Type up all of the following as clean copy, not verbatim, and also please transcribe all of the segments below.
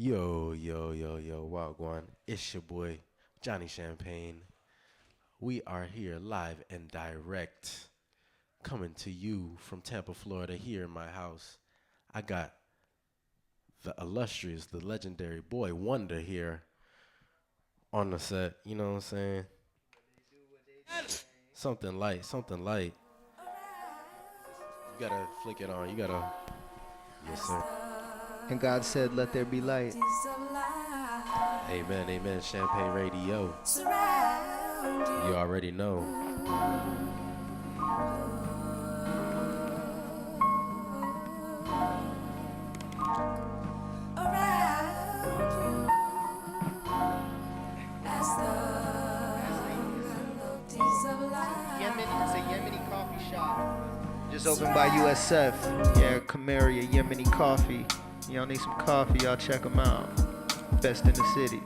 Yo, Wagwan. It's your boy, Johnny Champagne. We are here live and direct, coming to you from Tampa, Florida, here in my house. I got the illustrious, the legendary Boy Wonder here on the set. You know what I'm saying? Something light, something light. You gotta flick it on. You gotta. Yes, sir. And God said, let there be light. Amen, amen. Champagne Radio. You already know. It's a Yemeni coffee shop. Just opened by USF. Yeah, Kamaria Yemeni coffee. Y'all need some coffee, y'all check them out. Best in the city.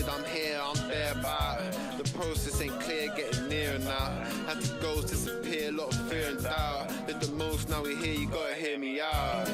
I'm here, I'm there, but the process ain't clear, getting near now. Had to go, disappear, a lot of fear and doubt. Did the most, now we here, you gotta hear me out.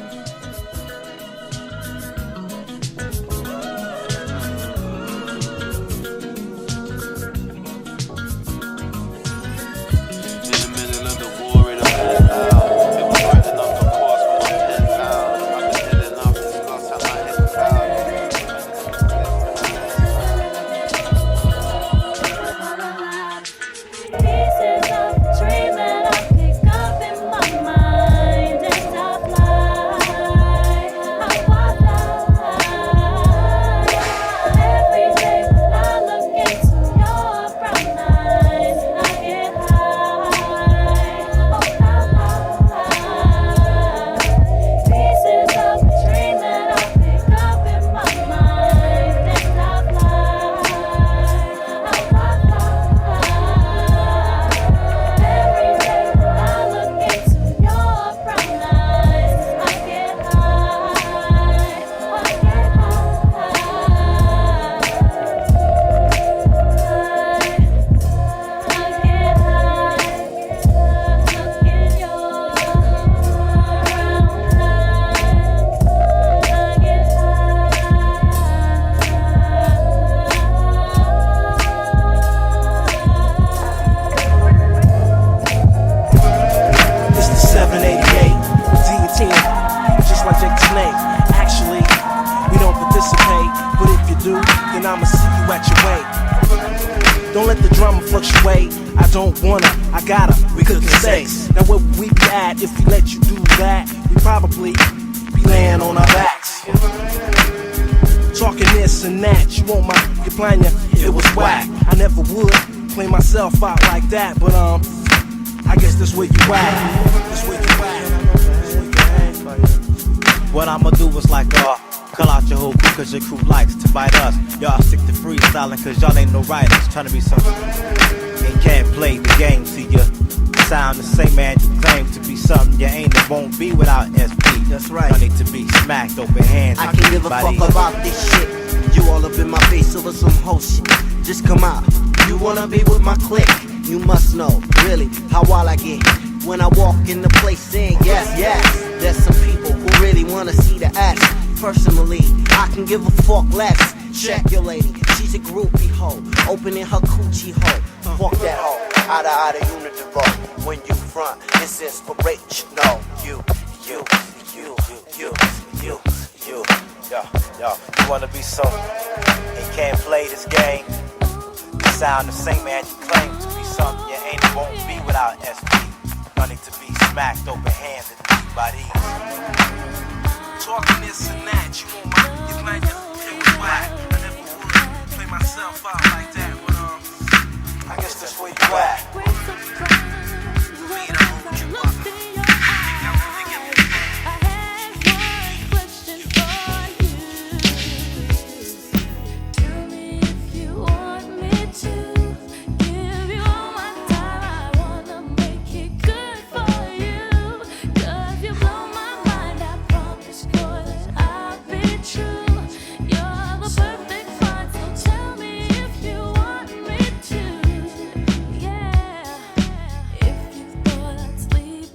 Out like that, but I guess that's where you at. What I'ma do is like call out your whole crew cause your crew likes to bite us. Y'all stick to freestyling cause y'all ain't no writers. Tryna be something and can't play the game to you. Sound the same, man, you claim to be something you ain't and won't be without SP. That's right. I need to be smacked open hands. I can give a fuck about this shit. You all up in my face over some whole shit. Just come out. You wanna be with my clique? You must know, really, how wild I get when I walk in the place saying yes, yes. There's some people who really wanna see the ass. Personally, I can give a fuck less. Check your lady, she's a groupie hoe, opening her coochie hole. Fuck that hoe, out of unidivo. When you front, it's inspirational. You, Yo, you wanna be something and can't play this game. You sound the same, man. You claim to be something you ain't and won't be without SP. You need to be smacked open hands and beat by these. Talking this and that, you might just it was whack. I never would play myself out like that, but I guess that's where you at. me to hold you up. Think I really get me. If you thought I'd sleep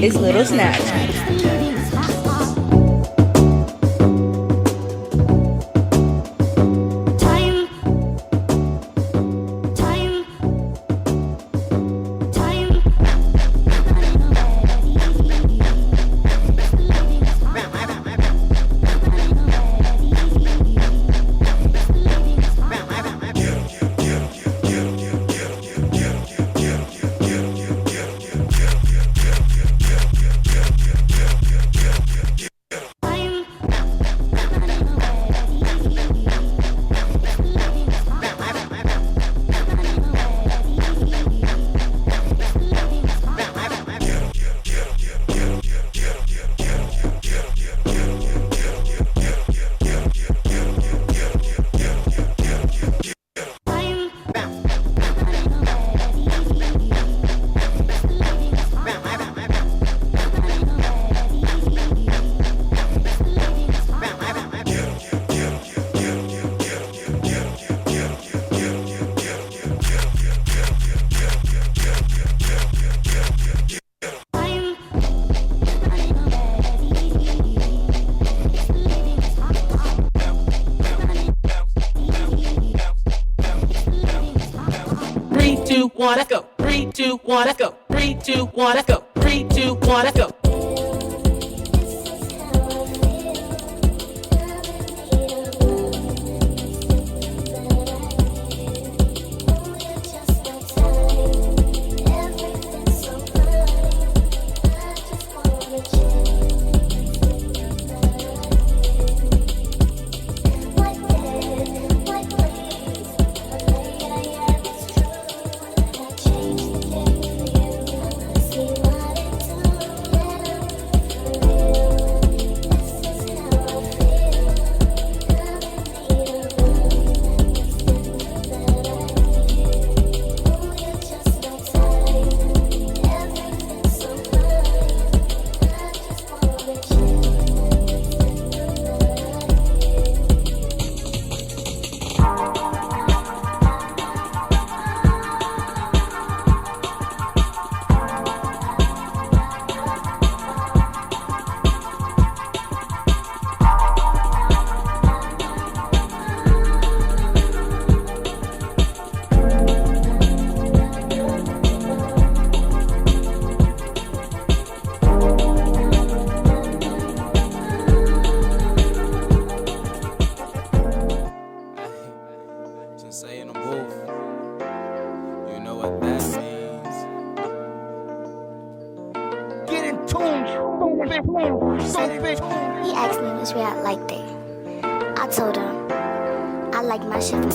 is Little Snatch. Let's go. 3, 2, 1, let's go. 3, 2, 1, let's go. 3, 2, 1, let's go. He asked me which way I liked it. I told him I like my shit from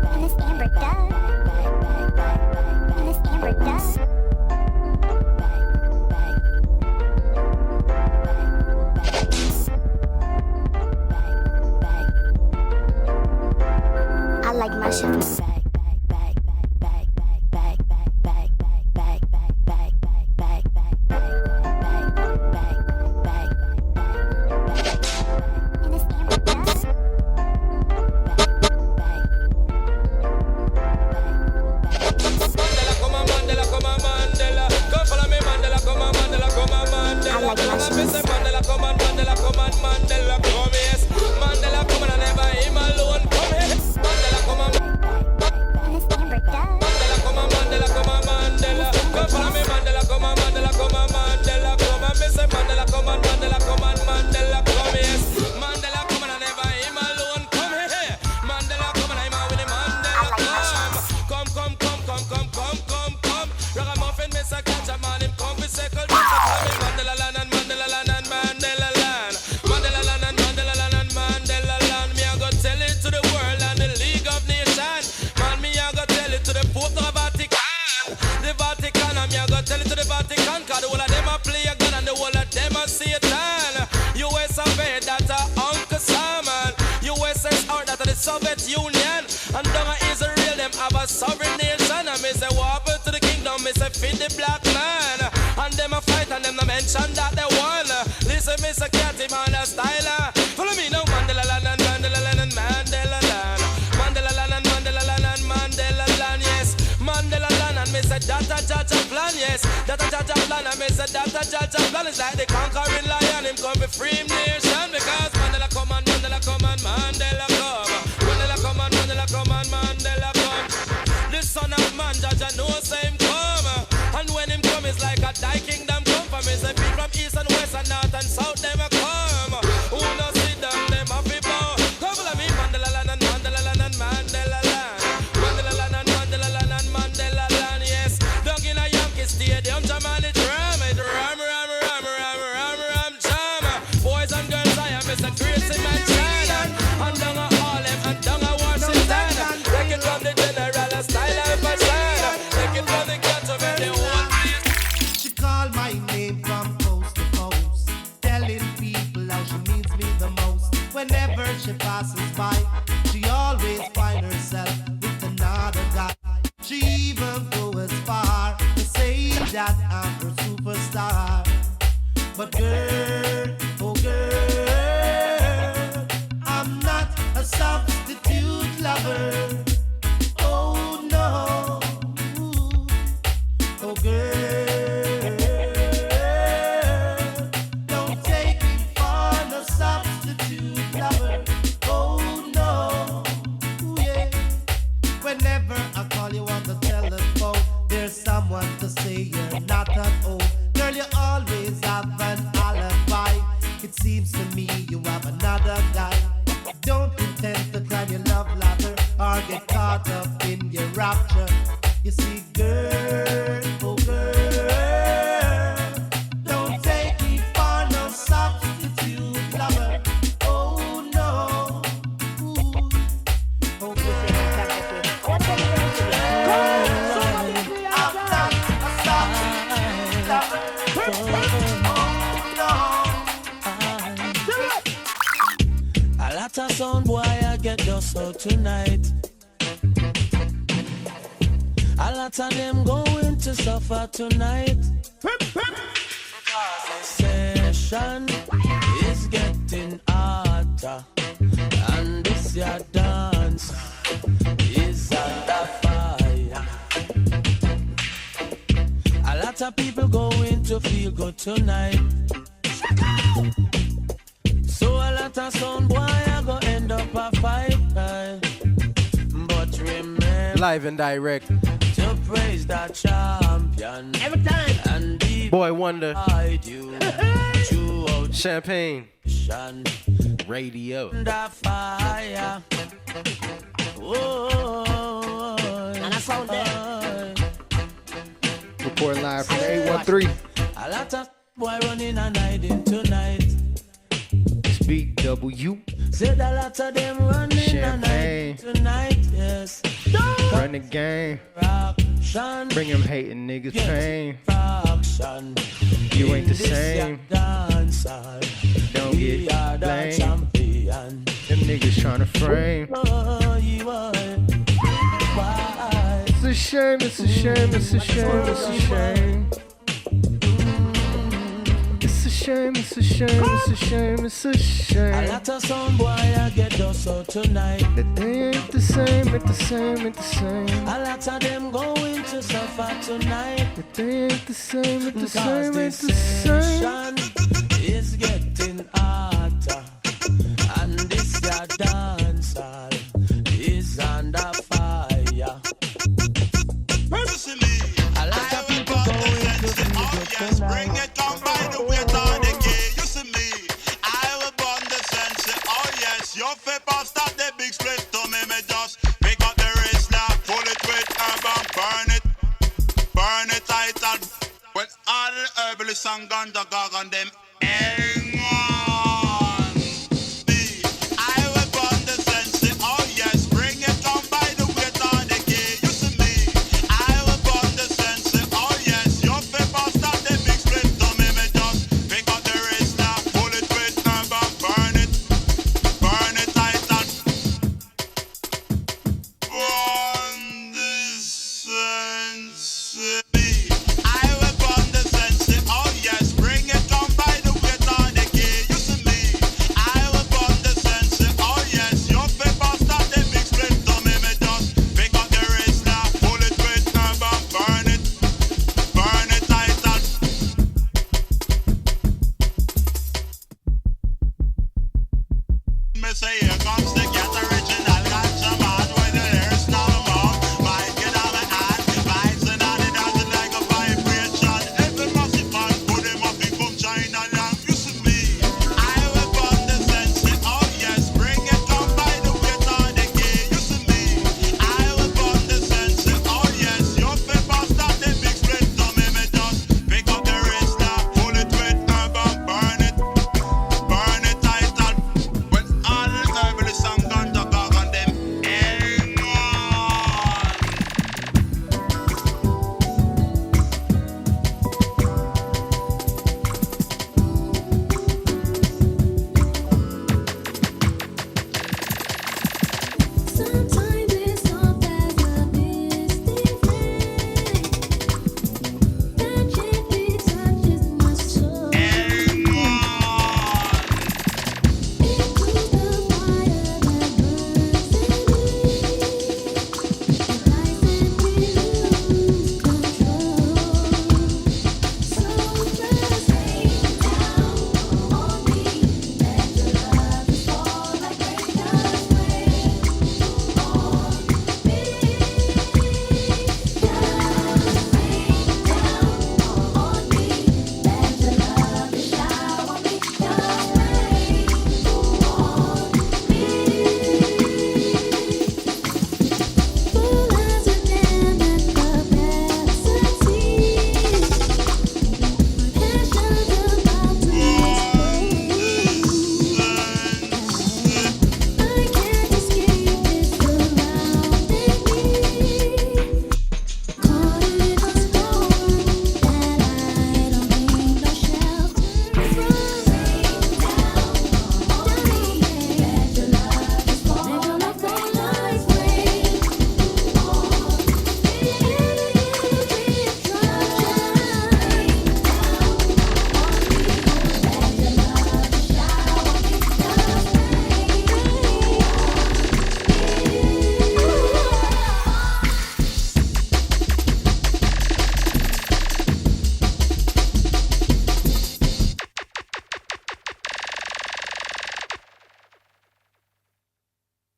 and it's Amber Duck. And it's Amber Duck. I like my shit from Soviet Union and down Israel them have a sovereign nation and me say walk to the kingdom me say feed the black man and them a fight and them no mention that they won. Listen me say Catty man a style follow me now Mandela land and Mandela land and Mandela land Mandela land and That a Jaja plan, and me say that a Jaja plan is like the conquering lion. Him come to free him nation because Mandela come and Mandela come and Mandela come. Mandela come and Mandela come and Mandela come. The son of man, Jaja know say him come. And when him come, it's like a die kingdom come from. Me say people from east and west and north and south them a come. Who no see them a fi bow. Couple of me Mandela land and Mandela land and Mandela land. Mandela land and Mandela land and Mandela land. Yes, down in a Yankee Stadium, Jamani drum it, ram, jam. Boys and girls, I am Mr. Crazy Man China. And down a Harlem and down a Washington. Take it from the general, a style and fashion. Take it from the ghetto, man, the whole place. She called my name from coast to coast, telling people how she needs me the most. Whenever she passes by, she always finds herself with another guy. She even goes as far to say that I'm her superstar. But girl, oh girl, I'm not a substitute lover. Oh no, oh girl, don't take me for no substitute lover. Oh no, yeah. Whenever I call you on the telephone, there's someone to say you're not at home. Girl, you always have an alibi. It seems to me you have another guy. Don't intend to climb your love ladder or get caught up in your rapture. You see, girl, oh girl, don't take me for no substitute lover. Oh no, ooh, oh girl. I'm not a substitute lover. A lot of sound boy I get just out tonight. A lot of them going to suffer tonight. The session is getting hotter, and this your dance is under fire. A lot of people going to feel good tonight. So a lot of sound boy I go end up a fight. But remember, Live and direct. to praise the champion Every time. and be Boy Wonder. beside you throughout Champagne. mission. Radio. The fire. Oh, And I sound there. Reporting live from the 813. A lot of boy running and hiding tonight. Speak W. Said a lot of them running and hiding Champagne. tonight. Yes. Run the game. Fraction. Bring them hating niggas pain. Fraction. You ain't the In this same. dancer. Don't We get are the blamed. champion. Them niggas tryna frame. Oh, you are. Why? It's a shame, it's a shame, it's a shame, it's a shame. It's a shame, it's a shame, it's a shame, it's a A shame. lot of sound boy I get us out tonight. That they ain't the same, ain't the same, ain't the same. A lot of them going to suffer tonight. That they ain't the same, ain't the Cause same, the ain't the same. session is getting hotter, and this your dance hall is under fire. A lot of people going to feel good tonight. Your paper stop the big split to me, me just pick up the wrist now, pull it with herb and burn it tight and when all the herbalists and ganja gog on them hang on. Me, I will burn the sense, oh yes, bring it on by the weight of the key. You see me, I will burn the sense, oh yes, your paper stop the big split to me, me just pick up the wrist now, pull it with herb and burn it tight and burn the sense. Me, I will burn the sense. Oh yes, bring it on by the weight of the say here comes the cat original ganja man with the lyrics now mouth. Mic in my hand, vibes and all it does it like a vibration. Every massive man put him up in from China land. You see me, I will burn the sense. Oh yes, bring it come by the weight of the key. You see me, I will burn the sense. Oh yes, your paper start the big split. So me just pick up the wrist now, pull it with herb and burn it tight and when all the herbalist and ganja gog on them hang on. Sometimes it's not as a mystic that gently touches my soul Hang on. into the fire that burns in me. It lights and we lose control. So just rain down on me. Let your love fall like rain does rain on me.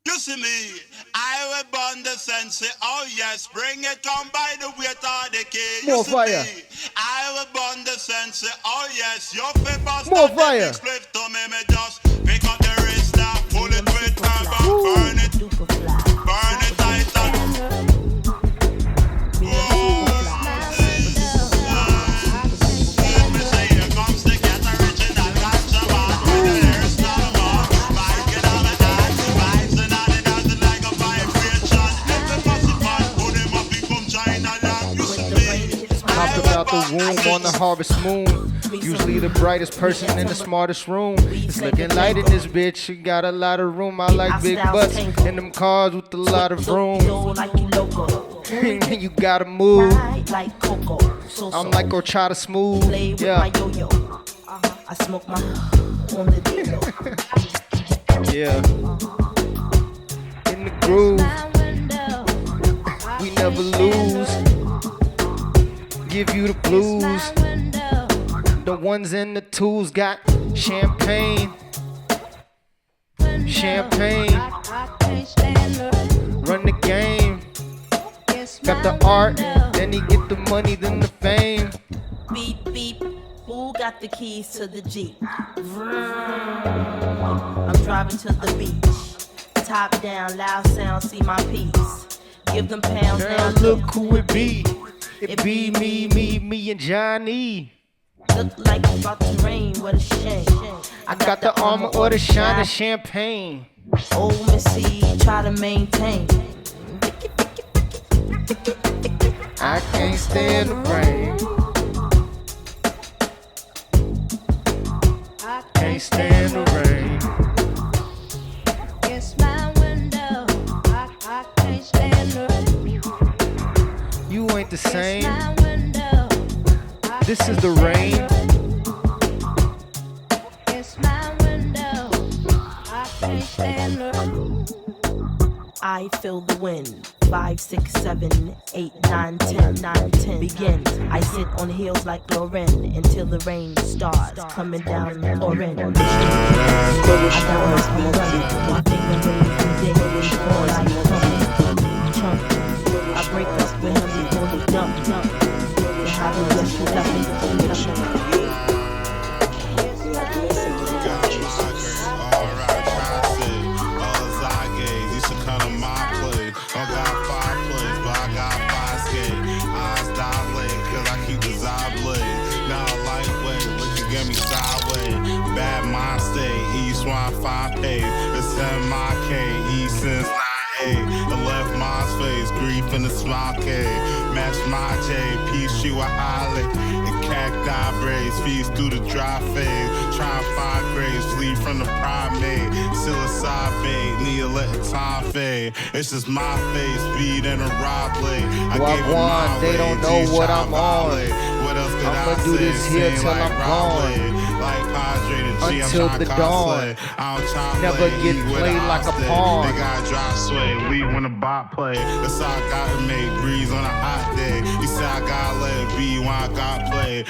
You see me, I will burn the sense. Oh yes, bring it come by the weight of the key. You More see fire. me, I will burn the sense. Oh yes, your paper More start the fire. big split to me just pick up the wrist now, pull it with herb and burn it tight and me say here comes the cat original ganja man with the lyrics now mouth. Mic in my hand, vibes and all it does it like a vibration. Every massive man put him up in from China land. You see me, Hopped about the womb on the harvest moon. Usually the brightest person in the smartest room. It's looking light in this bitch. You got a lot of room. I like big butts in them cars with a lot of room. You gotta move. I'm like horchata smooth. Yeah. I smoke my on the deal. Yeah. In the groove. We never lose. Give you the blues. The ones and the twos got champagne. Champagne. Run the game. Got the art. Then he get the money, then the fame. Beep beep. Who got the keys to the Jeep? Vroom. I'm driving to the beach. Top down, loud sound, see my piece. Give them pounds Girl, now. look who it be. It be me and Johnny. Look like it's about to rain, what a shame. I Got the armor or the shine of champagne. Old Missy, try to maintain. I can't stand the rain. Can't stand the rain. It's my window. I can't stand the rain. You ain't the same. My window. This is the rain. It's my window. I can't stand the rain. I I feel the wind. 5, 6, 7, 8, 9, 10, 9, 10. Begin. I sit on heels like Lauren until the rain starts coming down, pouring. I got my feet running, my finger raised and ding, all like chump. I break up with him before he dump. You haven't just nothing. It's M-I-K, E since 9A. The left my face, grief in the small K. Match my J, peace you a holly. And cacti braids, feast through the dry phase. Try and find graves, flee from the primate. Psilocybe, need to let the time fade. It's just my face, feed in a raw blade. I gave it my they way, don't know G what I'm on. What else could I'ma I do say? this here Sing till like I'm Broadway. gone. Like Padre to G, Until I'm the trying dawn. Never get played like a pawn. They got dry sway, we when the bot play. That's all I gotta make breeze on a hot day. You say I gotta let it be when I got played.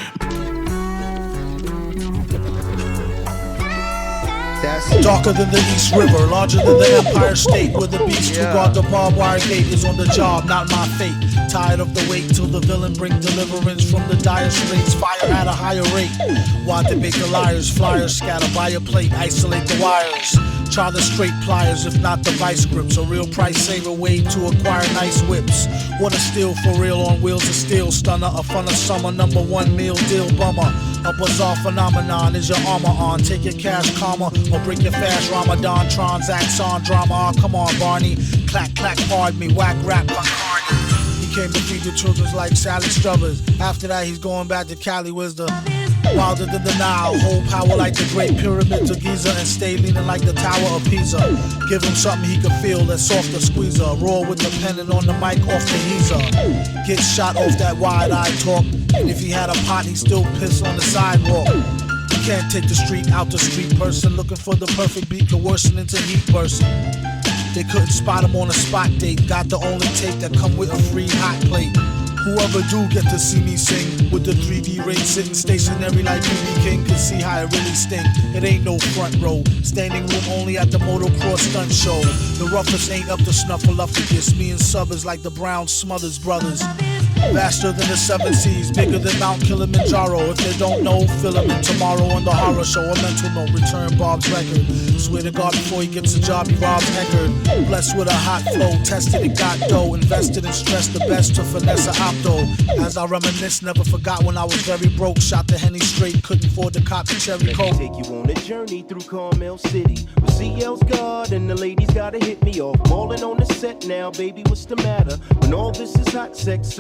Darker than the East River, larger than the Empire State, where the beast who guard the barbed wire gate is on the job, not my fate. Tired of the wait till the villain bring deliverance from the dire straits, fire at a higher rate. Why debate the liars, flyers scatter by a plate, isolate the wires. Try the straight pliers, if not the vice grips. A real price saver way to acquire nice whips. What a steal for real on wheels of steel. Stunner, a fun of summer, #1 meal deal bummer. A bizarre phenomenon is your armor on. Take your cash karma or break your fast Ramadan. Transacts on drama, come on Barney. Clack, clack, pardon me, whack rap like Carney. He came to feed the children's like Sally Struthers. After that he's going back to Cali, where's the wilder than the Nile, hold power like the Great Pyramids of Giza, and stay leaning like the Tower of Pisa. Give him something he can feel, that's softer squeezer. Roar with the pen and on the mic off the heezer. Get shot off that wide-eyed talk, and if he had a pot, he'd still piss on the sidewalk. You can't take the street out the street person, looking for the perfect beat, could worsen into heat person. They couldn't spot him on a spot date, got the only tape that come with a free hot plate. Whoever do get to see me sing with the 3D ring sitting stationary like BB King can see how it really sting. It ain't no front row, standing room only at the motocross stunt show. The roughest ain't up to snuffleupagus. Me and Sub is like the Brown Smothers brothers. Vaster than the 7 seas, bigger than Mount Kilimanjaro. If they don't know, fill them in tomorrow on the horror show. A mental note, return Bob's record. Swear to God, before he gets a job, he robs Eckerd. Blessed with a hot flow, tested and got dough. Invested and stressed the best to finesse a opto. As I reminisce, never forgot when I was very broke. Shot the Henny straight, couldn't afford to cop the cherry coke. Take you on a journey through Carmel City. With CL's God and the ladies gotta hit me off. Ballin' on the set now, baby, what's the matter? When all this is hot sex,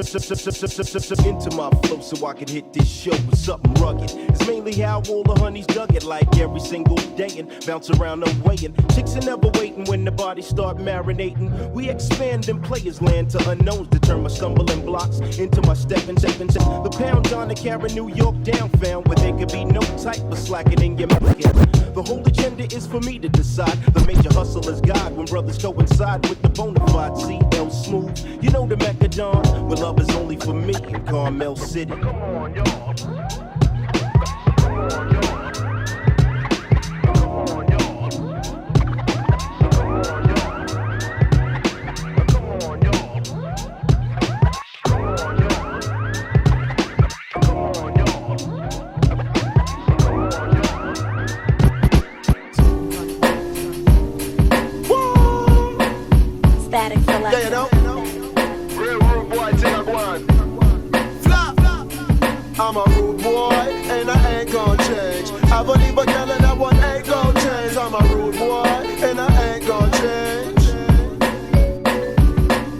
into my flow so I could hit this show with something rugged. It's mainly how all the honeys dug it, like every single day, and bounce around the way. And chicks are never waiting when the bodies start marinating. We expand in players land to unknowns to turn my stumbling blocks into my stepping. The pound John to carry New York down found where there could be no type of slacking in your market. The whole agenda is for me to decide. The major hustle is God when brothers coincide with the bona fide CL Smooth. You know the Macadon, where love is only for me in Carmel City. Come on, y'all. Static Select. Yeah, you know? Real rude boy, take a one. Flop. I'm a rude boy, and I ain't gon' change. I believe a girl and that one ain't gon' change. I'm a rude boy, and I ain't gon' change.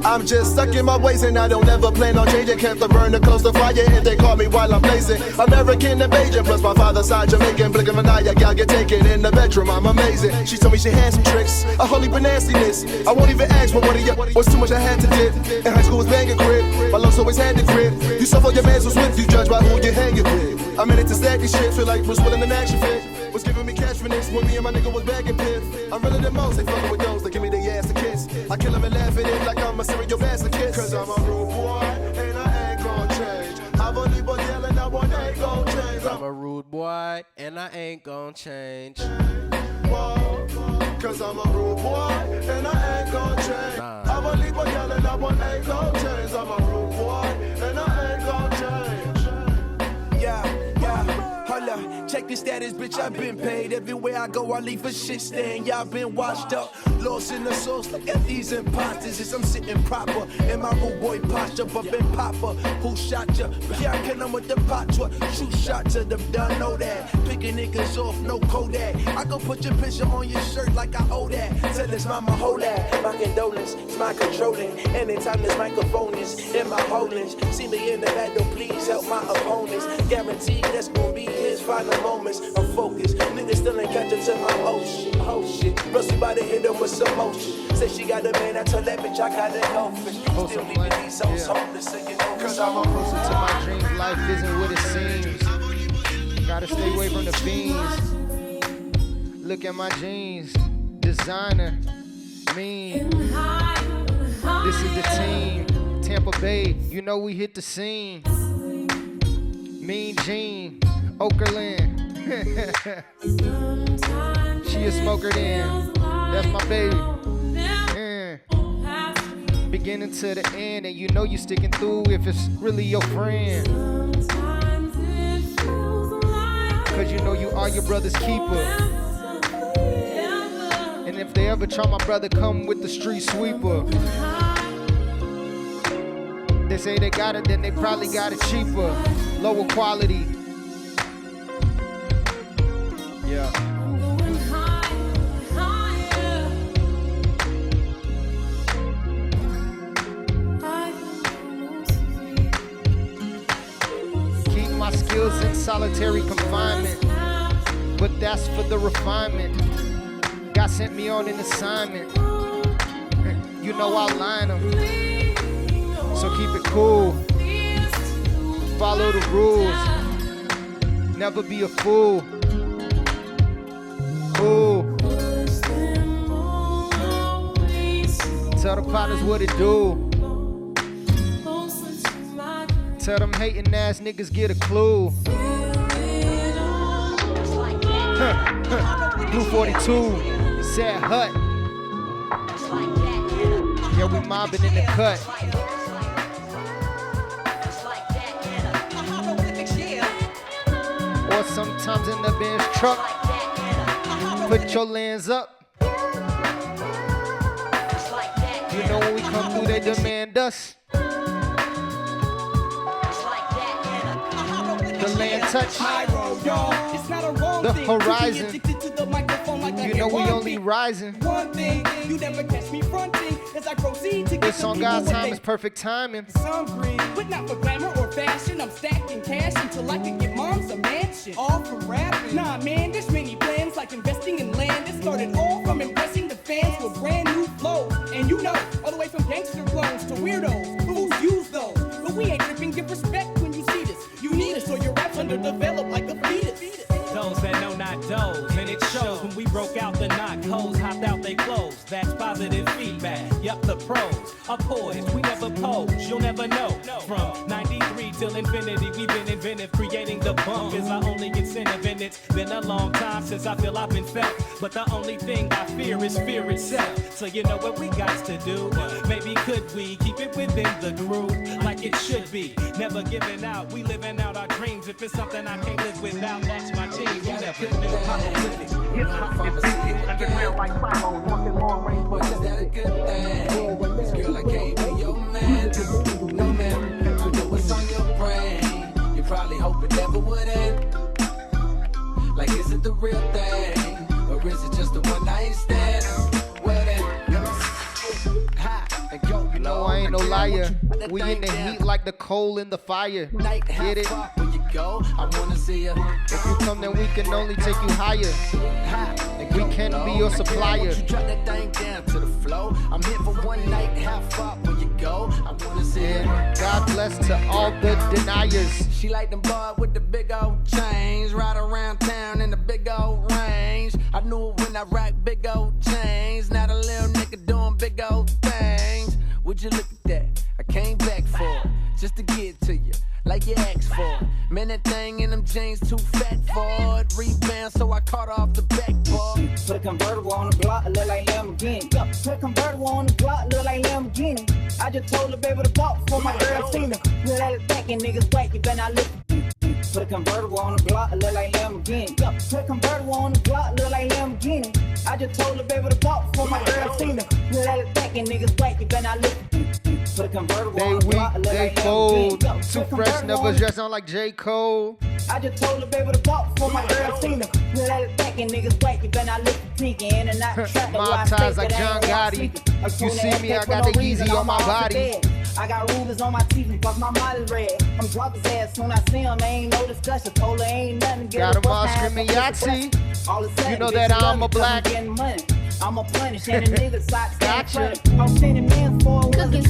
I'm just stuck in my ways and I don't ever plan on changing. Kept the burner close to fire and they call me while I'm blazing. American and Bajan, plus my father's side Jamaican. Blink of an eye, y'all get taken in the bedroom. I'm amazing. She told me she had some tricks, a holy but nastiness. I won't even ask for what of you was too much I had to did. In high school was banging crib, my love's always had the grip. You suffer your man's was with you, judge by who you hanging with. I'm in it to stack these shit, feel like Bruce Willis in an action fit. was giving me cash for this when me and my nigga was bagging piff. I'm really the most, they fucking with those that give me their ass a kiss. I kill them and laugh at it like I'm a cereal bastard kiss. Cause I'm a rude boy, and I ain't gon' change. I've only been yelling, I want ain't gon' change. I'm a rude boy, and I ain't gon' change. Cause I'm a rude boy, and I ain't gon' change. I've only been yelling, I want ain't gon' change. I'm a rude boy, and I ain't gon' change. Yeah, hold up, check the status, bitch, I've been paid. Everywhere I go, I leave a shit stain. Y'all been washed up, lost in the sauce. Look at these imposters, as I'm sitting proper in my rude boy posture. But been popper, who shot ya? Yeah, I kill 'em with the pot truck. Shoot shots at them, done know that. Picking niggas off, no Kodak. I go put your picture on your shirt like I owe that. Tell this mama, hold that. My condolence, it's my controlling. Anytime this microphone is in my holdings. See me in the battle, please help my opponents. Guaranteed that's gonna be his final moments. I'm focused, niggas still ain't catching to my oh shit. Rusty by the hit him with some motion. Say she got a man, I tell that bitch I got a goldfish. Still leaving these hoes homeless, so you know Cause I'm closer to my dreams, life isn't what it seems. Gotta stay away from the fiends. Look at my jeans, designer, mean. This is the team, Tampa Bay, you know we hit the scene. Mean Jean, Okerland. She a smoker then, that's my baby. Beginning to the end, and you know you sticking through if it's really your friend. Cause you know you are your brother's keeper. And if they ever try my brother, come with the street sweeper. They say they got it, then they probably got it cheaper. Lower quality. Yeah. Keep my skills in solitary confinement, but that's for the refinement. God sent me on an assignment. You know I'll line them. So keep it cool. Follow the rules. Never be a fool. Cool. Tell the partners what it do. Tell them hating ass niggas get a clue. Blue 42, sad hut. Yeah, we mobbing in the cut. Or sometimes in the Benz truck. Put your lands up. You know when we come through, they demand us. The land touch. The horizon. You know we only rising. One thing, you never catch me fronting as I proceed to get This on God's time is perfect timing. Some green, but not for glamour or fashion. I'm stacking cash until I can get moms a mansion. All from rapping. Nah, man, there's many plans like investing in land. It started all from impressing the fans with brand new flows. And you know, all the way from gangster clones to weirdos. Fools use those. But we ain't tripping, give respect when you see this. You need us or your rap's underdeveloped like a fetus. Those that know not those, and it shows when we broke out the knock, hoes hopped out they clothes. That's positive feedback. Yup, the pros are poised. We never pose, you'll never know. From 93 till infinity, we've been inventive. Creating the bump is our only incentive, and it's been a long time since I feel I've been felt. But the only thing I fear is fear itself. So you know what we got to do? Maybe could we keep it within the groove like it should be? Never giving out, we living out our dreams. If it's something I can't live without, that's my team. You never been apocalyptic. Hip-hop is beating, underground like clouds, walking long range. But is that a good thing? Girl, I can't be your man. No man, I know what's on your brain. You probably hope it never would end. Like, is it the real thing? Or is it just a one night stand? Well then, ha, and go. You know I ain't no liar. We in the heat like the coal in the fire. Get it? Go, I wanna see ya. If you come, then we can only take you higher. We can be your supplier. You drop that thing down to the flow. I'm here for one night. How far will you go? I wanna see ya. God bless to all the deniers. She like them boy with the big old chains, ride around town in the big old I rock big old chains. Not a little nigga doing big old things. Would you look at that? I came back for it, just to get to you, like you asked for it. Man, that thing in them jeans too fat for it. Rebound, so I caught off the backboard. Put a convertible on the block, look like Lamborghini. Put a convertible on the block, look like Lamborghini. I just told the baby to talk before my girl seen her. Put that back and niggas whack, you better not listen. Put a convertible on the block, look like Lamborghini. Put a convertible on the block, look like Lamborghini. I just told the baby to talk before my girl seen her. Put that back and niggas whack, you better not listen. Put a convertible on the block, look They like fold. Lamborghini. Too fresh, never dress on like J. Cole. I just told the baby to talk before my girl seen her. Put that back and niggas whack, you better not listen. Sneaking in and out, trap the My ties like John Gotti. You see me, I got the Yeezy on my body. I got rulers on my teeth and fuck my molly's red. I'm drop his ass soon I see him, ain't no discussion. Told her ain't nothing. Got him all screaming Yahtzee. You know that I'm a black. I'm a punish and the niggas socks. Gotcha. I'm sending men for cooking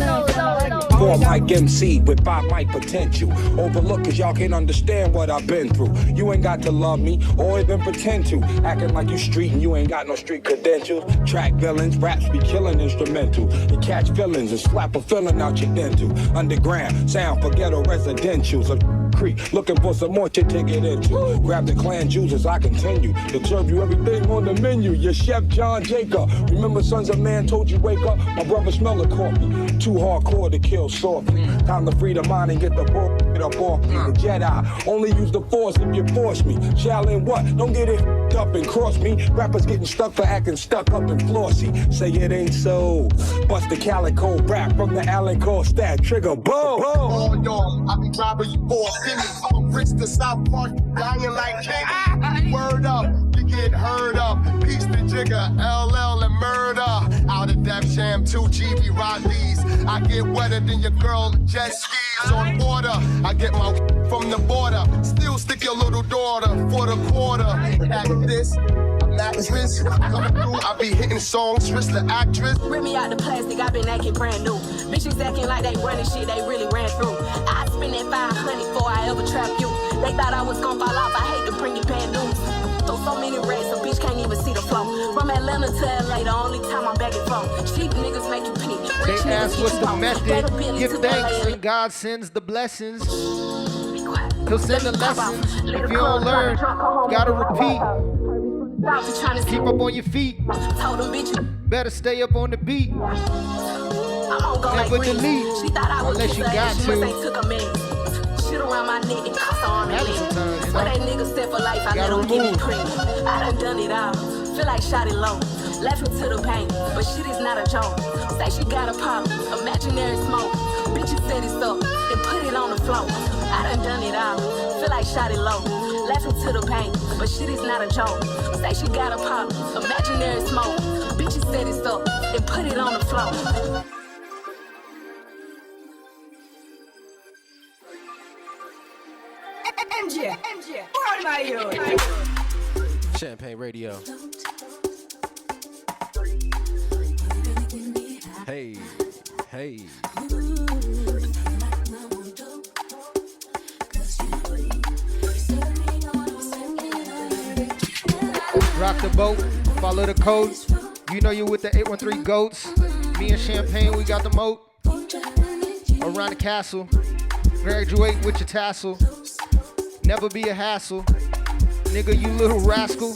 Four mic MC with 5 mic potential. Overlook cause y'all can't understand what I've been through. You ain't got to love me or even pretend to. Acting like you street and you ain't got no street credentials. Track villains, raps be killing instrumental. You catch villains and slap a feeling out your dental. Underground, sound for ghetto residentials. Creek, looking for some more shit to get into. Grab the clan juice as I continue to serve you everything on the menu. Your chef John Jacob. Remember Sons of Man told you wake up? My brother smell of coffee. Too hardcore to kill softly. Time to free the mind and get the bull up off me. The Jedi only use the force if you force me. Shallin' what? Don't get it up and cross me. Rappers getting stuck for acting stuck up and flossy. Say it ain't so. Bust the calico rap from the Allen Cole stack. Trigger boom. Oh, yo, I be robbing you for a penny. I'm rich to South Park, dying like Kenny. Word up, you get heard up. Peace to Jigger, LL and murder. Out of Def Jam, 2 GB rod these. I get wetter than your girl jet skis on water. I get my from the border. Still stick your little daughter for the quarter. Act this. Actress, coming through, I be hitting songs, Trish the actress. Rip me out the plastic, I been acting brand new. Bitches acting like they running shit, they really ran through. I spend that 500 before I ever trap you. They thought I was gonna fall off, I hate to bring you bad news. So many rats, a bitch can't even see the flow. From Atlanta to LA, the only time I'm back and forth. Cheap niggas make you pee. Rich They ask niggas what's get the you method. Give thanks and God sends the blessings. He'll send the lessons. If you don't learn, gotta repeat. Keep up on your feet. Better stay up on the beat. Never delete unless you got to. Shit around my neck, it costs on the leg. For that nigga set for life, I let him give me cream. I done it all, feel like shot it low. Laughing to the pain, but shit is not a joke. Say she got a problem, imaginary smoke. Bitches set it up and put it on the floor. I done it all, feel like shot it low. Laughing to the pain, but shit is not a joke. Say she got a problem, imaginary smoke. Bitches set it up and put it on the floor. MJ, what am I Champagne Radio. Hey, hey. Rock the boat, follow the code. You know you with the 813 goats. Me and Champagne, we got the moat. Around the castle. Graduate with your tassel. Never be a hassle. Nigga, you little rascal.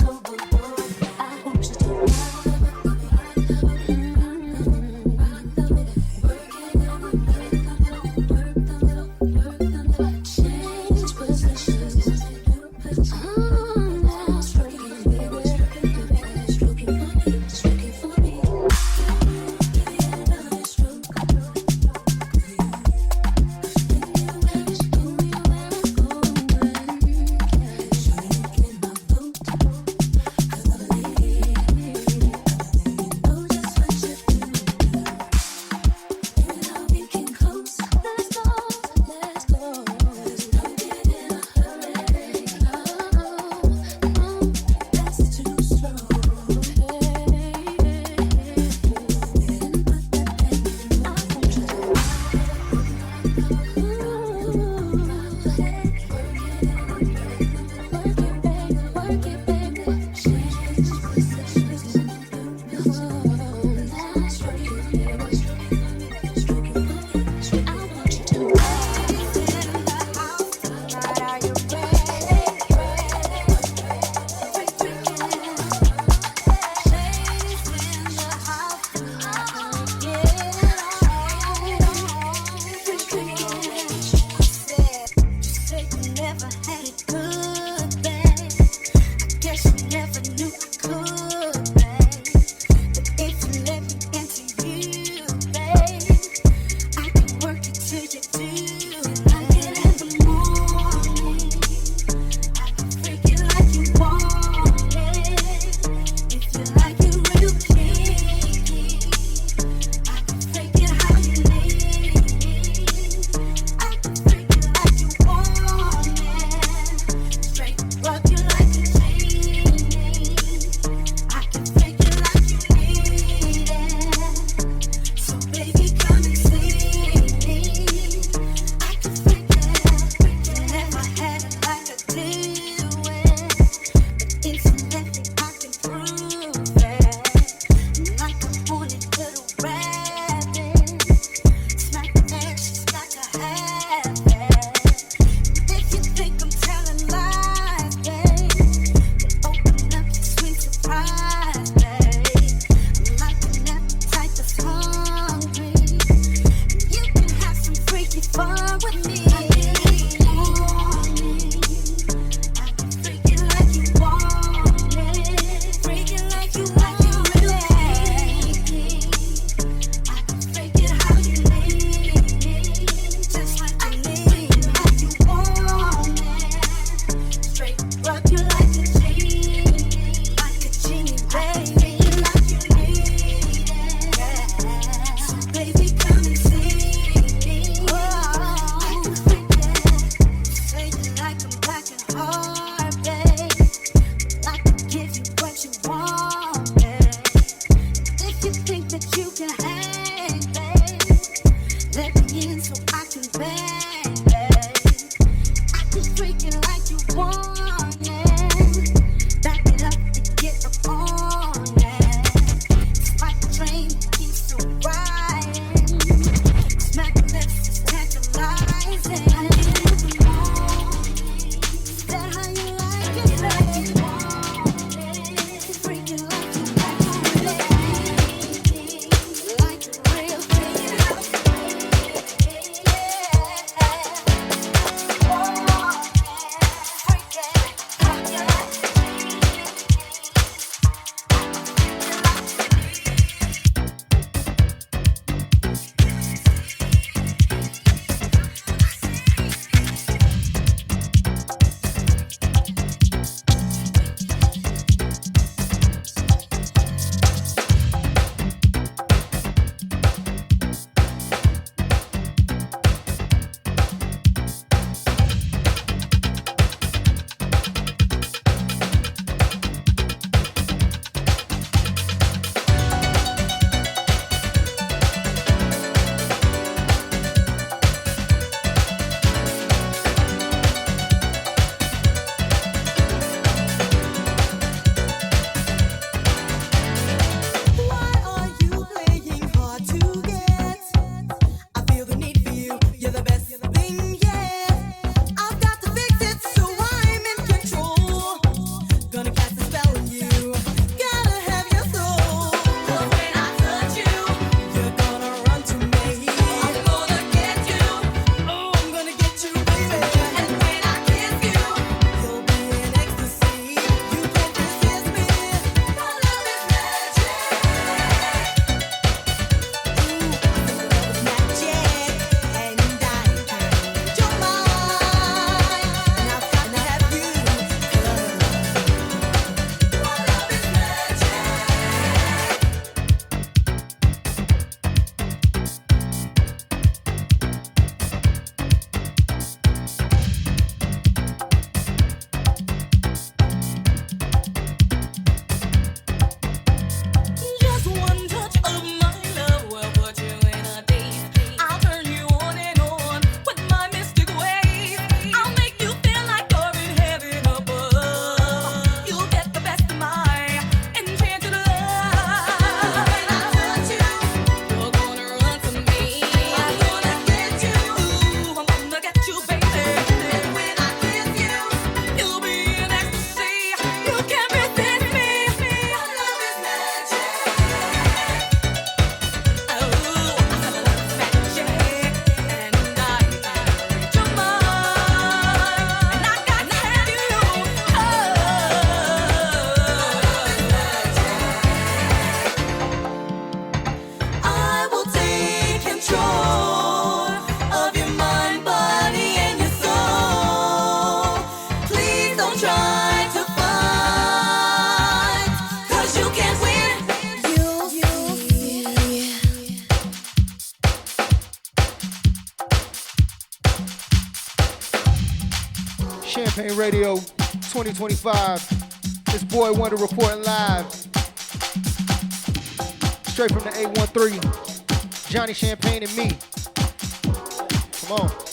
Champagne Radio 2025. It's Boy Wonder reporting live. Straight from the 813. Johnny Champagne and me. Come on.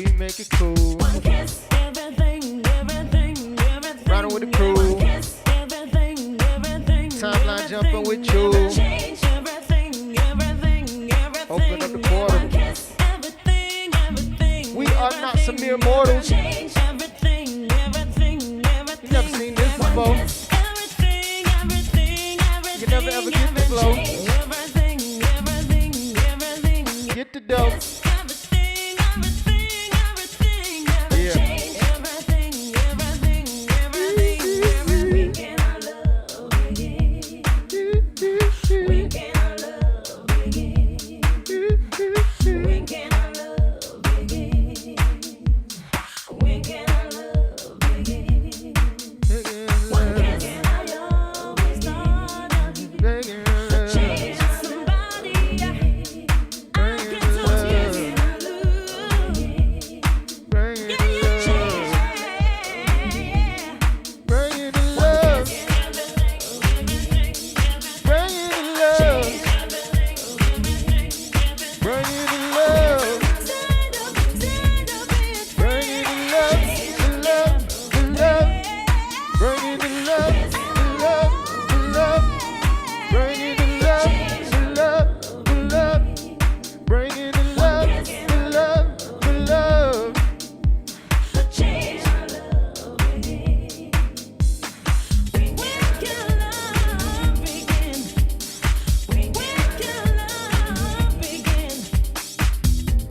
we make it cool. One kiss, everything, everything, everything. Riding with the crew. One kiss, everything, everything. Timeline jumping with you. Change everything, everything, everything. Open up the portal. One kiss, everything, everything. We are not some mere mortals. Change everything, everything, everything. You never seen this before. Everything, everything, everything. You never ever get the flow. Everything, everything, everything. Get the dough. Everything, everything, everything, Yeah. everything. Everything, everything, everything, everything. We cannot love again. We cannot love again. We cannot love again. We cannot love again. One kiss and I always thought of you. Change somebody. I can touch you. Bring it to love. Bring it to love. Bring it to love. Bring it to love. Bring it to love. To love. To love. Bring it to love. To love. To love. Bring it to love. To love. To love. Bring it to love. To love. To love. Change our love again. When can love begin? When can love begin?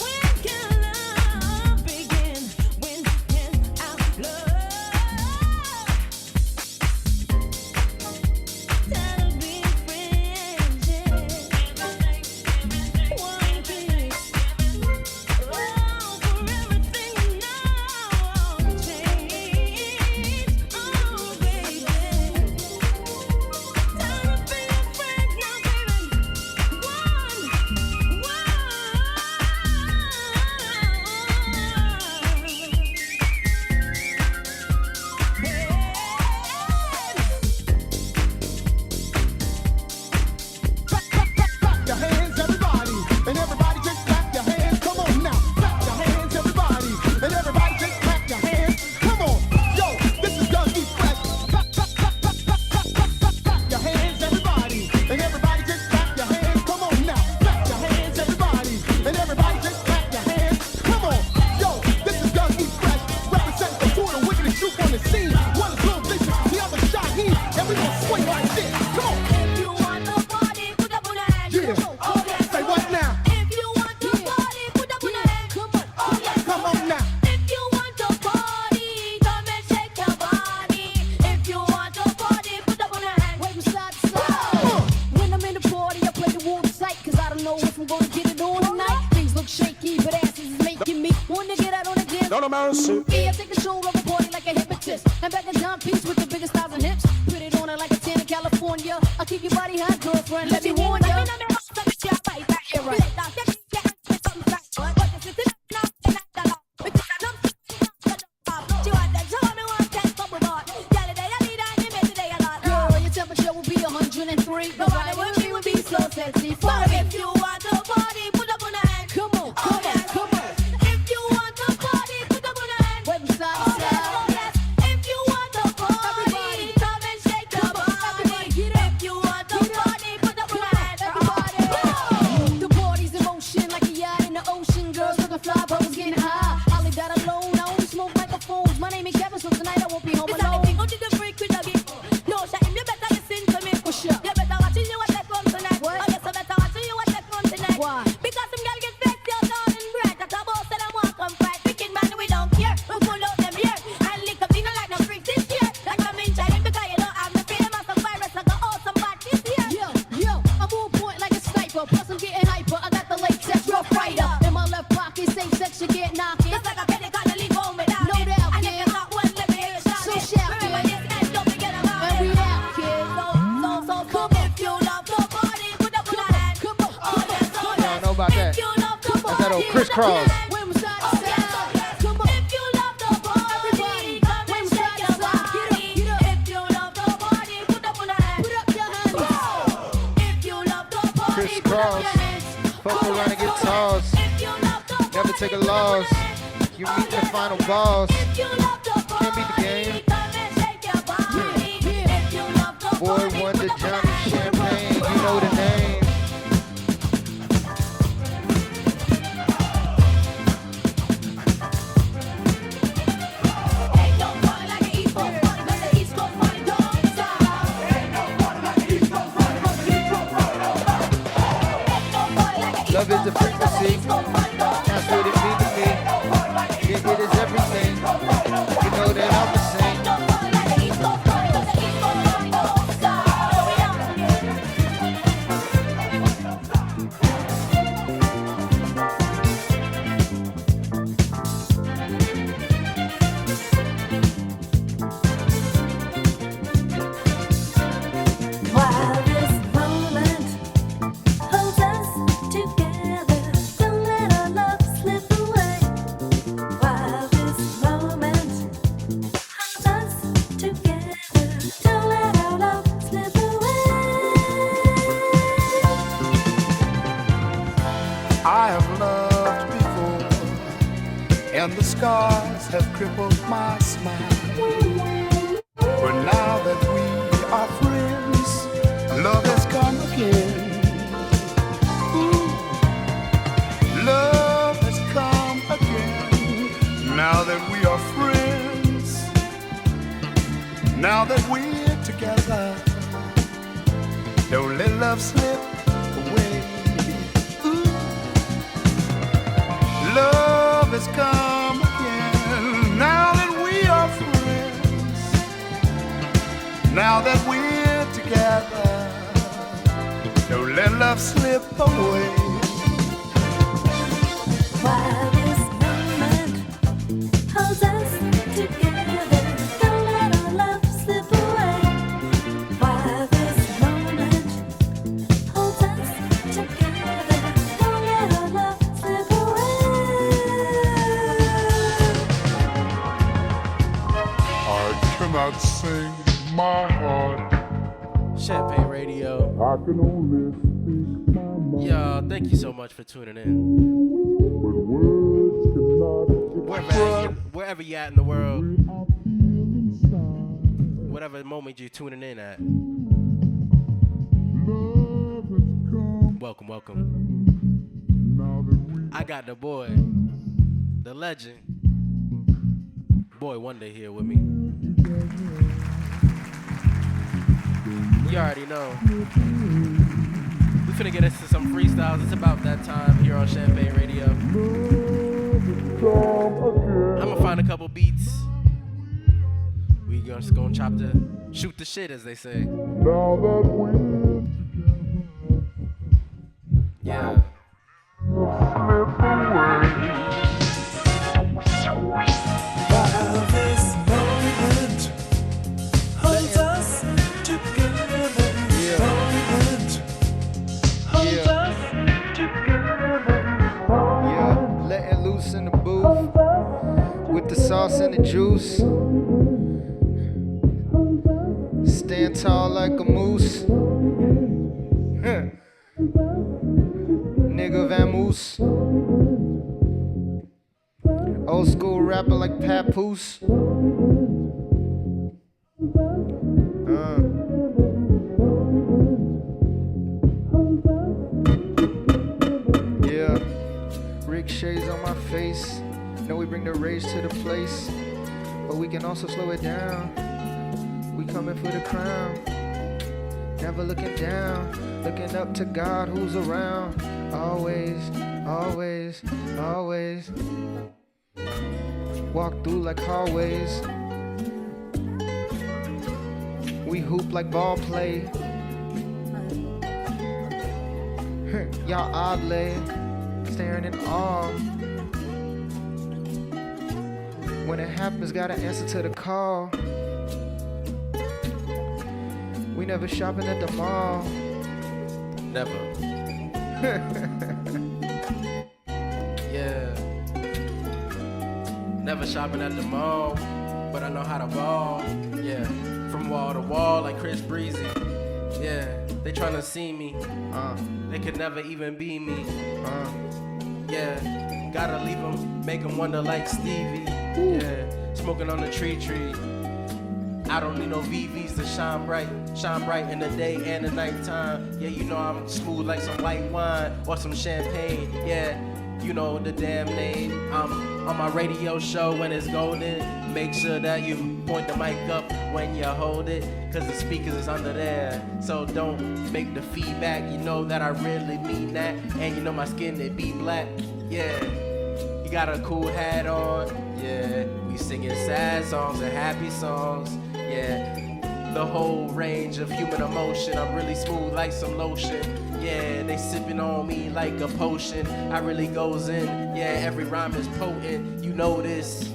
When can love begin? When can our love that'll be friendship? One kiss. Oh, for everything now change. Oh, baby. Time to be a friend now, baby. Clap your hands, everybody, and everybody just clap your hands. Come on now, clap your hands, everybody, and everybody just clap your hands. Come on, yo, this is Young E Fresh. Clap, clap, clap, clap, clap, clap, clap, clap, clap your hands, everybody, and everybody just clap your hands. Come on now, clap your hands, everybody, and everybody just clap your hands. Come on, yo, this is Young E Fresh, representing the two of the wickedest truth on the scene. One is Lil Vicious, the other Shaheed, and we gon' swing like this. Come on. If you want to party, put up on your hands. Yeah. Oh, yes. Say what now? If you want to party, put up on your hands. Come on. Oh, yes. Come on now. If you want to party, come and shake your body. If you want to party, put up on your hands. Wave 'em side to side. When I'm in the party, I play the warm sight, cause I don't know if I'm gonna get it on tonight. Things look shaky, but asses is making me wanna get out on the dance. Don't mercy. Yeah, take control of the party like a hypnotist. And back in John Peace with the biggest styles and hips. Put it on her like a 10 in California. I'll keep your body hot, girlfriend. Let me warn ya. Yeah, right. Girl, your temperature will be 103. But why would we would be so sexy? If you want to party, put up on your hands. Come on, come on, come on. If you want to party, put up on your hands. Wave 'em side to side. Oh, yes. If you want to party, come and shake your body. If you want to party, put up on your hands. The party's in motion like a yacht in the ocean. Girls looking fly, bubbles getting high. Ollie got alone. I only smoke microphones. My name is Kevin, so tonight I won't be home It's alone. anything under the freak with a beat. No, Shaim, you better listen to me. For sure. You better watch you what they come tonight. What? Oh, yes, you better watch you what they come tonight. Why? Because some girl get fed, you're down and bright. That's a boss that I want come fight. Wicked man, we don't care. We pull out them here. And lick up, you know, like no freak this year. Like I'm in China because you know I'm the famous of virus. I got all some bad this year. Yo, I'm on point like a sniper. Plus I'm getting hyper. I got the latex rough rider. In my left pocket, safe section get knocking. Just like a penny, can't leave home without No it. doubt, And if kid. you got one, let me hear you shout So it. shout Remember it. this and don't forget about And it. we out, kid. So, if you love to party, put up on your hands. Come on, Oh, yes, oh, I yes. don't know about that. If you love to That's that old party, crisscross. Wave 'em side to side. Come on. If you love to party, come and shake your body. If you love to party, put up on your hands. Put up your hands. If you love to party, put up Crisscross. your hands. Fuck around and get tossed. If you love to Never take a loss. You meet the final boss. Can't beat the game. Boy Wonder, Johnny Champagne. You know the name. Love is the frequency. That's what it means to me. It is everything. You know that I'm the same. While this moment holds us together, don't let our love slip away. While this moment holds us together, don't let our love slip away. I have loved before, and the scars have crippled my smile. But now that we are friends, love has come again. Ooh, love has come again. Now that we are friends, now that we're together, don't let love slip away. Ooh, love has come again. Now that we are friends, now that we're together, don't let love slip away. While this moment holds us together, don't let our love slip away. While this moment holds us together, don't let our love slip I cannot sing my heart. Champagne Radio. I can only speak my mind. Yo, thank you so much for tuning in. But words cannot Wherever you at in the world, whatever moment you're tuning in at. Welcome, welcome. I got the boy, the legend, Boy Wonder here with me. You already know. We finna get into some freestyles. It's about that time here on Champagne Radio. I'ma find a couple beats. We just gonna shoot the shit, as they say. Yeah. While this moment holds us together, this moment holds us together. Yeah, letting loose in the booth with the sauce and the juice. Stand tall like a moose. Nigga vamoose. Old school rapper like Papoose. Yeah, Rick shades on my face. Know we bring the rage to the place, but we can also slow it down. We coming for the crown. Never looking down, looking up to God who's around. Always, always, always. Walk through like hallways. We hoop like ball play. Y'all oddly staring in awe. When it happens, gotta answer to the call. We never shopping at the mall. Never. Yeah. Never shopping at the mall, but I know how to ball. Yeah. From wall to wall like Chris Breezy. Yeah. They tryna see me. They could never even be me. Yeah. Gotta leave them, make them wonder like Stevie. Yeah, smoking on the tree. I don't need no VVs to shine bright in the day and the nighttime. Yeah, you know I'm smooth like some white wine or some champagne. Yeah, you know the damn name. I'm on my radio show when it's golden. Make sure that you point the mic up when you hold it, cause the speakers is under there. So don't make the feedback, you know that I really mean that. And you know my skin, it be black. Yeah, you got a cool hat on. Yeah, we singing sad songs and happy songs. Yeah, the whole range of human emotion. I'm really smooth like some lotion. Yeah, they sipping on me like a potion. I really goes in. Yeah, every rhyme is potent. You know this.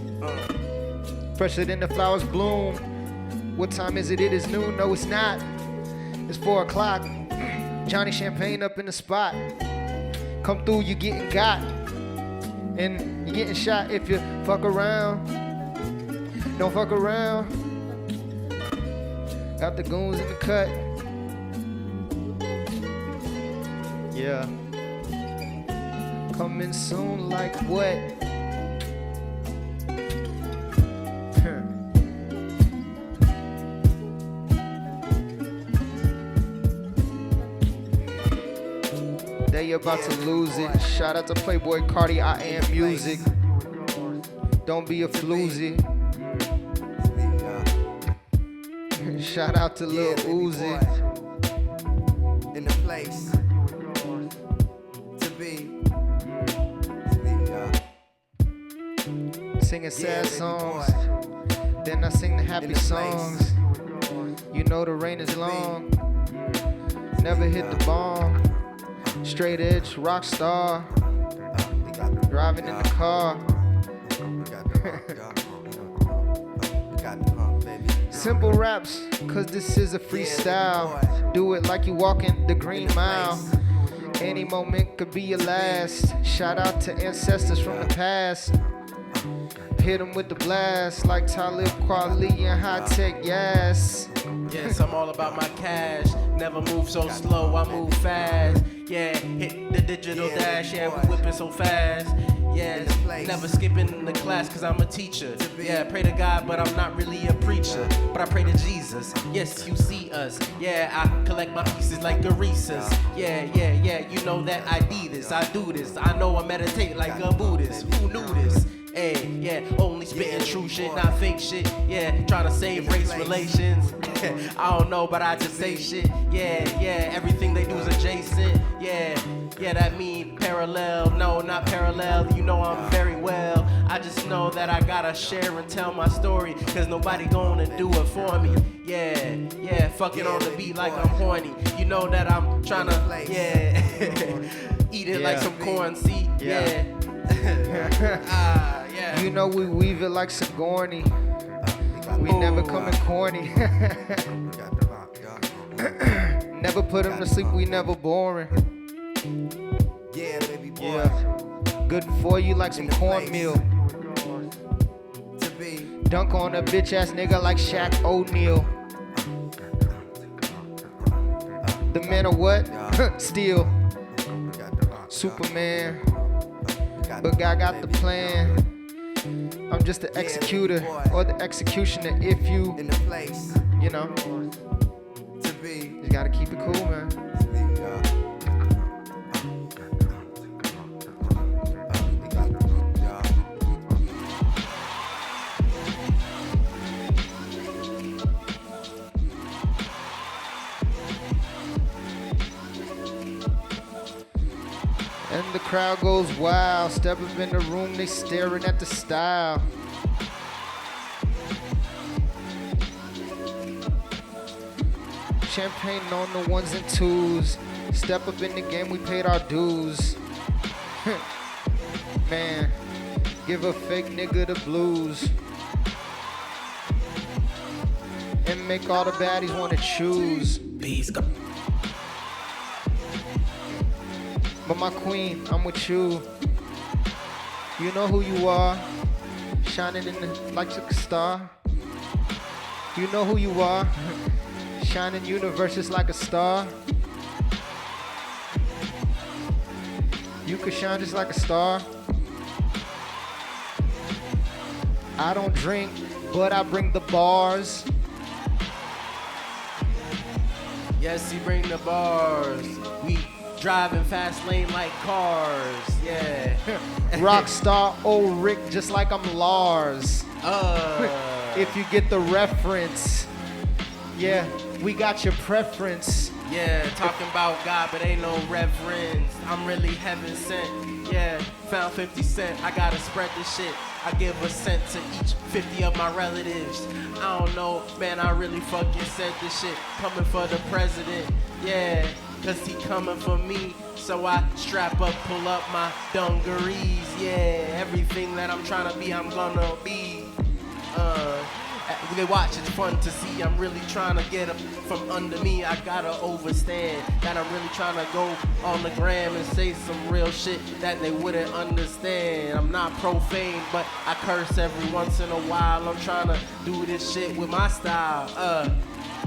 Fresher than the flowers bloom. What time is it? It is noon. No, it's not. It's 4 o'clock. Johnny Champagne up in the spot. Come through, you getting got. And you getting shot if you fuck around. Don't fuck around. Got the goons in the cut. Yeah. Coming soon like what? They about to lose it. Shout out to Playboy Cardi, I am music. Don't be a floozy. Shout out to Lil Uzi. In the place to be. Singing sad songs. Then I sing the happy songs. You know the rain is long. Never hit the bomb. Straight edge, rock star. Driving in the car. Simple raps, cause this is a freestyle. Do it like you walking the green mile. Any moment could be your last. Shout out to ancestors from the past. Hit them with the blast like Talib Kweli and High Tech, yes. Yes, I'm all about my cash. Never move so slow, I move fast. Yeah, hit the digital dash, yeah, we whipping so fast. Yes, never skipping the class cause I'm a teacher. Yeah, pray to God, but I'm not really a preacher. But I pray to Jesus, yes, you see us. Yeah, I collect my pieces like Reese's. Yeah, you know that I do this. I know I meditate like a Buddhist. Who knew this? Hey, yeah, only spitting true shit, not fake shit. Yeah, trying to save race relations. I don't know, but I just say shit. Yeah, everything they do is adjacent. Yeah, that mean parallel. No, not parallel. You know I'm very well. I just know that I gotta share and tell my story, cause nobody gonna do it for me. Yeah, fucking on the beat like I'm horny. You know that I'm trying to, eat it like some corn seed. Yeah. You know we weave it like Sigourney. We never coming corny. Never put them to sleep, we never boring. Yeah, baby boy. Yeah. Good for you like some cornmeal. Dunk on a bitch ass nigga like Shaq O'Neal. The man of what? Steel. Superman. But God got the plan. I'm just the executor or the executioner if you, you know, just gotta keep it cool, man. And the crowd goes wild. Step up in the room, they staring at the style. Champagne on the ones and twos. Step up in the game, we paid our dues. Man, give a fake nigga the blues. And make all the baddies wanna choose. But my queen, I'm with you. You know who you are. Shining in the like a star. You know who you are. Shining universes like a star. You could shine just like a star. I don't drink, but I bring the bars. Yes, he bring the bars. We driving fast lane like cars. Yeah. Rockstar old Rick, just like I'm Lars. If you get the reference. Yeah, we got your preference. Yeah, talking about God, but ain't no reverence. I'm really heaven sent. Yeah, found 50 cent. I gotta spread this shit. I give a cent to each 50 of my relatives. I don't know, man, I really fucking said this shit. Coming for the president. Yeah, cause he coming for me. So I strap up, pull up my dungarees. Yeah, everything that I'm trying to be, I'm gonna be. They watch, it's fun to see. I'm really trying to get up from under me. I gotta overstand that I'm really trying to go on the gram and say some real shit that they wouldn't understand. I'm not profane, but I curse every once in a while. I'm trying to do this shit with my style.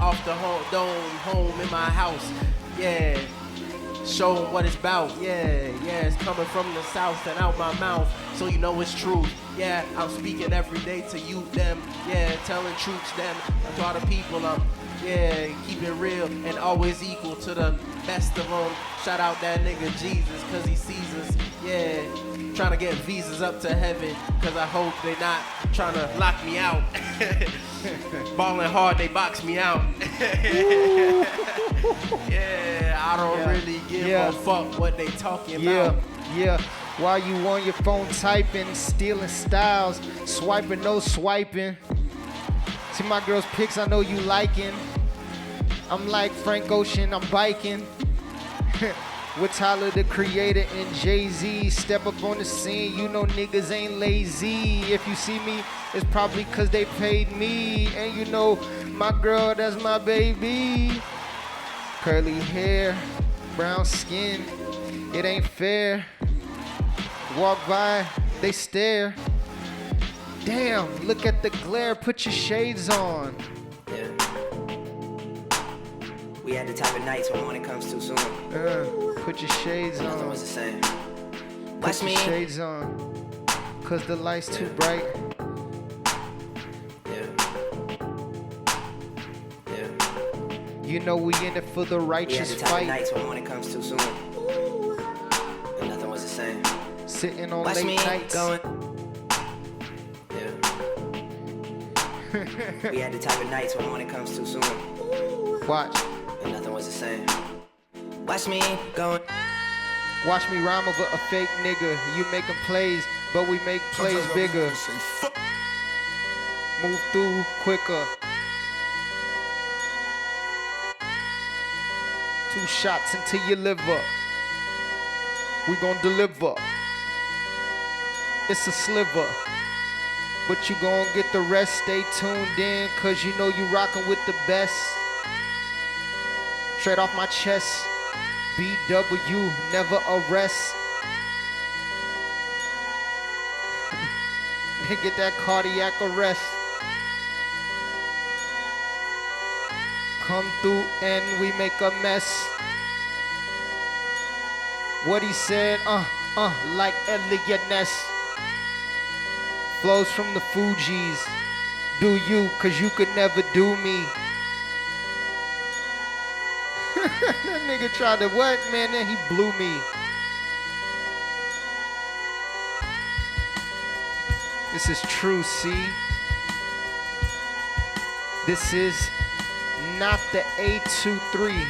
Off the dome, home in my house. Yeah. Show 'em what it's about, yeah, it's coming from the south and out my mouth, so you know it's true, yeah, I'm speaking every day to you, them, yeah, telling truths, them, to all the people, yeah, keep it real and always equal to the best of them, shout out that nigga Jesus, cause he sees us, yeah, trying to get visas up to heaven, cause I hope they not trying to lock me out, balling hard, they box me out, yeah, I don't really give a fuck what they talking about. Yeah, while you on your phone typing, stealing styles, swiping, no swiping. See my girl's pics, I know you liking. I'm like Frank Ocean, I'm biking. With Tyler the Creator and Jay-Z, step up on the scene, you know niggas ain't lazy. If you see me, it's probably cause they paid me. And you know, my girl, that's my baby. Curly hair, brown skin, it ain't fair. Walk by, they stare. Damn, look at the glare, put your shades on. Yeah. We had the type of nights when morning comes too soon. Put your shades on. Nothing was the same. Put your shades on. Cause the light's too bright. You know we in it for the righteous fight. fight. Nights when morning comes too soon. And nothing was the same. Sitting on Watch late me nights. Going. Yeah. We had the type of nights when morning comes too soon. Watch. And nothing was the same. Watch me going. Watch me rhyme over a fake nigga. You making plays, but we make plays bigger. Move through quicker. 2 shots into your liver. We gon' deliver. It's a sliver. But you gon' get the rest. Stay tuned in, cause you know you rockin' with the best. Straight off my chest. BW, never arrest. Get that cardiac arrest. Come through and we make a mess. What he said, like Elliot Ness. Flows from the Fugees. Do you, cause you could never do me. That nigga tried to what, man? Then he blew me. This is true, see? This is not the 823.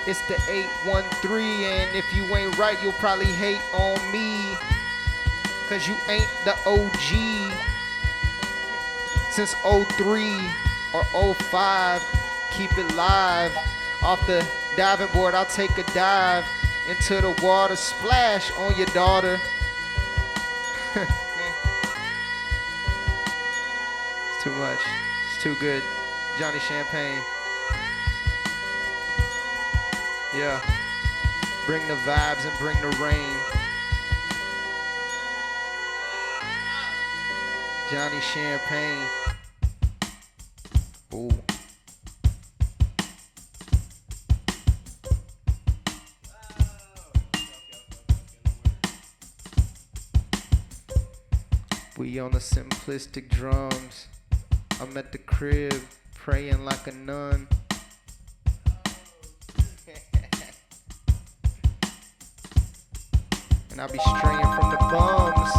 It's the 813, and if you ain't right, you'll probably hate on me. Cause you ain't the OG. Since 03 or 05, keep it live. Off the diving board, I'll take a dive into the water, splash on your daughter. It's too much. It's too good. Johnny Champagne. Yeah. Bring the vibes and bring the rain. Johnny Champagne. Ooh. We on the simplistic drums. I'm at the crib praying like a nun. And I be straying from the bums.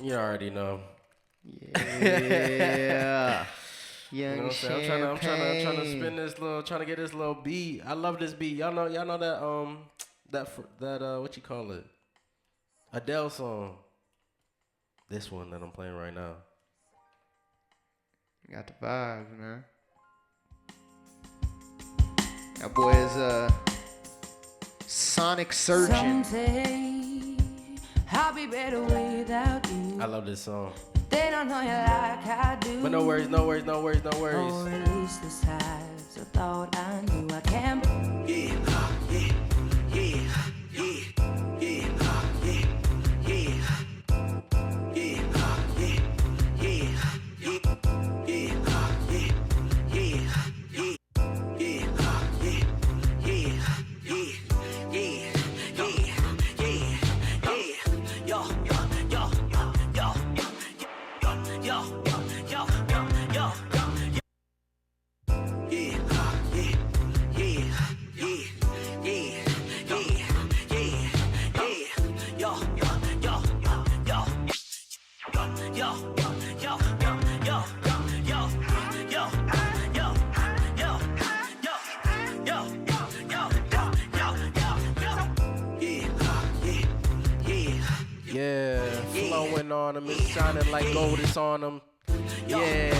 You already know. Yeah. You know what I'm saying? I'm trying to spin this little, trying to get this little beat. I love this beat. Y'all know that what you call it? Adele song. This one that I'm playing right now. Got the vibes, man. That boy is a sonic surgeon. Someday I'll be better without you. I love this song. They don't know you like I do. But no worries, no worries, no worries, no worries. Or at least the size I thought I knew I can't. Yeah, flowing on them, it's shining like gold, it's on them. Yeah,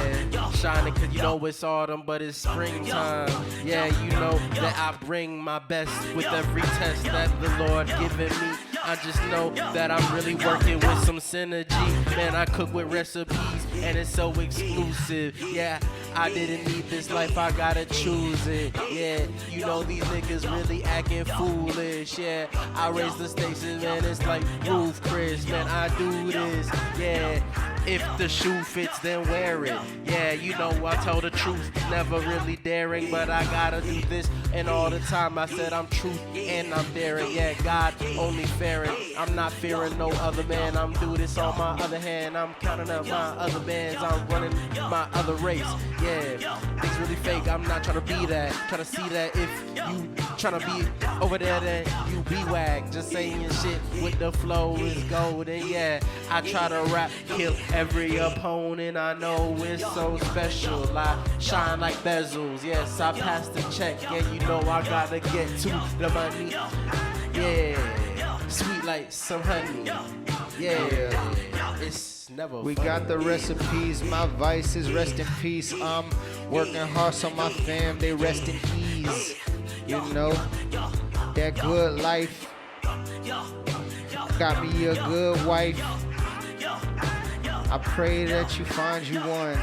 shining cause you know it's autumn, but it's springtime. Yeah, you know that I bring my best with every test that the Lord given me. I just know that I'm really working with some synergy. Man, I cook with recipes and it's so exclusive. Yeah, I didn't need this life, I gotta choose it. Yeah, you know these niggas really acting foolish. Yeah, I raise the stakes and man, it's like Roof Chris. Man, I do this. Yeah, if the shoe fits, then wear it. Yeah, you know I tell the truth, never really daring, but I gotta do this. And all the time I said I'm truth and I'm daring. Yeah, God only fearing. I'm not fearing no other man. I'm doing this on my other hand. I'm counting up my other bands. I'm running my other race. Yeah, things really fake. I'm not trying to be that. Trying to see that if you trying to be over there, then you be whack. Just saying shit with the flow is gold. And yeah, I try to rap, kill every opponent. I know it's so special. I shine like bezels. Yes, I pass the check. Yeah, you know I gotta get to the money. Yeah, sweet like some honey. Yeah, it's never We funny. got the recipes, my vices rest in peace. I'm working hard so my fam, they rest in ease. You know, that good life got me a good wife. I pray that you find you one.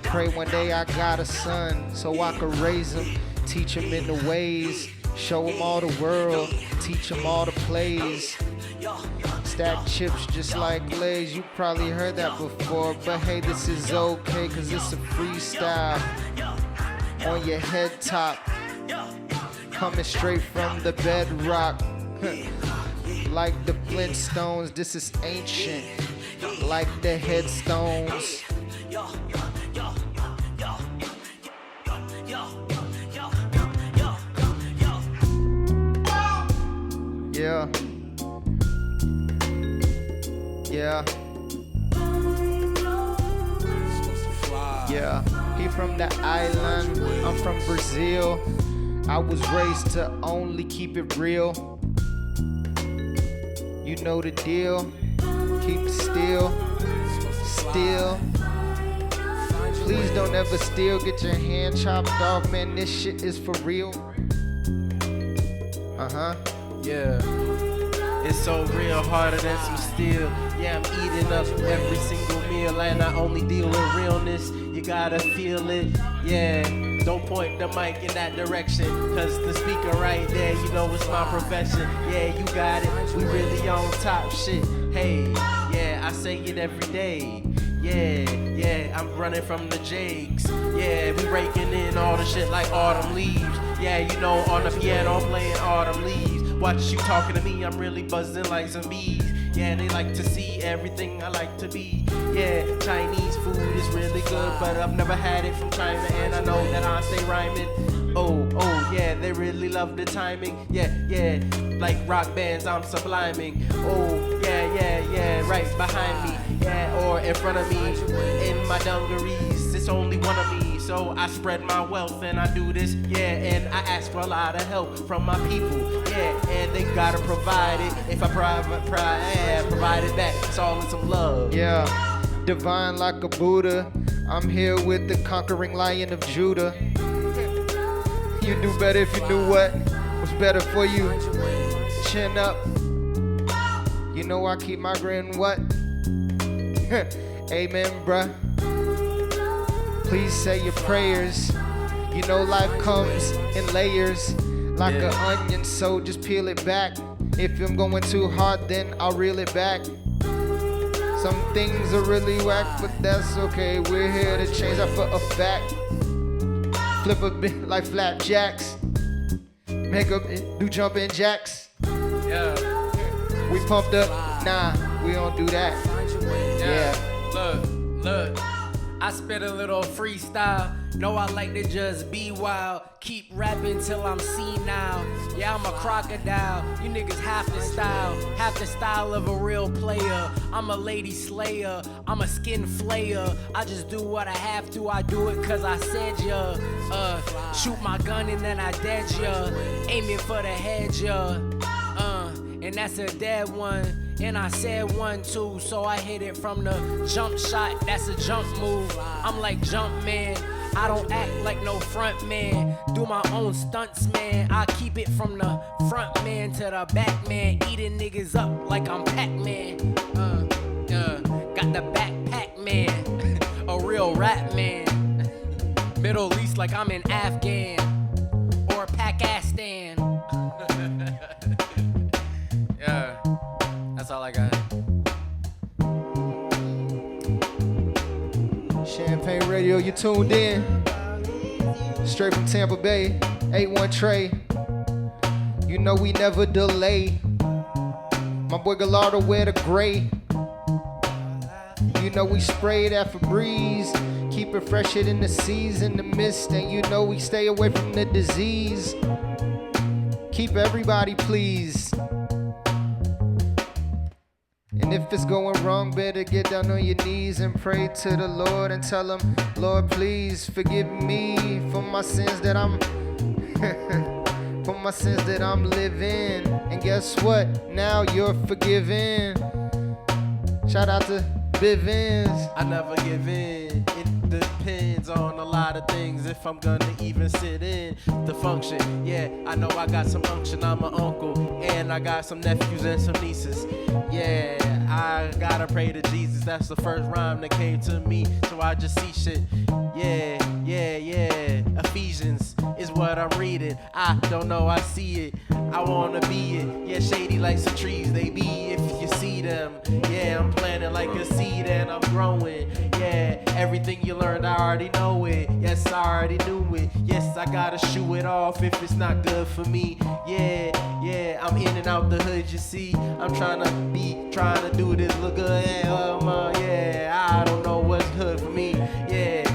Pray one day I got a son so I could raise him, teach him in the ways, show him all the world, teach him all the plays. Stack chips just like Glaze, you probably heard that before, but hey, this is okay cause it's a freestyle. On your head top, coming straight from the bedrock. Like the Flintstones, this is ancient, like the headstones. Yeah. Yeah. Yeah. He from the island, I'm from Brazil. I was raised to only keep it real. You know the deal. Keep it still. Still. Please don't ever steal, get your hand chopped off, man, this shit is for real. Yeah. It's so real, harder than some steel. Yeah, I'm eating up every single meal, and I only deal with realness. You gotta feel it, yeah. Don't point the mic in that direction, cause the speaker right there, you know it's my profession. Yeah, you got it, we really on top shit. Hey, yeah, I say it every day. Yeah, I'm running from the Jakes. Yeah, we raking in all the shit like autumn leaves. Yeah, you know, on the piano I'm playing autumn leaves. Watch you talking to me, I'm really buzzing like some bees. Yeah, they like to see everything I like to be. Yeah, Chinese food is really good, but I've never had it from China, and I know that I stay rhyming. Oh, yeah, they really love the timing. Yeah, like rock bands, I'm subliming. Oh, yeah, right behind me. Yeah, or in front of me, in my dungarees. It's only one of me, so I spread my wealth and I do this. Yeah, and I ask for a lot of help from my people. Yeah, and they gotta provide it. If I provide it back, it's all in some love. Yeah, divine like a Buddha. I'm here with the conquering lion of Judah. You do better if you knew what was better for you. Chin up. You know I keep my grin what? Amen, bruh. Please say your prayers. You know life comes in layers like an onion, so just peel it back. If I'm going too hard, then I'll reel it back. Some things are really whack, but that's okay. We're here to change that for a fact. Flip a bit like flapjacks. Make up, do jumping jacks. Yeah. We pumped up, nah, we don't do that. Yeah. Look. I spit a little freestyle. No, I like to just be wild. Keep rapping till I'm senile. Yeah, I'm a crocodile. You niggas half the style of a real player. I'm a lady slayer. I'm a skin flayer. I just do what I have to. I do it cause I said ya. Shoot my gun and then I dead ya. Aiming for the head ya. And that's a dead one. And I said 1, 2, so I hit it from the jump shot. That's a jump move. I'm like jump man. I don't act like no front man. Do my own stunts, man. I keep it from the front man to the back man. Eating niggas up like I'm Pac-Man. Got the backpack man. A real rap man. Middle East like I'm in Afghan or Pakistan. Yeah. That's all I got. Champagne Radio, you tuned in. Straight from Tampa Bay, 8-1 Trey. You know we never delay. My boy Gallardo wear the gray. You know we spray that Febreze. Keep it fresh it in the season, the mist. And you know we stay away from the disease. Keep everybody pleased. And if it's going wrong, better get down on your knees and pray to the Lord and tell him, Lord, please forgive me for my sins that I'm living. And guess what? Now you're forgiven. Shout out to Bivens. I never give in. It depends on a lot of things if I'm gonna even sit in the function. Yeah, I know I got some unction. I'm an uncle and I got some nephews and some nieces. Yeah, I gotta pray to Jesus. That's the first rhyme that came to me, so I just see shit. Yeah. Ephesians is what I'm reading. I don't know, I see it. I wanna be it. Yeah, shady like some trees they be if you see them. Yeah, I'm planting like a seed and I'm growing. Yeah, everything you learned, I already know it. Yes, I already knew it. Yes, I gotta shoo it off if it's not good for me. Yeah, I'm in and out the hood, you see. I'm trying to do this look good. Yeah, I don't know what's good for me. Yeah,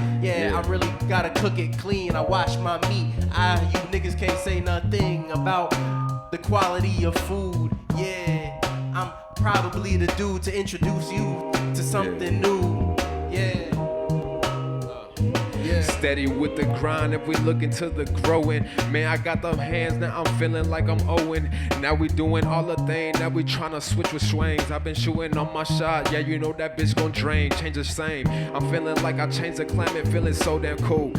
I really gotta cook it clean. I wash my meat. You niggas can't say nothing about the quality of food. Yeah, I'm probably the dude to introduce you to something new. Yeah. steady with the grind if we look into the growing. Man, I got them hands, now I'm feeling like I'm Owen. Now we doing all the things, now we tryna switch with swings. I've been shooting on my shot, yeah, you know that bitch gon' drain. Change the same, I'm feeling like I changed the climate, feeling so damn cool.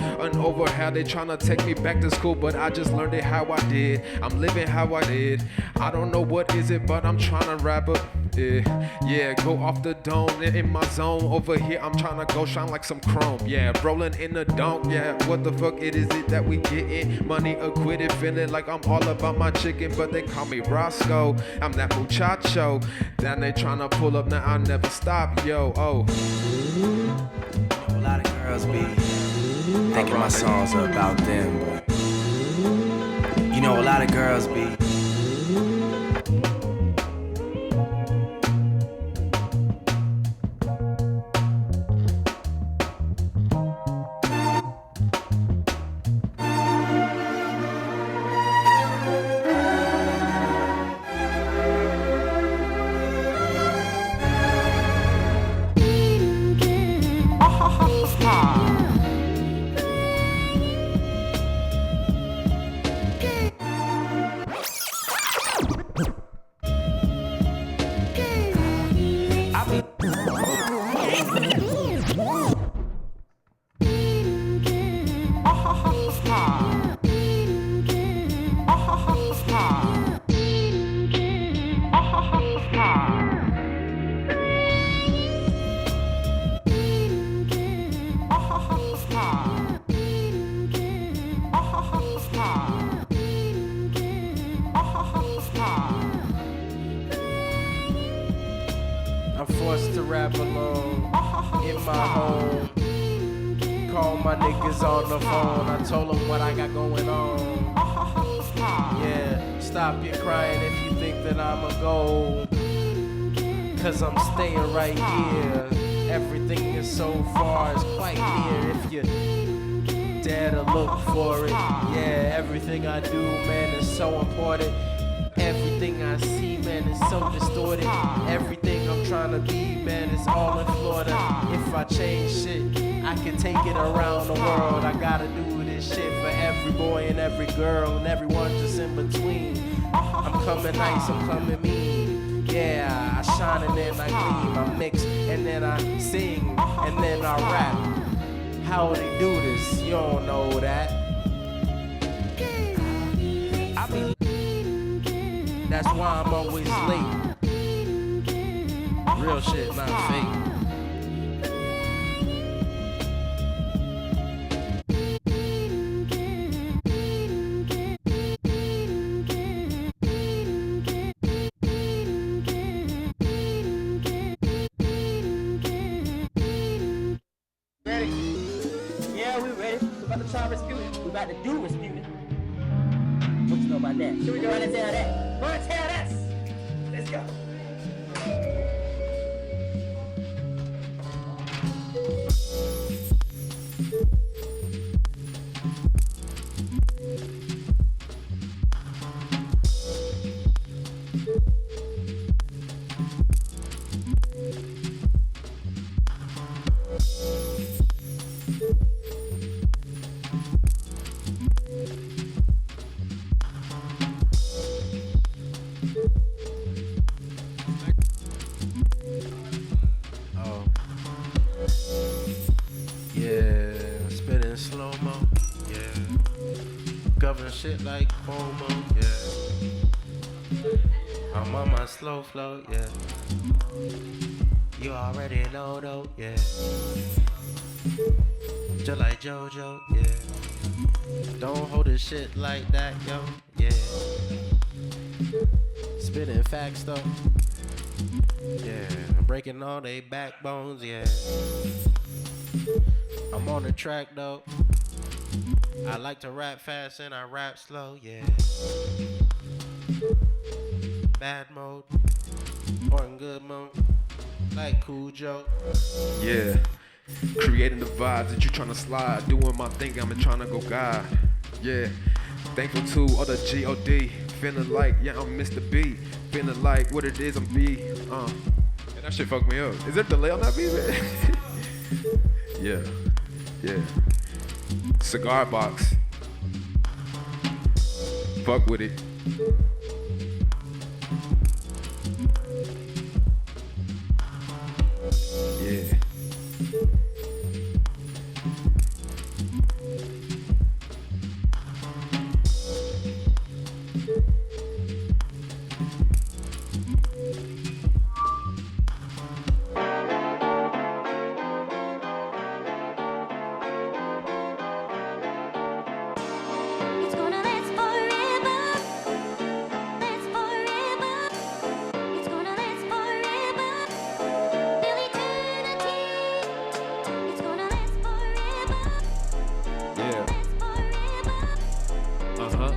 Over how they tryna take me back to school, but I just learned it how I did. I'm living how I did. I don't know what is it, but I'm tryna wrap up. Yeah, go off the dome in my zone. Over here, I'm tryna go shine like some chrome. Yeah, rolling in the donk. Yeah, what the fuck it is it that we getting? Money acquitted, feeling like I'm all about my chicken, but they call me Roscoe. I'm that muchacho. Then they tryna pull up, now I never stop. Yo, oh. A lot of girls be thinking my songs are about them, but you know, a lot of girls be. I'm forced to rap alone in my home. Call my niggas on the phone. I told them what I got going on. Yeah, stop your crying if you think that I'm a goal. Cause I'm staying right here. Everything is so far, it's quite near if you dare to look for it. Yeah, everything I do, man, is so important. Everything I see, man, is so distorted. Everything I'm trying to be, man, is all in Florida. If I change shit, I can take it around the world. I gotta do this shit for every boy and every girl and everyone just in between. I'm coming nice, I'm coming mean. Yeah, I shine and then I gleam. I mix and then I sing and then I rap. How they do this? You don't know that. I be. That's why I'm always late. Real shit, not fake. Ready? Yeah, we ready. We're about to try Rasputin. We're about to do Rasputin. What you know about that? Here we go. Run and tell that. Run and tell that. Let's go. Shit like Homo, yeah. I'm on my slow flow, yeah. You already know though, yeah. Just like JoJo, yeah. Don't hold this shit like that, yo, yeah. Spitting facts though, yeah. I'm breaking all they backbones, yeah. I'm on the track though. I like to rap fast and I rap slow, yeah. Bad mode or in good mode, like Cool Joe. Yeah, creating the vibes that you tryna slide. Doing my thing, I'm tryna go God. Yeah, thankful to all the G.O.D. Feeling like, yeah, I'm Mr. B. Feeling like what it is, I'm B. And that shit fucked me up. Is there a delay on that beat, man? Yeah. Cigar box. Fuck with it. Yeah. It's gonna last forever. Last forever. It's gonna last forever. Till eternity. It's gonna last forever. Yeah. Uh-huh.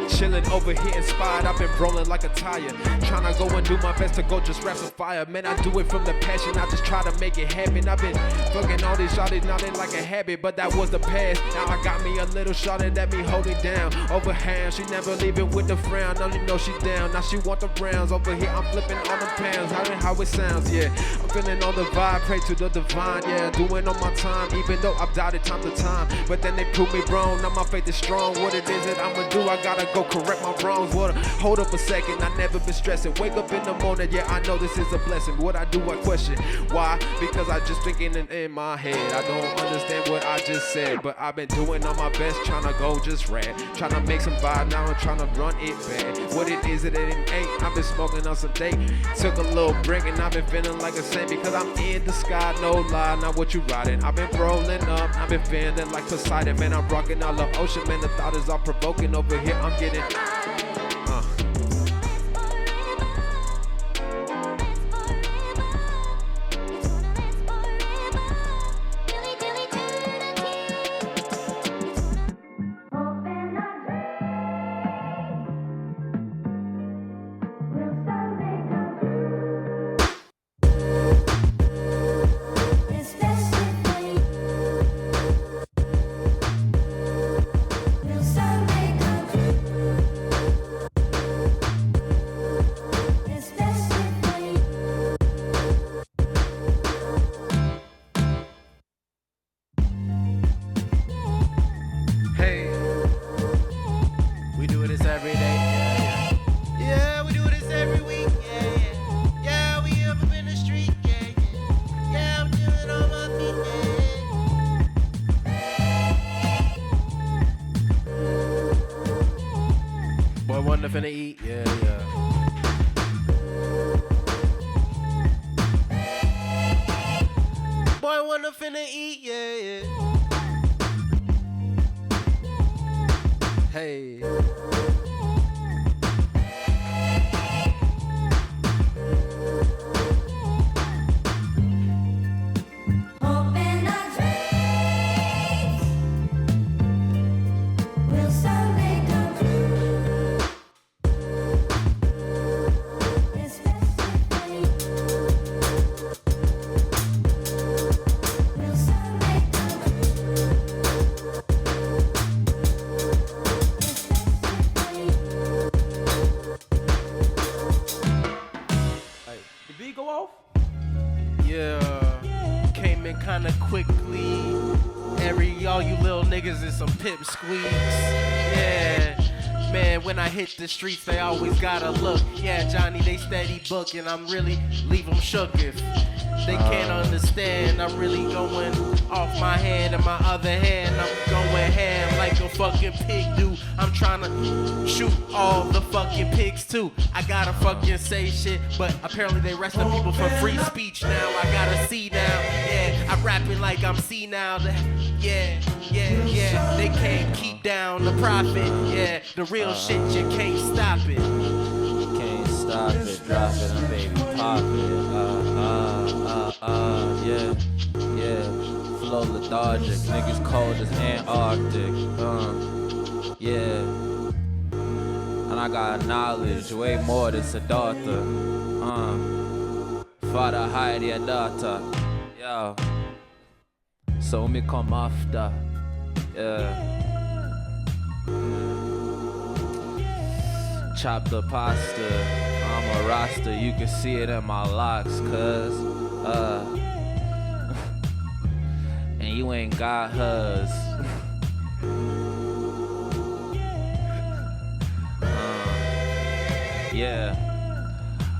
Chillin' over here inspired, I've been rolling like a tire. Tryna go and do my best to go just rapid fire. Man, I do it from the passion, I just try to make it happen. I've been fucking all these shawties, now they like a habit, but that was the past. Now I got me a little shawty that me holding down. Overhand, she never leaving with the frown, only know she down. Now she want the rounds, over here I'm flipping all the pounds. How it sounds, yeah. I'm feeling on the vibe, pray to the divine, yeah. Doing on my time, even though I've doubted time to time. But then they prove me wrong, now my faith is strong. What it is that I'ma do, I gotta go correct my wrongs. What? Hold up a second, I never been stressing. Wake up in the morning, yeah, I know this is a blessing. What I do, I question. Why? Because I just thinking in my head. I don't understand what I just said, but I've been doing all my best, trying to go just rad. Trying to make some vibe, now I'm trying to run it bad. What it is, it ain't. I've been smoking on some date. Took a little break and I've been feeling like a saint because I'm in the sky, no lie. Now what you riding? I've been rolling up, I've been feeling like Poseidon. Man, I'm rocking all the ocean, man. The thought is all provoking over here. I'm getting. We do this every day. Yeah, yeah. Yeah, we do this every week. Yeah, yeah. Yeah, we up in the street. Yeah, yeah. Yeah, I'm doing on my feet. Boy, wonder finna eat. Yeah, yeah. Boy, wanna finna eat. Yeah, yeah. Hey. Open our dreams. Will someday come true. Especially for you. Will someday come The beat go off? Yeah. Came in kinda quickly. All you little niggas is some pimp squeaks. Yeah. Man, when I hit the streets, they always gotta look. Yeah, Johnny, they steady booking. I'm really leave them shook if they can't understand. I'm really going off my hand, and my other hand, I'm going ham like a fucking pig do. I'm trying to shoot all the fucking pigs too. I gotta fucking say shit, but apparently they arresting people for free speech now. I gotta see now. Yeah, I'm rapping like I'm senile. Yeah, yeah, yeah. They can't keep down the profit. Yeah, the real shit, you can't stop it. Can't stop it, drop it, and baby, pop it. Yeah, yeah. Flow lethargic, niggas cold as Antarctic. Yeah. And I got knowledge, way more than Siddhartha. Father, hide your daughter. Yo. So me come after. Yeah. Chop the pasta, I'm a roster, you can see it in my locks, cuz and you ain't got hers. Yeah,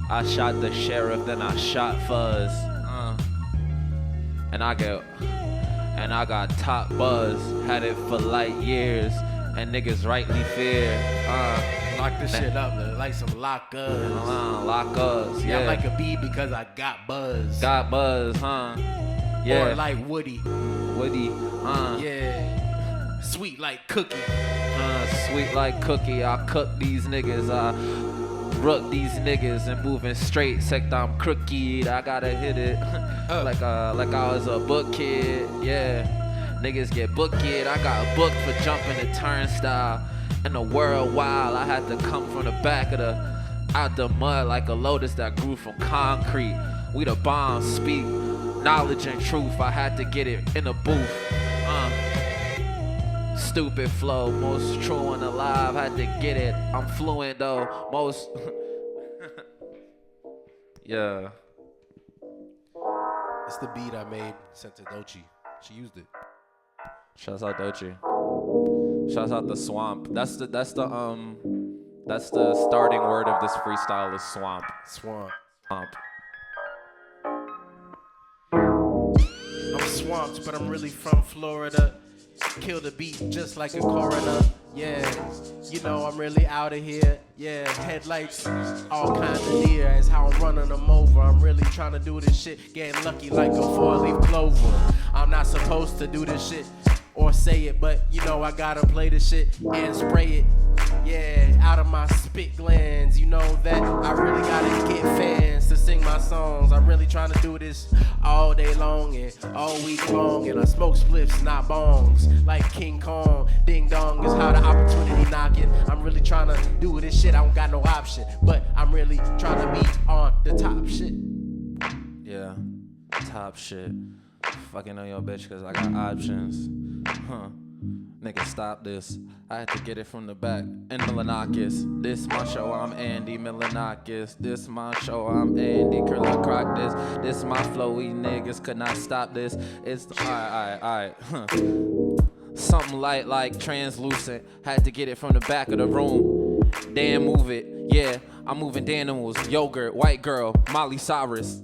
I shot the sheriff, then I shot Fuzz. And I got top buzz, had it for light years, and niggas rightly fear. Lock this shit up, man. Like some lock-us. Lock-us, yeah. I'm like a bee because I got buzz. Got buzz, huh? Yeah. Or like Woody. Yeah. Sweet like Cookie. Sweet like Cookie. I cook these niggas. I rook these niggas and moving straight. Sect I'm crooked. I gotta hit it like I was a book kid. Yeah. Niggas get booked. I got booked for jumping the turnstile. In the world wild, I had to come from the back of out the mud like a lotus that grew from concrete. We the bomb, speak knowledge and truth. I had to get it in the booth. Stupid flow, most true and alive. Had to get it. I'm fluent though, most. Yeah. It's the beat I made, sent to Dochi. She used it. Shouts out Dochi. Shouts out the swamp. That's the starting word of this freestyle is swamp. Swamp. I'm swamped, but I'm really from Florida. Kill the beat just like a coroner. Yeah, you know I'm really out of here. Yeah, headlights all kind of near. As how I'm running them over. I'm really trying to do this shit. Getting lucky like a 4-leaf clover. I'm not supposed to do this shit or say it, but you know I gotta play this shit and spray it. Yeah, out of my spit glands. You know that I really gotta get fans to sing my songs. I'm really trying to do this all day long and all week long. And I smoke spliffs, not bongs, like King Kong. Ding dong is how the opportunity knocking. I'm really trying to do this shit. I don't got no option, but I'm really trying to be on the top shit. Yeah, top shit. Fucking on your bitch cause I got options. Nigga, stop this. I had to get it from the back. And Milanakis. This my show, I'm Andy Milanakis. This my show, I'm Andy Curly Croc. This my flow, we niggas could not stop this. It's alright. Something light like translucent. Had to get it from the back of the room. Damn, move it. Yeah, I'm moving Danimals. Yogurt, white girl, Molly Cyrus.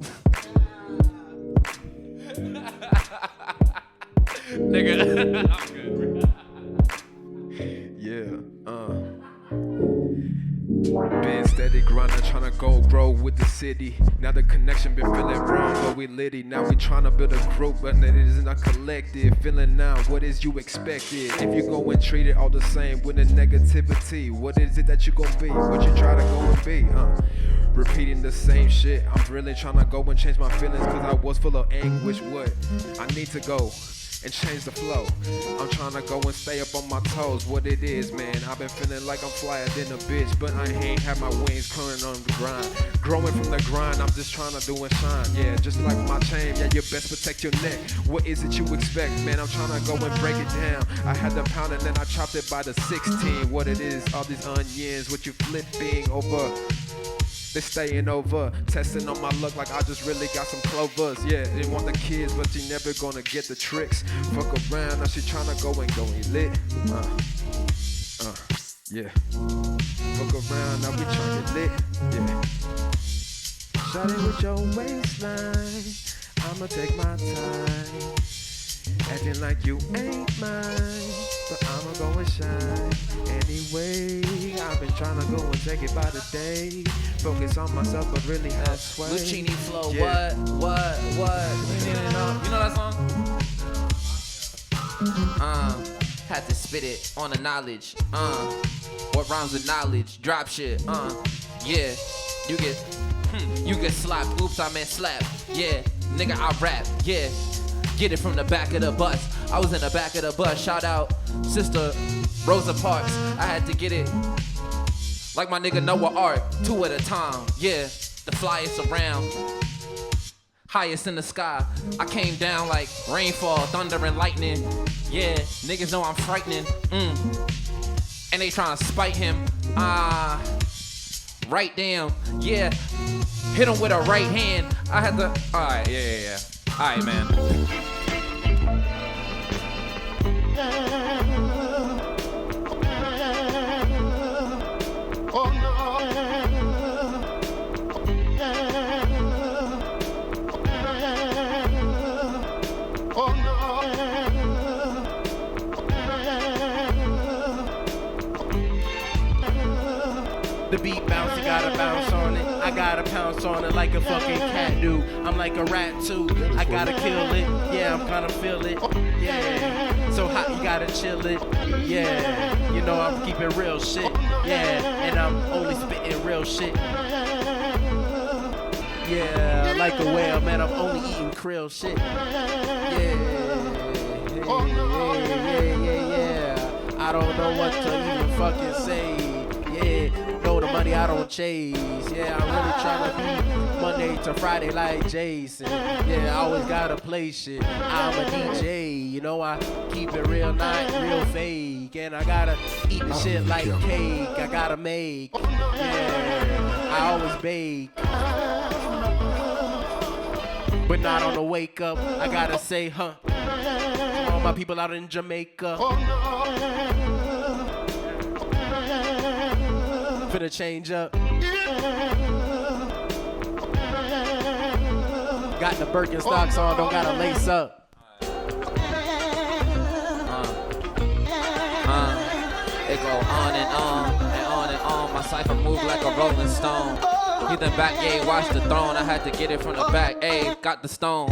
Nigga, I'm good. Yeah, been steady grinding, tryna grow with the city. Now the connection been feeling wrong, but we litty. Now we tryna build a group, but it isn't a collective. Feeling now, what is you expected? If you go and treat it all the same with the negativity, what is it that you gon' be? What you try to go and be? Repeating the same shit. I'm really tryna go and change my feelings, cause I was full of anguish. What? I need to go and change the flow. I'm trying to go and stay up on my toes. What it is, man, I've been feeling like I'm flyer than a bitch, but I ain't have my wings curling on the grind. Growing from the grind, I'm just trying to do and shine. Yeah, just like my chain, yeah, you best protect your neck. What is it you expect, man? I'm trying to go and break it down. I had the pound and then I chopped it by the 16. What it is, all these onions, what you flipping over. They staying over, testing on my luck like I just really got some clovers. Yeah, they want the kids, but she never gonna get the tricks. Fuck around, now she tryna go and lit. Yeah. Fuck around, now we tryna lit. Yeah. Shot it with your waistline. I'ma take my time. Acting like you ain't mine, but I'ma go and shine. Anyway, I've been trying to go and take it by the day. Focus on myself, but really have sway. Lucchini flow, yeah. What? You know that song? Had to spit it on the knowledge. What rhymes with knowledge? Drop shit. Yeah. You get slapped. Oops, I meant slap. Yeah. Nigga, I rap. Yeah. Get it from the back of the bus. I was in the back of the bus. Shout out Sister Rosa Parks. I had to get it like my nigga Noah Art. 2 at a time. Yeah, the flyest around. Highest in the sky. I came down like rainfall, thunder and lightning. Yeah, niggas know I'm frightening. And they trying to spite him. Right down. Yeah, hit him with a right hand. I had to. Alright, yeah. Alright, man. The beat bounce, you gotta bounce on it. I gotta pounce on it like a fucking cat do. I'm like a rat too. I gotta kill it. Yeah, I'm gonna feel it. Yeah. So hot, you gotta chill it. Yeah. You know I'm keeping real shit. Yeah. And I'm only spitting real shit. Yeah. Like a whale, man. I'm only eating krill shit. Yeah. Yeah. I don't know what to even fucking say. Yeah. Know the money I don't chase. Yeah, I'm really trying to be Monday to Friday like Jason. Yeah, I always gotta play shit. I'm a DJ, you know I keep it real, not real fake. And I gotta eat the shit like cake. I gotta make. Yeah, I always bake. But not on the wake up. I gotta say, huh? To all my people out in Jamaica. For the change up. Got the Birkenstocks on, don't gotta lace up. It go on and on and on and on. My cipher move like a rolling stone. He then back, yeah, watch the throne. I had to get it from the back, ayy, got the stone,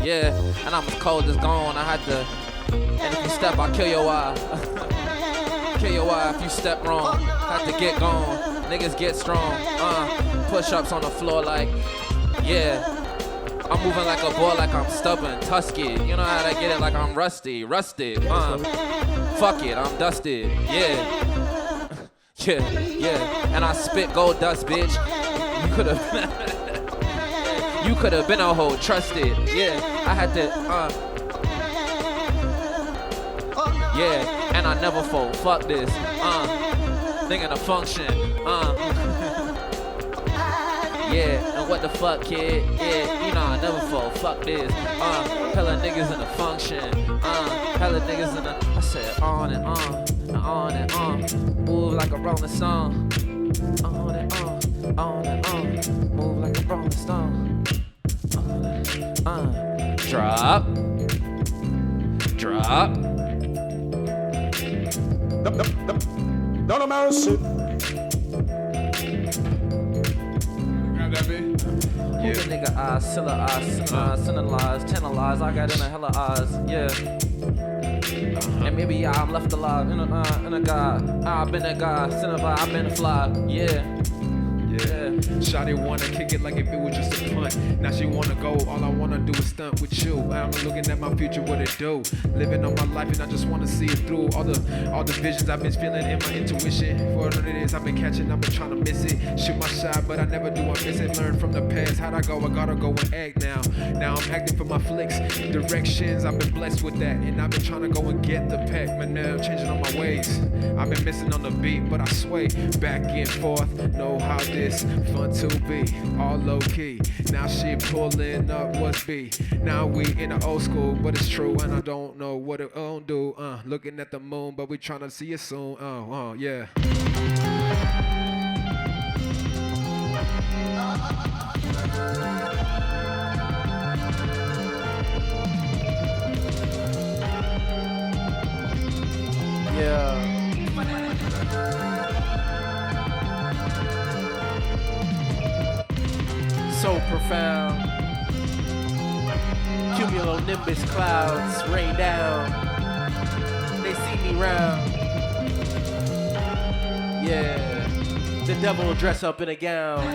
yeah. And I'm as cold as gone. I had to, and if you step, I'll kill your eye. Kill your eye if you step wrong. Had to get gone, niggas get strong. Push-ups on the floor like, yeah. I'm moving like a boy, like I'm stubborn, tusky. You know how to get it, like I'm rusty, rusted. Fuck it, I'm dusted, yeah. Yeah. And I spit gold dust, bitch. You could've been a hoe, trusted. Yeah, I had to, yeah, and I never fold. Fuck this. Thinking of function. Yeah, and what the fuck, kid? Yeah, you know I never fold. Fuck this. Hella niggas in the function. Hella niggas in the. I said on and on, and on and on. Move like a rolling stone. On and on, on and on. Move like a rolling stone. Drop. Drop. Don't mercy. Grab that bit. Yeah. Nigga eyes, silla eyes, lies, 10 lies. I got in a hella eyes, yeah. And maybe I'm left alive in a guy. I've been a guy, I've been a fly, yeah. Shawty wanna kick it like if it was just a punt. Now she wanna go, all I wanna do is stunt with you. I'm looking at my future, what it do. Living on my life and I just wanna see it through. All the visions I've been feeling in my intuition. For what it is I've been catching, I've been trying to miss it. Shoot my shot, but I never do, I miss it. Learn from the past, how'd I go? I gotta go and act now. Now I'm acting for my flicks, directions, I've been blessed with that. And I've been trying to go and get the pack, man, now I'm changing on my ways. I've been missing on the beat, but I sway back and forth. Know how this fun to be, all low key. Now she pulling up what's B. Now we in the old school, but it's true, and I don't know what it gon' do. Looking at the moon, but we tryna see it soon. Yeah. Yeah. So profound. Cumulonimbus clouds rain down. They see me round. Yeah. The devil will dress up in a gown.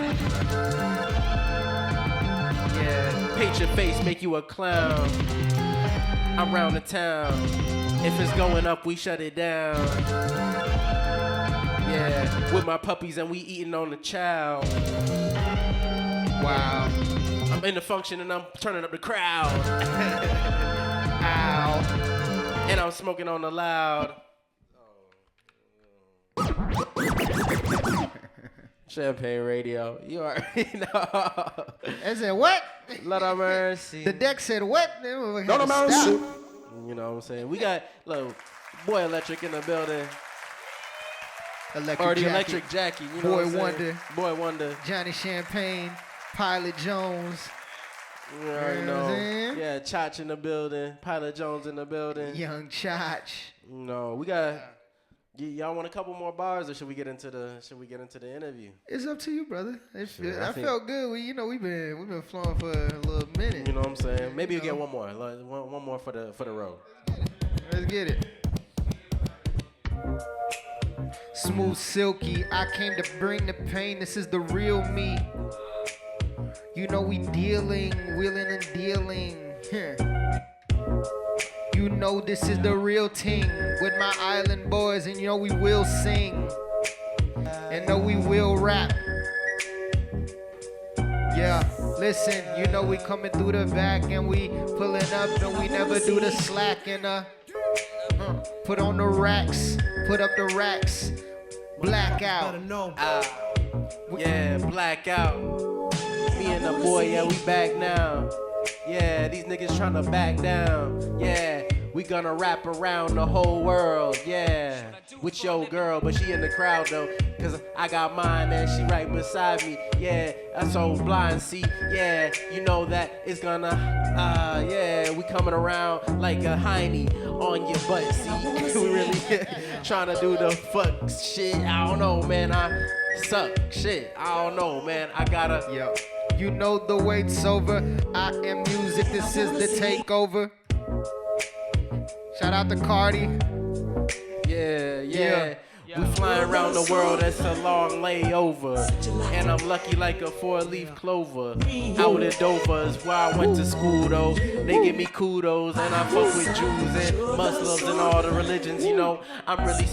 Yeah. Paint your face, make you a clown. I'm round the town. If it's going up, we shut it down. Yeah. With my puppies and we eating on the chow. Wow. I'm in the function and I'm turning up the crowd. Ow. And I'm smoking on the loud. Champagne radio. You already know. I said what? Lord of mercy. The deck said what? Lord of mercy. You know what I'm saying? We got little boy Electric in the building. Or the Electric Jackie. You know Boy what I'm Wonder. saying? Boy Wonder. Johnny Champagne, Pilot Jones. You already You know what I'm know. saying? Yeah, Chach in the building. Pilot Jones in the building. Young Chach. No, we got. Y'all want a couple more bars, or should we get into the interview? It's up to you, brother. I think- felt good. We've been flowing for a little minute. You know what I'm saying? Maybe you get one more. Like, one more for the road. Let's get it. Smooth, silky. I came to bring the pain. This is the real me. You know we dealing, wheeling and dealing. You know this is the real thing with my island boys, and you know we will sing, and know we will rap. Yeah, listen, you know we coming through the back and we pulling up, and we never do the slack and put on the racks, put up the racks, blackout. Yeah, blackout. Me and the boy, yeah, we back now. Yeah, these niggas tryna back down. Yeah, we gonna wrap around the whole world. Yeah, with your girl, but she in the crowd though. Cause I got mine and she right beside me. Yeah, I'm so blind, see. Yeah, you know that it's gonna, yeah, we coming around like a hiney on your butt, see. We really tryna do the fuck shit. I don't know, man, I suck shit. I don't know, man, I gotta. Yep. You know the wait's over. I am music. This is the takeover. Shout out to Cardi. Yeah. We flying around the world, that's a long layover. And I'm lucky like a 4-leaf clover. Out in Dover is where I went to school though. They give me kudos and I fuck with Jews and Muslims and all the religions, you know. I'm really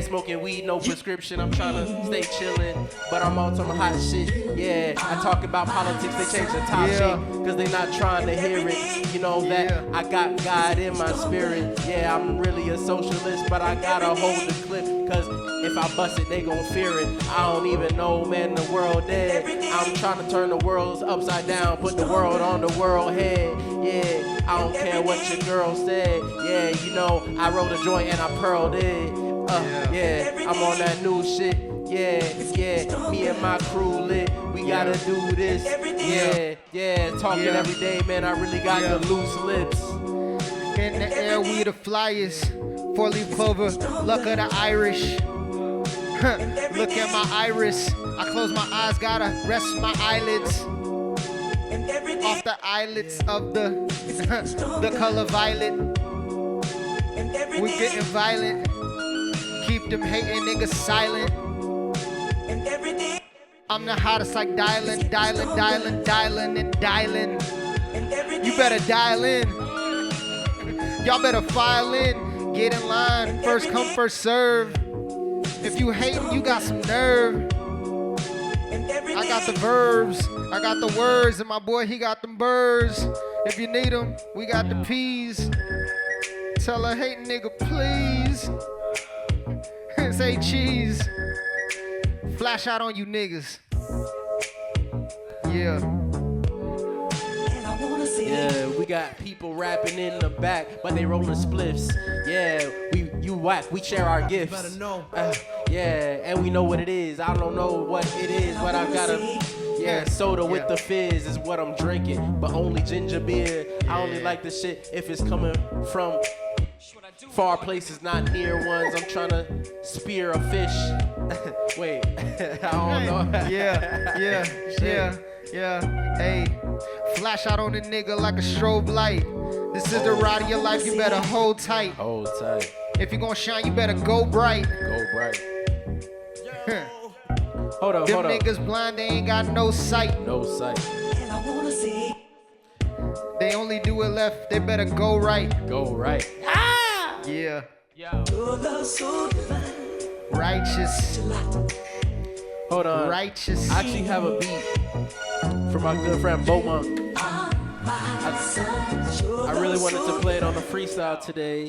smoking weed, no prescription. I'm trying to stay chillin', but I'm on some hot shit. Yeah, I talk about politics, they change the topic, cause they not trying to hear it. You know that I got God in my spirit. Yeah, I'm really a socialist, but I gotta hold the clip. Cause if I bust it, they gon' fear it. I don't even know, man, the world dead. I'm trying to turn the world upside down, put the world on the world head. Yeah, I don't care what your girl said. Yeah, you know, I rolled a joint and I pearled it. Yeah, I'm on that new shit. Yeah, me and my crew lit. We gotta do this. Yeah, talking every day, man. I really got the loose lips. In the air, we the flyers. 4-leaf clover, luck of the Irish. Look at my iris. I close my eyes, gotta rest my eyelids. Off the eyelids of the color violet. We getting violent. Keep them hating niggas silent. I'm the hottest like dialing. You better dial in. Y'all better file in. Get in line, first come, first serve. If you hating, you got some nerve. I got the verbs, I got the words, and my boy, he got them birds. If you need them, we got the peas. Tell a hating nigga, please. Say cheese. Flash out on you niggas. Yeah. Yeah, we got people rapping in the back, but they rolling spliffs. Yeah, you whack, we share our gifts. Better know. Yeah, and we know what it is. I don't know what it is, but I gotta. Yeah, soda with the fizz is what I'm drinking, but only ginger beer. I only like the shit if it's coming from far places, not near ones. I'm trying to spear a fish. Wait, I don't know. Yeah. Hey, flash out on a nigga like a strobe light. This is the ride of your life, you better hold tight. Hold tight. If you gonna shine, you better go bright. Go bright. Hold up. Them niggas blind, they ain't got no sight. No sight. They only do it left, they better go right. Go right. Yeah. Righteous. Hold on. Righteous. I actually have a beat from my good friend Beaumont. I really wanted to play it on the freestyle today.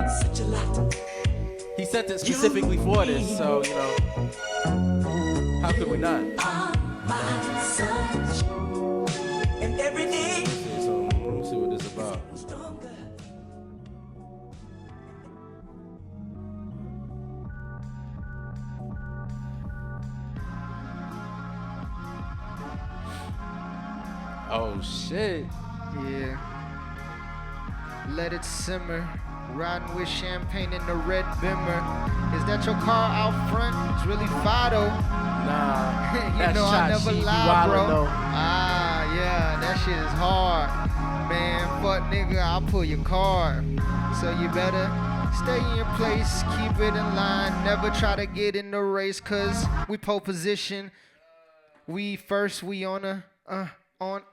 He sent it specifically for this, so, you know, how could we not? So, let me see what this is about. Oh shit. Yeah. Let it simmer. Riding with champagne in the red Bimmer. Is that your car out front? It's really Fido. Nah. You that know I shot, never she be lie, wildin' bro. though. Ah, yeah, that shit is hard. Man, fuck nigga, I'll pull your card. So you better stay in your place, keep it in line. Never try to get in the race, cause we pole position. We first, we on a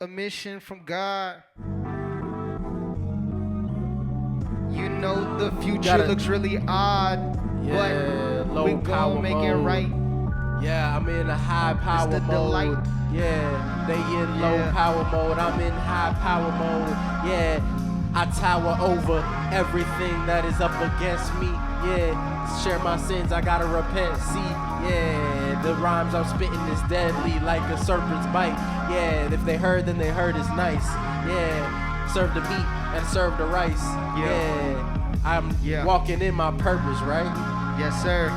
mission from God. You know the future looks really odd, Yeah, but low we power gon' make it mode. right. Yeah, I'm in a high power the mode. delight. Yeah, they in low power mode. I'm in high power mode. Yeah, I tower over everything that is up against me. Yeah, share my sins, I gotta repent. See, yeah, the rhymes I'm spitting is deadly like a serpent's bite. Yeah, if they heard, then they heard it's nice. Yeah, serve the meat and serve the rice. Yeah, I'm walking in my purpose, right? Yes, sir.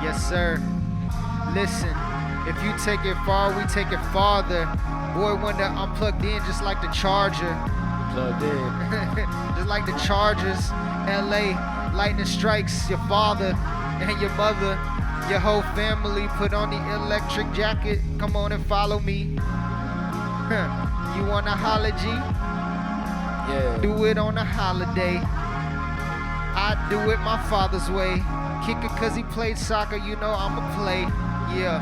Yes, sir. Listen, if you take it far, we take it farther. Boy Wonder, I'm plugged in just like the charger. Plugged in. Just like the Chargers. LA, lightning strikes your father and your mother. Your whole family put on the electric jacket. Come on and follow me. You want a holiday? Yeah. Do it on a holiday. I do it my father's way. Kick it cause he played soccer, you know I'ma play. Yeah.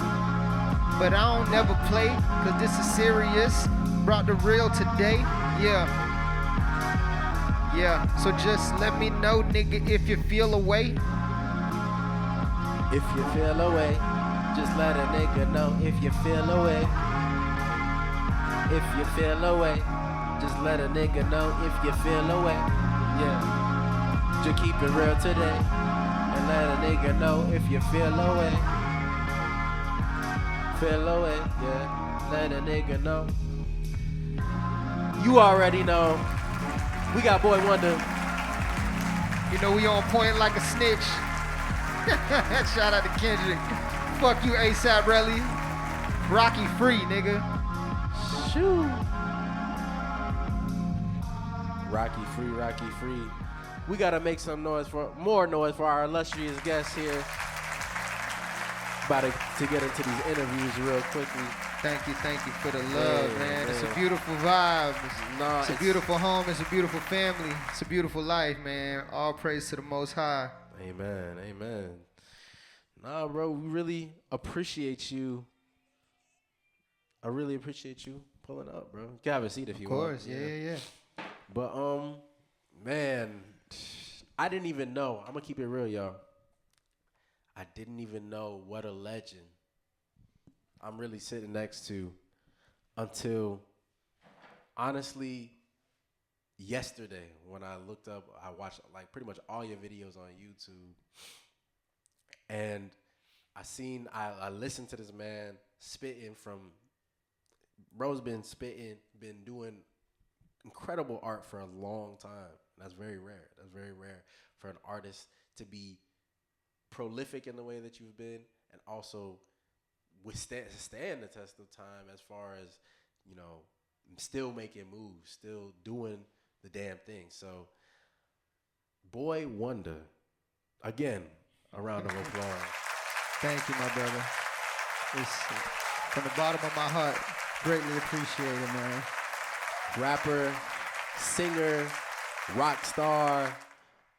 But I don't never play, cause this is serious. Brought the real today. Yeah. So just let me know, nigga, if you feel away. If you feel away, just let a nigga know if you feel away. If you feel away, just let a nigga know if you feel away. Yeah. Just keep it real today. And let a nigga know if you feel away. Feel away, yeah. Let a nigga know. You already know. We got Boy Wonder. You know we on point like a snitch. Shout out to Kendrick. Fuck you, ASAP Relly. Rocky free, nigga. Shoo. Rocky free, Rocky free. We gotta make some noise more noise for our illustrious guests here. About to get into these interviews real quickly. Thank you for the love, man. It's a beautiful vibe. It's a beautiful home. It's a beautiful family. It's a beautiful life, man. All praise to the Most High. Amen. Nah, bro, we really appreciate you. I really appreciate you pulling up, bro. You can have a seat if you want. Of course, yeah. But man, I didn't even know. I'm gonna keep it real, y'all. I didn't even know what a legend I'm really sitting next to until, honestly, yesterday when I looked up, I watched like pretty much all your videos on YouTube, and I listened to this man spitting from. Bro's been spitting, been doing incredible art for a long time. That's very rare. That's very rare for an artist to be prolific in the way that you've been, and also stand the test of time as far as, you know, still making moves, still doing the damn thing. So, Boy Wonder, again, a round of applause. Thank you, my brother. It's from the bottom of my heart. Greatly appreciate it, man. Rapper, singer, rock star,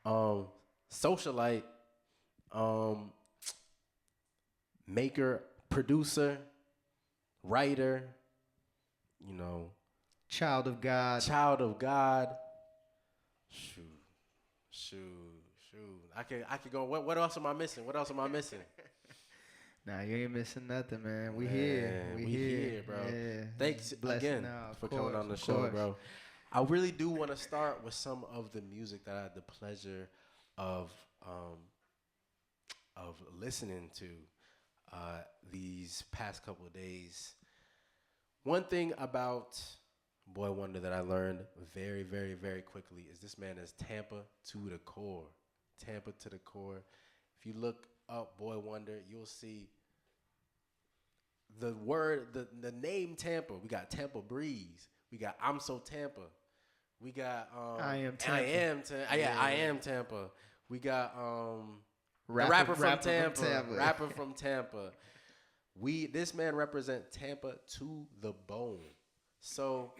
socialite, maker, producer, writer, you know. Child of God. Shoot. I could go. What else am I missing? Nah, you ain't missing nothing, man. We Man, here. We here, bro. Yeah. Thanks again for coming on the show, bro. I really do want to start with some of the music that I had the pleasure of listening to these past couple of days. One thing about Boy Wonder that I learned very, very, very quickly is this man is Tampa to the core. Tampa to the core. If you look up Boy Wonder, you'll see the word, the name Tampa. We got Tampa Breeze. We got I'm So Tampa. We got I Am Tampa. I Am Tampa. We got the Rapper rapper from from Tampa. Tampa. Rapper from Tampa. This man represent Tampa to the bone. So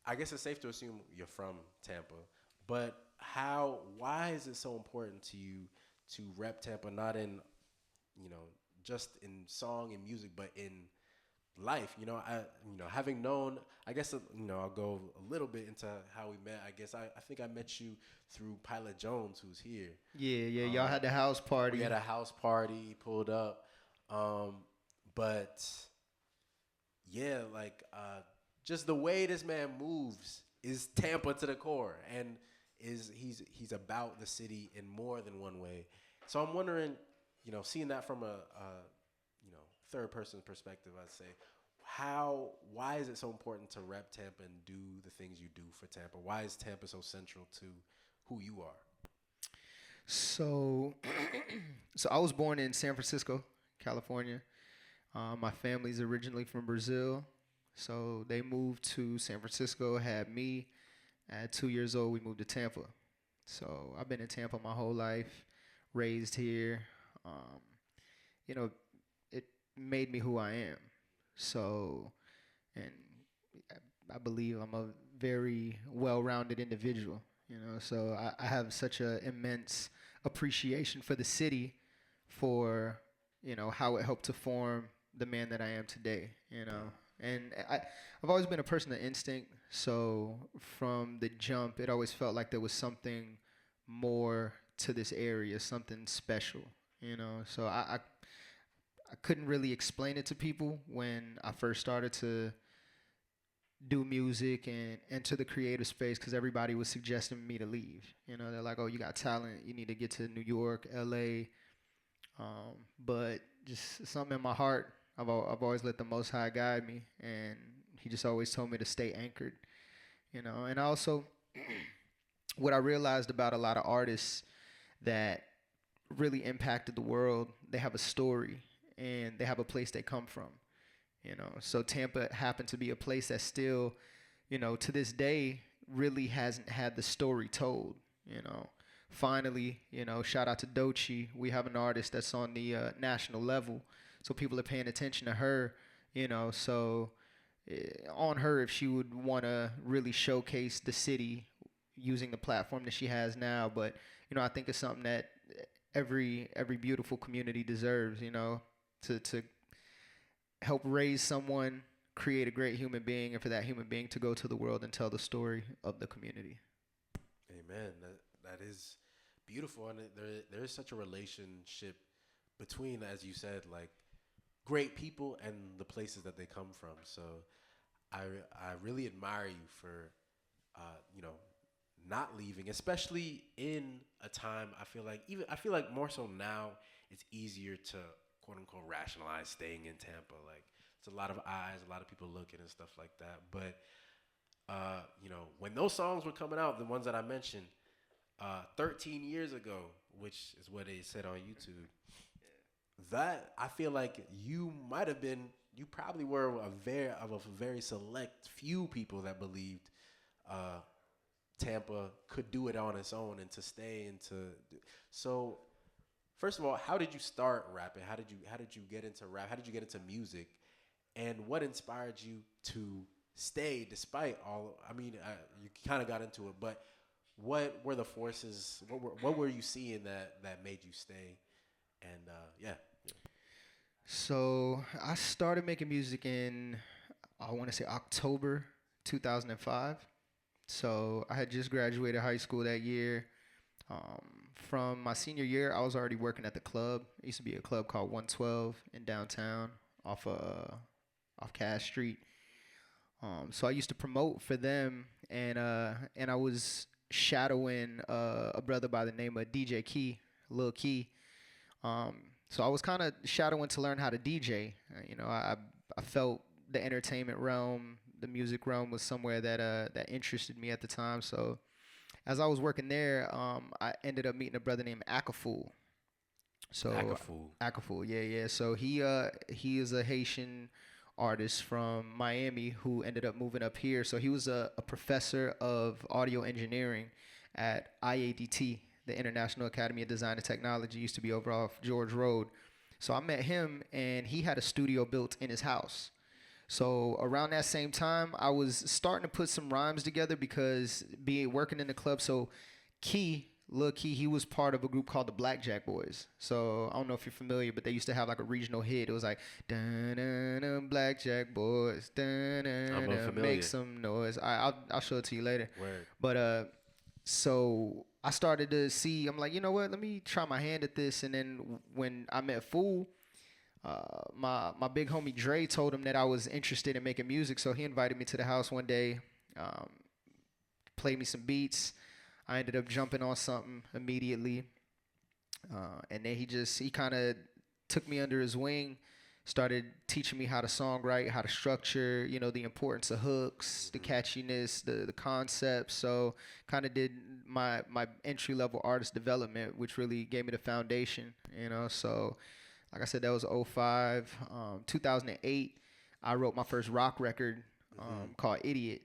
I guess it's safe to assume you're from Tampa. But why is it so important to you to rep Tampa, not in, just in song and music, but in life? Having known, I guess, I'll go a little bit into how we met. I guess I think I met you through Pilot Jones, who's here. Yeah, y'all had the house party. We had a house party, pulled up. But yeah, just the way this man moves is Tampa to the core, and he's about the city in more than one way. So I'm wondering, seeing that from a third person perspective, I'd say, why is it so important to rep Tampa and do the things you do for Tampa? Why is Tampa so central to who you are? So I was born in San Francisco, California. My family's originally from Brazil, so they moved to San Francisco, had me. At 2 years old, we moved to Tampa. So I've been in Tampa my whole life, raised here. It made me who I am. So, and I believe I'm a very well-rounded individual. So I have such an immense appreciation for the city, for how it helped to form the man that I am today. And I've always been a person of instinct. So from the jump, it always felt like there was something more to this area, something special. So I couldn't really explain it to people when I first started to do music and enter the creative space, because everybody was suggesting me to leave. They're like, oh, you got talent, you need to get to New York, LA. But just something in my heart, I've always let the Most High guide me, and he just always told me to stay anchored. And also what I realized about a lot of artists that really impacted the world, they have a story and they have a place they come from. So Tampa happened to be a place that still, to this day, really hasn't had the story told. Finally, shout out to Doechii. We have an artist that's on the national level, so people are paying attention to her. So on her, if she would want to really showcase the city using the platform that she has now. But I think it's something that every beautiful community deserves. To help raise someone, create a great human being, and for that human being to go to the world and tell the story of the community. Amen. That is beautiful, and there is such a relationship between, as you said, great people and the places that they come from. So I really admire you for not leaving, especially in a time I feel like more so now it's easier to quote unquote rationalize staying in Tampa. It's a lot of eyes, a lot of people looking and stuff like that. But when those songs were coming out, the ones that I mentioned 13 years ago, which is what they said on YouTube, that I feel like you probably were a very select few people that believed Tampa could do it on its own and to stay and to. So, first of all, how did you start rapping? How did you get into rap? How did you get into music? And what inspired you to stay despite all? I mean, you kind of got into it, but what were the forces? What were you seeing that made you stay? And yeah. So I started making music in, I want to say October 2005. So I had just graduated high school that year. From my senior year, I was already working at the club. It used to be a club called 112 in downtown off Cass Street. So I used to promote for them, and I was shadowing a brother by the name of DJ Key, Lil Key. So I was kind of shadowing to learn how to DJ. I felt the entertainment realm, the music realm was somewhere that interested me at the time. So as I was working there, I ended up meeting a brother named Akafool. So Akafu. Akafu, yeah. So he is a Haitian artist from Miami who ended up moving up here. So he was a professor of audio engineering at IADT, the International Academy of Design and Technology, used to be over off George Road. So I met him, and he had a studio built in his house. So around that same time, I was starting to put some rhymes together because working in the club. So Lil Key, he was part of a group called the Blackjack Boys. So I don't know if you're familiar, but they used to have like a regional hit. It was like, dun Blackjack Boys, dun make some noise. I'll show it to you later. Word. But so I started to see. I'm like, you know what? Let me try my hand at this. And then when I met Fool, my big homie Dre told him that I was interested in making music, so he invited me to the house one day, played me some beats. I ended up jumping on something immediately, and then he kind of took me under his wing, started teaching me how to songwrite, how to structure, the importance of hooks, the catchiness, the concepts. So kind of did my entry level artist development, which really gave me the foundation, so. Like I said, that was 2005. 2008, I wrote my first rock record called Idiot.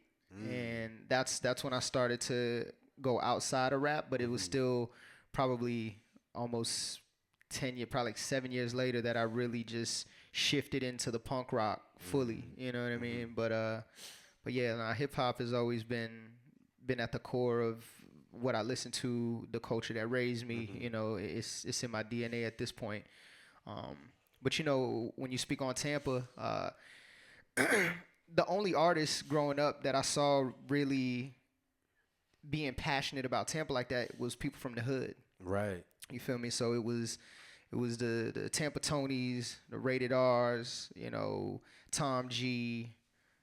And that's when I started to go outside of rap, but it was still probably almost 10 years, probably like 7 years later that I really just shifted into the punk rock fully. You know what I mean? But yeah, hip hop has always been at the core of what I listen to, the culture that raised me. It's in my DNA at this point. But when you speak on Tampa, the only artist growing up that I saw really being passionate about Tampa like that was people from the hood. Right. You feel me? So it was the Tampa Tonys, the Rated R's, Tom G.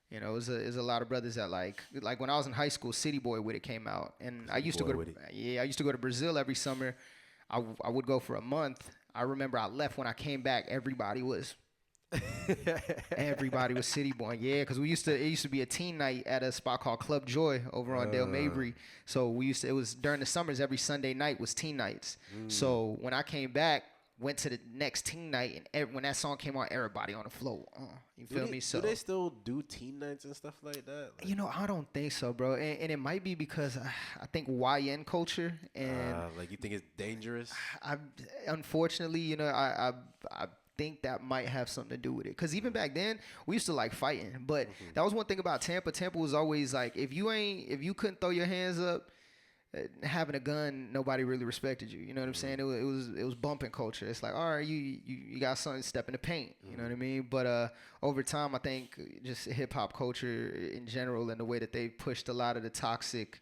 It was a lot of brothers that like when I was in high school, City Boy with it came out, and I used to go to Brazil every summer. I would go for a month. I remember I left. When I came back, everybody was City Boy. Yeah, because it used to be a teen night at a spot called Club Joy over on Dale Mabry. So it was during the summers, every Sunday night was teen nights. So when I came back, went to the next teen night, and when that song came on, everybody on the floor. You feel me? So do they still do teen nights and stuff like that? I don't think so, bro. And it might be because I think YN culture and you think it's dangerous. Unfortunately, I think that might have something to do with it. Because even back then, we used to like fighting. But that was one thing about Tampa. Tampa was always like, if you couldn't throw your hands up, having a gun, nobody really respected you. You know what I'm saying? It was bumping culture. It's like, all right, you got something, step in the paint. You know what I mean? But over time, I think just hip hop culture in general and the way that they pushed a lot of the toxic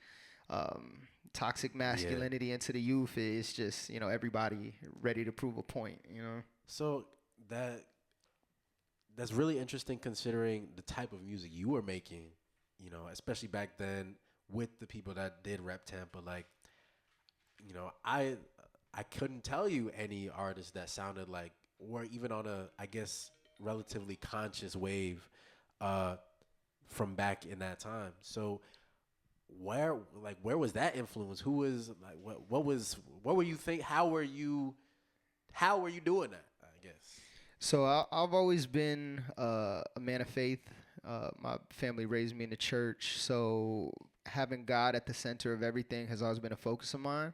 masculinity into the youth is just everybody ready to prove a point. So that's really interesting considering the type of music you were making. Especially back then. With the people that did rep Tampa, I couldn't tell you any artists that sounded like, or even on a, I guess, relatively conscious wave, from back in that time. So, where was that influence? Who was like, what were you think? How were you doing that? I guess. So I've always been a man of faith. My family raised me in the church, so having God at the center of everything has always been a focus of mine.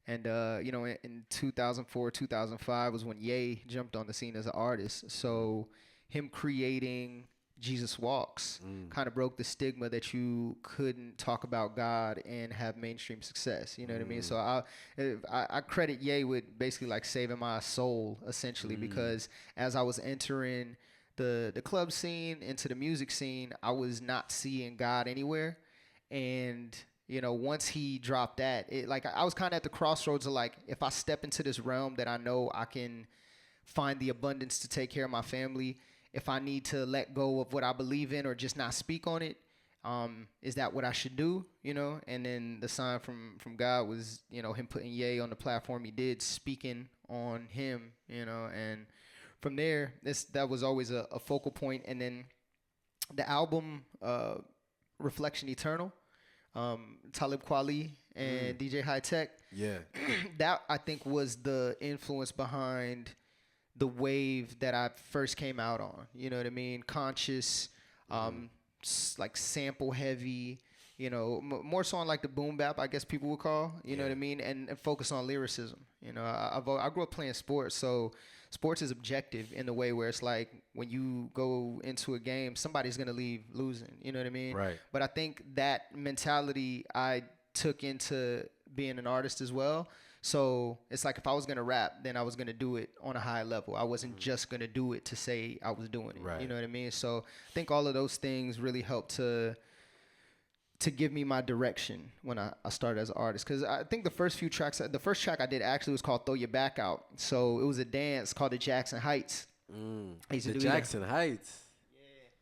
And in 2004, 2005 was when Ye jumped on the scene as an artist. So him creating Jesus Walks kind of broke the stigma that you couldn't talk about God and have mainstream success. You know what I mean? So I credit Ye with basically like saving my soul essentially, because as I was entering the club scene into the music scene, I was not seeing God anywhere. And once he dropped that, I was kind of at the crossroads of like, if I step into this realm that I know I can find the abundance to take care of my family, if I need to let go of what I believe in or just not speak on it, is that what I should do? And then the sign from God was, him putting Ye on the platform he did, speaking on him, and from there, that was always a focal point. And then the album, Reflection Eternal, Talib Kweli and DJ High Tech. Yeah. That I think was the influence behind the wave that I first came out on. You know what I mean? Conscious, like sample heavy. You know, more so on like the boom bap, I guess people would call. You know what I mean? And focus on lyricism. You know, I grew up playing sports, so sports is objective in the way where it's like when you go into a game, somebody's gonna leave losing. You know what I mean? Right. But I think that mentality I took into being an artist as well. So it's like if I was gonna rap, then I was gonna do it on a high level. I wasn't just gonna do it to say I was doing it. Right. You know what I mean? So I think all of those things really helped to give me my direction when I started as an artist. Because I think the first track I did actually was called Throw Your Back Out. So it was a dance called the Jackson Heights. I used to The do that. Jackson Heights.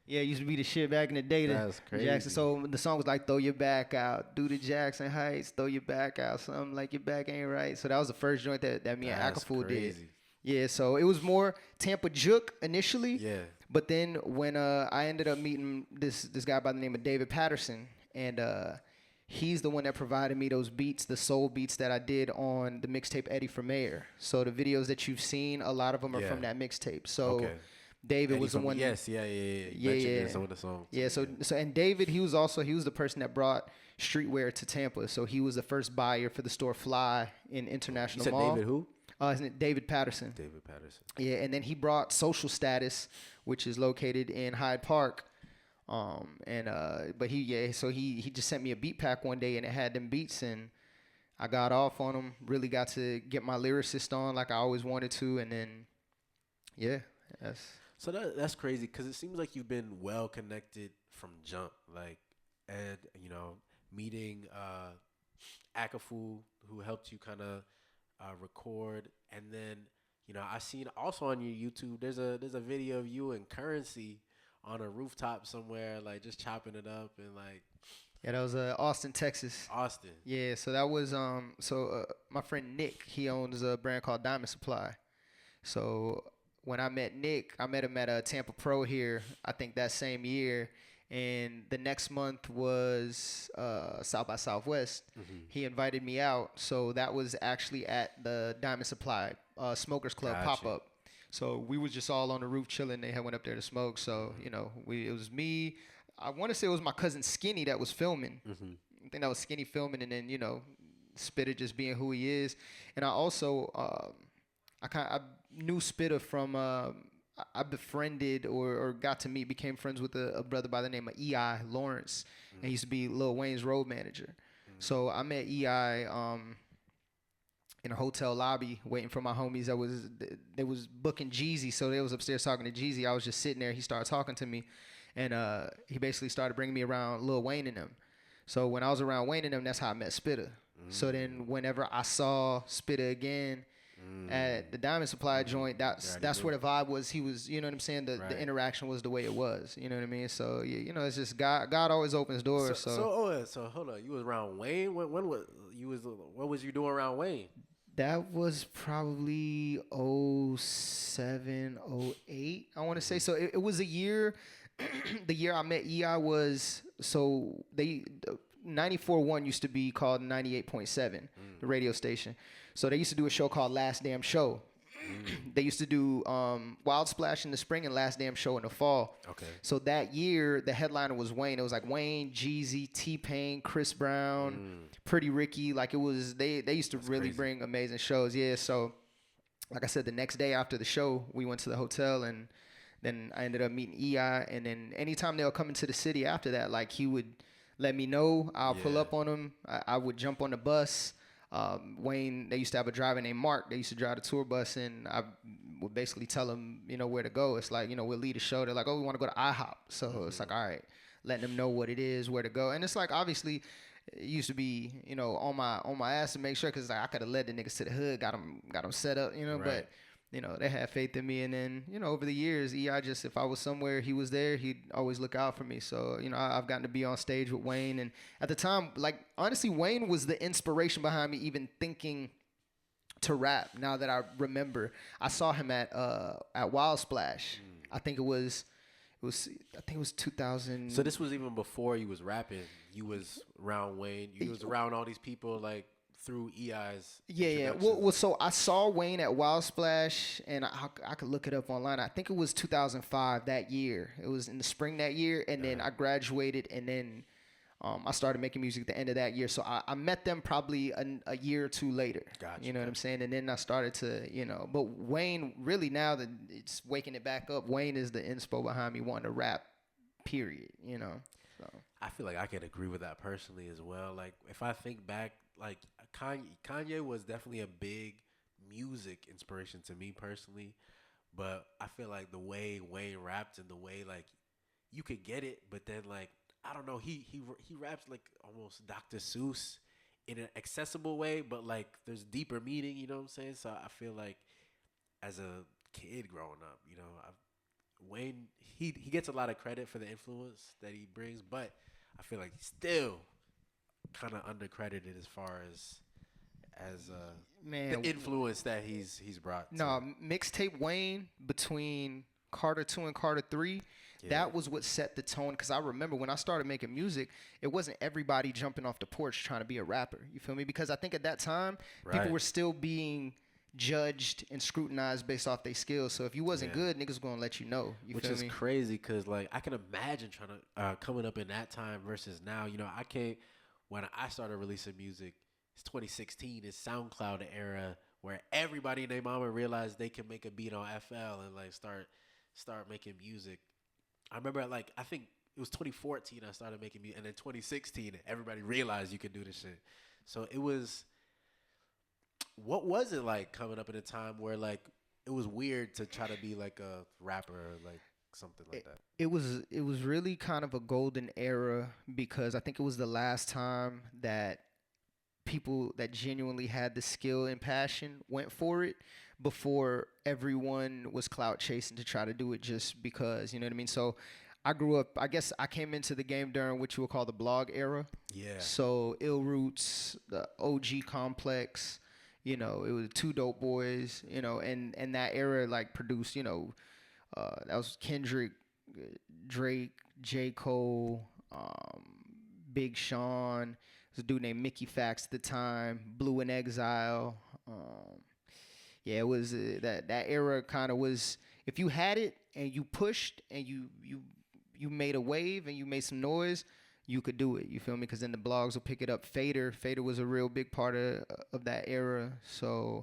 Yeah, it used to be the shit back in the day. That's crazy. Jackson. So the song was like, throw your back out, do the Jackson Heights, throw your back out, something like your back ain't right. So that was the first joint that me and That's Akafu did. crazy. Yeah, so it was more Tampa Juke initially. Yeah. But then when I ended up meeting this guy by the name of David Patterson, and he's the one that provided me those beats, the soul beats that I did on the mixtape Eddie for Mayor. So the videos that you've seen, a lot of them are from that mixtape. So Okay. David Eddie was the from- one. yes, yeah. You mentioned it in some of the songs. Yeah, so and David, he was the person that brought streetwear to Tampa. So he was the first buyer for the store Fly in International You said Mall. David who? His name David Patterson. David Patterson. Yeah, and then he brought Social Status, which is located in Hyde Park. But he just sent me a beat pack one day and it had them beats, and I got off on them, really got to get my lyricist on like I always wanted to, and then that's crazy because it seems like you've been well connected from jump, like, and meeting Akafu, who helped you kind of record, and then I seen also on your YouTube there's a video of you and Currency on a rooftop somewhere, like just chopping it up and like. Yeah, that was Austin, Texas. Austin. Yeah, so that was my friend Nick, he owns a brand called Diamond Supply. So when I met Nick, I met him at a Tampa Pro here, I think that same year. And the next month was South by Southwest. He invited me out. So that was actually at the Diamond Supply Smokers Club Gotcha. pop-up. So we was just all on the roof chilling. They had went up there to smoke. So, it was me. I want to say it was my cousin Skinny that was filming. I think that was Skinny filming, and then, Spitter just being who he is. And I also, I knew Spitter from, I befriended or got to meet, became friends with a brother by the name of E.I. Lawrence. And he used to be Lil Wayne's road manager. So I met E.I. In a hotel lobby waiting for my homies. They was booking Jeezy, so they was upstairs talking to Jeezy. I was just sitting there. He started talking to me, and he basically started bringing me around Lil Wayne and them. So when I was around Wayne and them, that's how I met Spitter. So then whenever I saw Spitter again at the Diamond Supply joint, that's where the vibe was. He was, you know what I'm saying? The interaction was the way it was. You know what I mean? So yeah, it's just God always opens doors. So hold on, you was around Wayne. When was you was? What was you doing around Wayne? That was probably 07, 08, I want to say. So it was a year. The year I met EI was, so 94.1 used to be called 98.7, the radio station. So they used to do a show called Last Damn Show. They used to do Wild Splash in the spring and Last Damn Show in the fall. Okay. So that year, the headliner was Wayne. It was like Wayne, Jeezy, T-Pain, Chris Brown, Pretty Ricky. Like it was, they used to really bring amazing shows. Yeah. So, like I said, the next day after the show, we went to the hotel, and then I ended up meeting EI. And then anytime they would come into the city after that, like he would let me know. I'll pull up on him. I would jump on the bus. Wayne, they used to have a driver named Mark. They used to drive the tour bus, and I would basically tell them, where to go. It's like, we'll lead a show. They're like, oh, we want to go to IHOP. So it's like, all right, letting them know what it is, where to go. And it's like, obviously, it used to be, on my ass to make sure, because I could have led the niggas to the hood, got them set up, but. They had faith in me, and then, over the years, EI just, if I was somewhere, he was there, he'd always look out for me. So, I've gotten to be on stage with Wayne, and at the time, like, honestly, Wayne was the inspiration behind me even thinking to rap. Now that I remember, I saw him at Wild Splash. I think it was I think it was 2000. So this was even before you was rapping. You was around Wayne. You was around all these people like through EI's. Yeah. Well, so I saw Wayne at Wild Splash, and I could look it up online. I think it was 2005 that year. It was in the spring that year, and then I graduated, and then I started making music at the end of that year. So I met them probably a year or two later. Gotcha. You know what I'm saying? And then I started to, but Wayne, really now that it's waking it back up, Wayne is the inspo behind me wanting to rap, period, So. I feel like I could agree with that personally as well. Like if I think back, like Kanye was definitely a big music inspiration to me personally, but I feel like the way Wayne rapped and the way like you could get it, but then like I don't know, he raps like almost Dr. Seuss in an accessible way, but like there's deeper meaning, you know what I'm saying? So I feel like as a kid growing up, Wayne, he gets a lot of credit for the influence that he brings, but I feel like he's still kind of undercredited as far as the influence that he's brought. No, mixtape Wayne between Carter 2 and Carter 3, that was what set the tone. Because I remember when I started making music, it wasn't everybody jumping off the porch trying to be a rapper. You feel me? Because I think at that time, people were still being judged and scrutinized based off their skills. So if you wasn't good, niggas gonna let you know. Which is crazy because like I can imagine trying to coming up in that time versus now. I can't. When I started releasing music, it's 2016. It's SoundCloud era where everybody and their mama realized they can make a beat on FL and like start making music. I remember like I think it was 2014 I started making music, and then 2016 everybody realized you could do this shit. So it was. What was it like coming up at a time where like it was weird to try to be like a rapper or like something like that? It was really kind of a golden era because I think it was the last time that people that genuinely had the skill and passion went for it before everyone was clout chasing to try to do it just because, you know what I mean? So I grew up, I guess I came into the game during what you would call the blog era. Yeah. So Ill Roots, the OG Complex, it was Two Dope Boys, and that era like produced, that was Kendrick, Drake, J. Cole, Big Sean, there's a dude named Mickey Fax at the time, Blue in Exile. It was that era kind of was, if you had it and you pushed and you made a wave and you made some noise, you could do it. You feel me? Because then the blogs will pick it up. Fader was a real big part of that era. So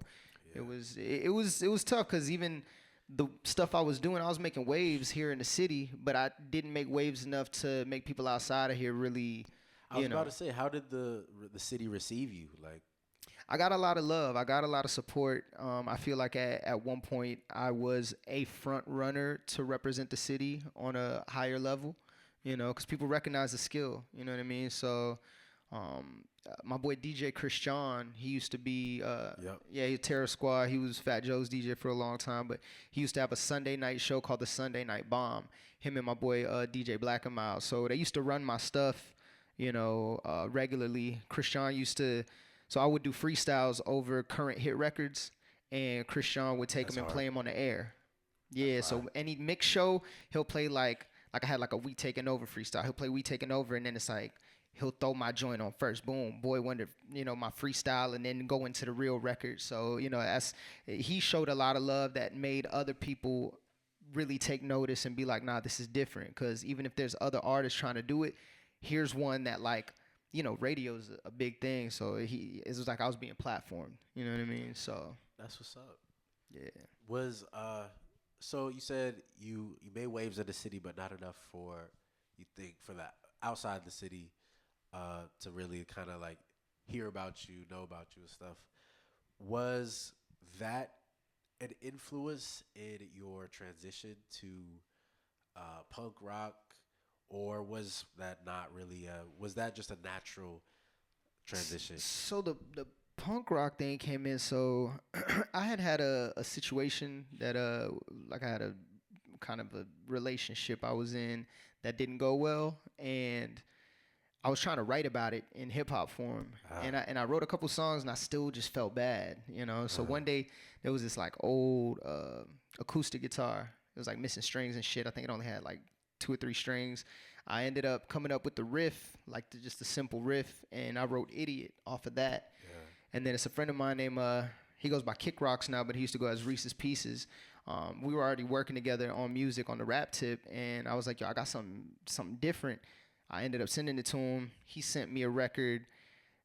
it was tough because even the stuff I was doing, I was making waves here in the city, but I didn't make waves enough to make people outside of here really. I was about to say, how did the city receive you? Like, I got a lot of love. I got a lot of support. I feel like at one point I was a front runner to represent the city on a higher level. Because people recognize the skill, you know what I mean? So, my boy DJ Christian, he used to be, he Terror Squad. He was Fat Joe's DJ for a long time, but he used to have a Sunday night show called the Sunday Night Bomb. Him and my boy DJ Black and Miles. So they used to run my stuff, regularly. Christian used to, so I would do freestyles over current hit records, and Christian would take them and play them on the air. Yeah, so any mix show, he'll play like I had like a We Taking Over freestyle. He'll play We Taking Over, and then it's like he'll throw my joint on first. Boom, Boy Wonder, my freestyle, and then go into the real record. So he showed a lot of love that made other people really take notice and be like, nah, this is different. Because even if there's other artists trying to do it, here's one that like radio's a big thing. So it was like I was being platformed. You know what I mean? So that's what's up. Yeah. Was So you said you made waves in the city, but not enough for that outside the city to really kind of like hear about you, know about you and stuff. Was that an influence in your transition to punk rock, or was that not really? Was that just a natural transition? So the punk rock thing came in. So I had a situation that like I had a kind of a relationship I was in that didn't go well, and I was trying to write about it in hip hop form, and I wrote a couple songs, and I still just felt bad, So one day there was this like old acoustic guitar. It was like missing strings and shit. I think it only had like 2 or 3 strings. I ended up coming up with the riff, like just a simple riff, and I wrote Idiot off of that. And then it's a friend of mine named, he goes by Kick Rocks now, but he used to go as Reese's Pieces. We were already working together on music on the rap tip, and I was like, yo, I got something different. I ended up sending it to him. He sent me a record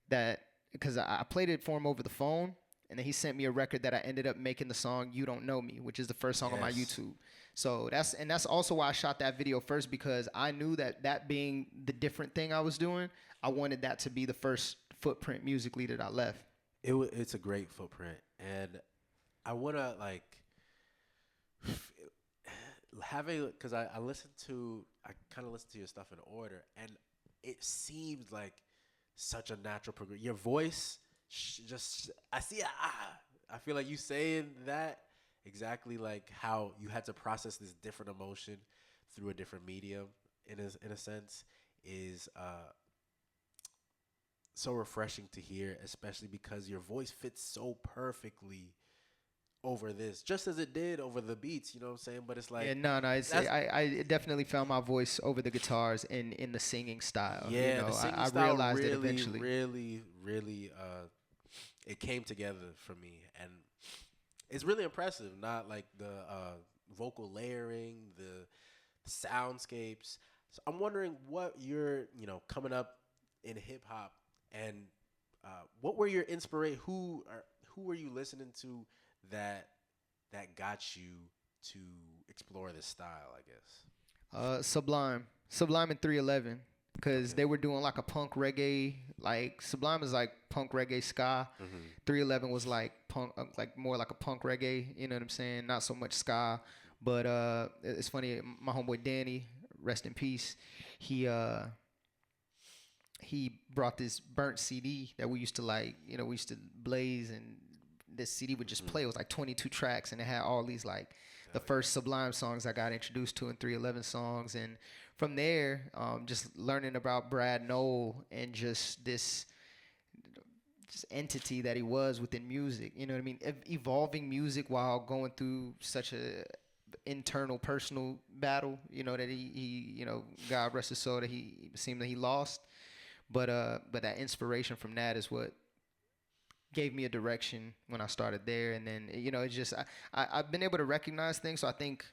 that, because I played it for him over the phone, and then he sent me a record that I ended up making the song You Don't Know Me, which is the first song on my YouTube. So that's also why I shot that video first, because I knew that being the different thing I was doing, I wanted that to be the first footprint musically that I left. It's a great footprint, and I want to like because I kind of listen to your stuff in order, and it seems like such a natural progression. Your voice, I feel like you saying that exactly like how you had to process this different emotion through a different medium in a sense is so refreshing to hear, especially because your voice fits so perfectly over this, just as it did over the beats, you know what I'm saying? But it's like, I definitely found my voice over the guitars in the singing style. Yeah, you know, the singing I style realized really, it eventually. really, it came together for me, and it's really impressive. Not like the vocal layering, the soundscapes. So I'm wondering what you're, coming up in hip hop, and what were your inspiration? Who were you listening to that got you to explore this style, I guess? Sublime and 311, because they were doing like a punk reggae. Like Sublime is like punk reggae ska. 311 was like punk, like more like a punk reggae. You know what I'm saying? Not so much ska. But it's funny. My homeboy Danny, rest in peace. He brought this burnt CD that we used to like. We used to blaze, and this CD would just play. It was like 22 tracks, and it had all these like the first Sublime songs I got introduced to, in 311 songs. And from there, just learning about Brad Knoll and just this entity that he was within music. You know what I mean? Evolving music while going through such a internal personal battle. That he God rest his soul, that he seemed that he lost. But that inspiration from that is what gave me a direction when I started there. And then, it's just, I've been able to recognize things. So I think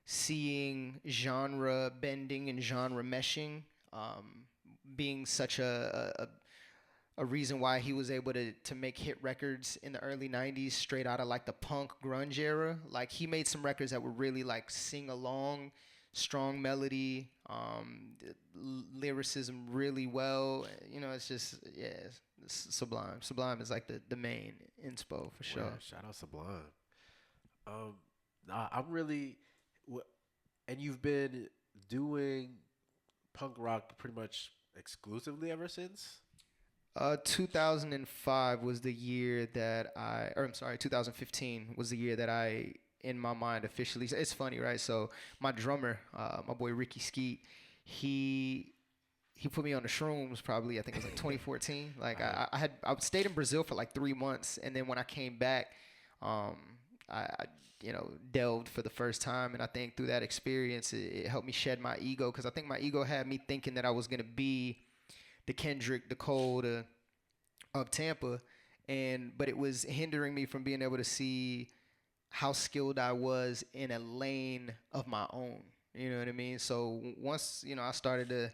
seeing genre bending and genre meshing, being such a reason why he was able to make hit records in the early 90s, straight out of like the punk grunge era. Like he made some records that were really like sing along, strong melody, lyricism really well. It's just, it's Sublime. Sublime is like the main inspo for sure. Yeah, shout out Sublime. I'm really, and you've been doing punk rock pretty much exclusively ever since? 2005 was the year that 2015 was the year that I, in my mind, officially. It's funny, right? So my drummer, my boy Ricky Skeet, he put me on the shrooms probably, I think it was like 2014. Like I stayed in Brazil for like 3 months, and then when I came back, I delved for the first time, and I think through that experience, it helped me shed my ego, because I think my ego had me thinking that I was gonna be the Kendrick, the Cole of Tampa, but it was hindering me from being able to see how skilled I was in a lane of my own. You know what I mean? So once I started to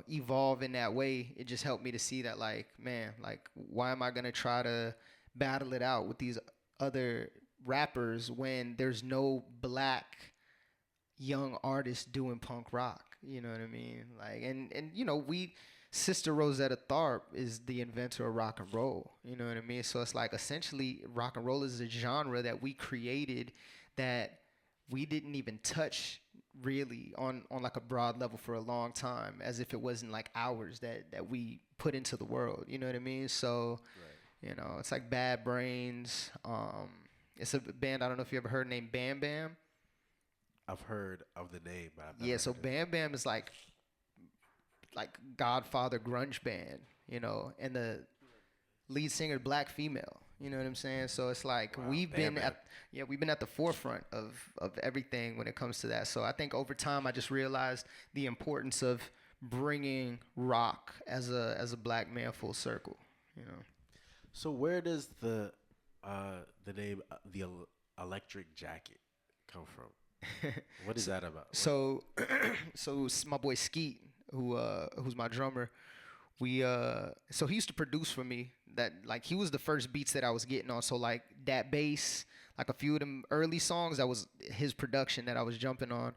evolve in that way, it just helped me to see that, like, man, like, why am I gonna try to battle it out with these other rappers when there's no black young artists doing punk rock? You know what I mean? Like, and Sister Rosetta Tharpe is the inventor of rock and roll. You know what I mean? So it's like, essentially, rock and roll is a genre that we created that we didn't even touch really on like a broad level for a long time, as if it wasn't like ours that we put into the world. You know what I mean? So, it's like Bad Brains. It's a band, I don't know if you ever heard, named Bam Bam. I've heard of the name, but I've never so heard Bam Bam is like Godfather grunge band, and lead singer, black female. You know what I'm saying? So it's like we've been at the forefront of everything when it comes to that. So I think over time I just realized the importance of bringing rock as a black man full circle. You know. So where does the name Electric Jacket come from? What is that about? So my boy Skeet, who's my drummer, so he used to produce for me. That like he was the first beats that I was getting on. So like that bass, like a few of them early songs, that was his production that I was jumping on.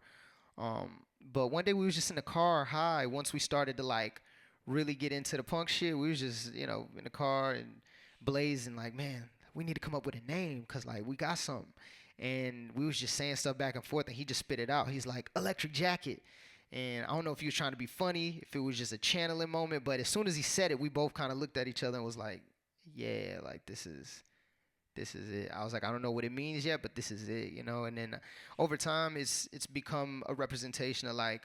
But one day we was just in the car high. Once we started to like really get into the punk shit, we was just in the car and blazing like, man, we need to come up with a name because like we got something. And we was just saying stuff back and forth, and he just spit it out. He's like, Electric Jacket. And I don't know if he was trying to be funny, if it was just a channeling moment, but as soon as he said it, we both kind of looked at each other and was like, yeah, like this is it. I was like, I don't know what it means yet, but this is it, And then over time, it's become a representation of like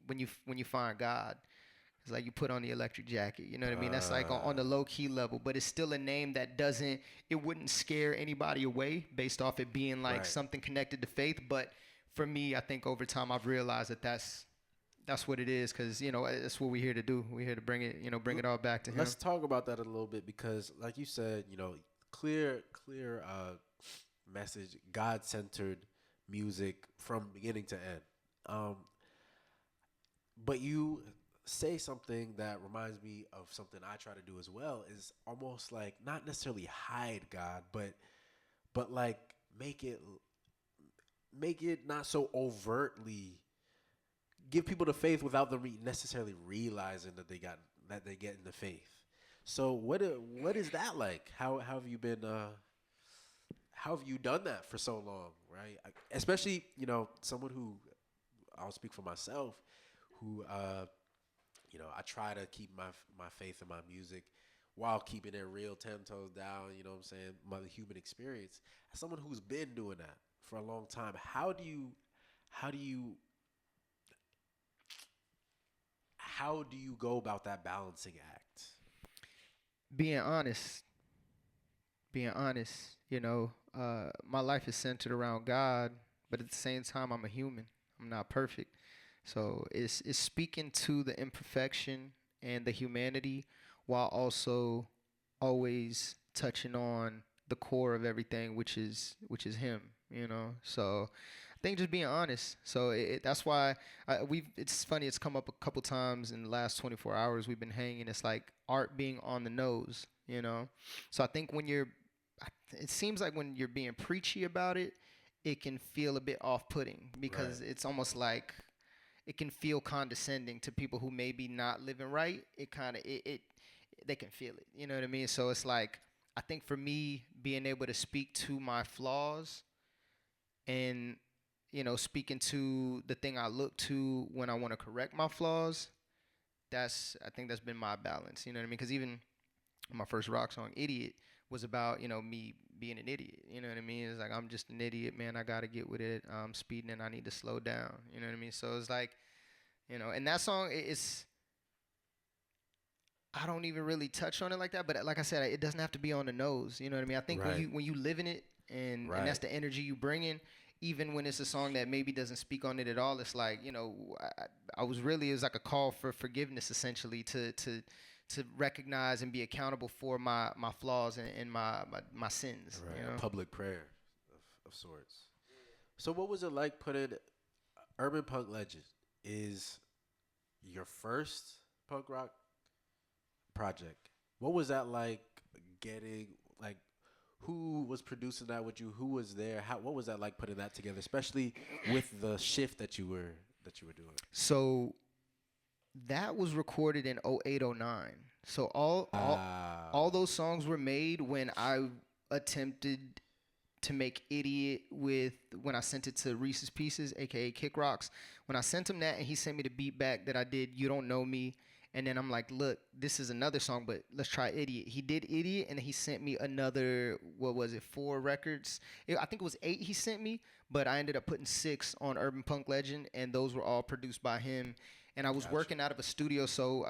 when you find God. It's like you put on the electric jacket, you know what I mean? That's like on the low key level, but it's still a name that wouldn't scare anybody away based off it being like something connected to faith. But for me, I think over time I've realized that that's what it is, because that's what we're here to do. We're here to bring it, bring it all back to him. Let's talk about that a little bit, because like you said, clear message, God-centered music from beginning to end. But you say something that reminds me of something I try to do as well, is almost like not necessarily hide God, but like make it not so overtly, give people the faith without them necessarily realizing that they get in the faith. So what is that like? How have you been? How have you done that for so long, right? Especially someone who, I'll speak for myself, who I try to keep my faith in my music while keeping it real, 10 toes down. You know what I'm saying? My human experience. As someone who's been doing that for a long time, how do you go about that balancing act? Being honest, my life is centered around God, but at the same time, I'm a human. I'm not perfect. So it's speaking to the imperfection and the humanity while also always touching on the core of everything, which is him, So I think just being honest. So that's why it's funny. It's come up a couple times in the last 24 hours we've been hanging. It's like art being on the nose, So I think it seems like when you're being preachy about it, it can feel a bit off-putting, because it's almost like it can feel condescending to people who maybe not living right. They can feel it. You know what I mean? So it's like, I think for me, being able to speak to my flaws and, speaking to the thing I look to when I want to correct my flaws, I think that's been my balance. You know what I mean? Because even my first rock song, Idiot, was about, me being an idiot. You know what I mean? It's like, I'm just an idiot, man. I got to get with it. I'm speeding and I need to slow down. You know what I mean? So it's like, and that song, I don't even really touch on it like that. But like I said, it doesn't have to be on the nose. You know what I mean? I think when you live in it and that's the energy you bring in, even when it's a song that maybe doesn't speak on it at all, it's like, it was like a call for forgiveness, essentially, to recognize and be accountable for my flaws and my sins. Right. A public prayer of sorts. So what was it like putting Urban Punk Legend is your first punk rock project? What was that like getting, like, who was producing that with you? Who was there? What was that like putting that together, especially with the shift that you were doing? So that was recorded in 08, 09. So all those songs were made when I attempted to make Idiot when I sent it to Reese's Pieces, aka Kick Rocks. When I sent him that and he sent me the beat back that I did You Don't Know Me, and then I'm like, look, this is another song, but let's try Idiot. He did Idiot, and he sent me another, 4 records? I think it was 8 he sent me, but I ended up putting 6 on Urban Punk Legend, and those were all produced by him. And I was working out of a studio, so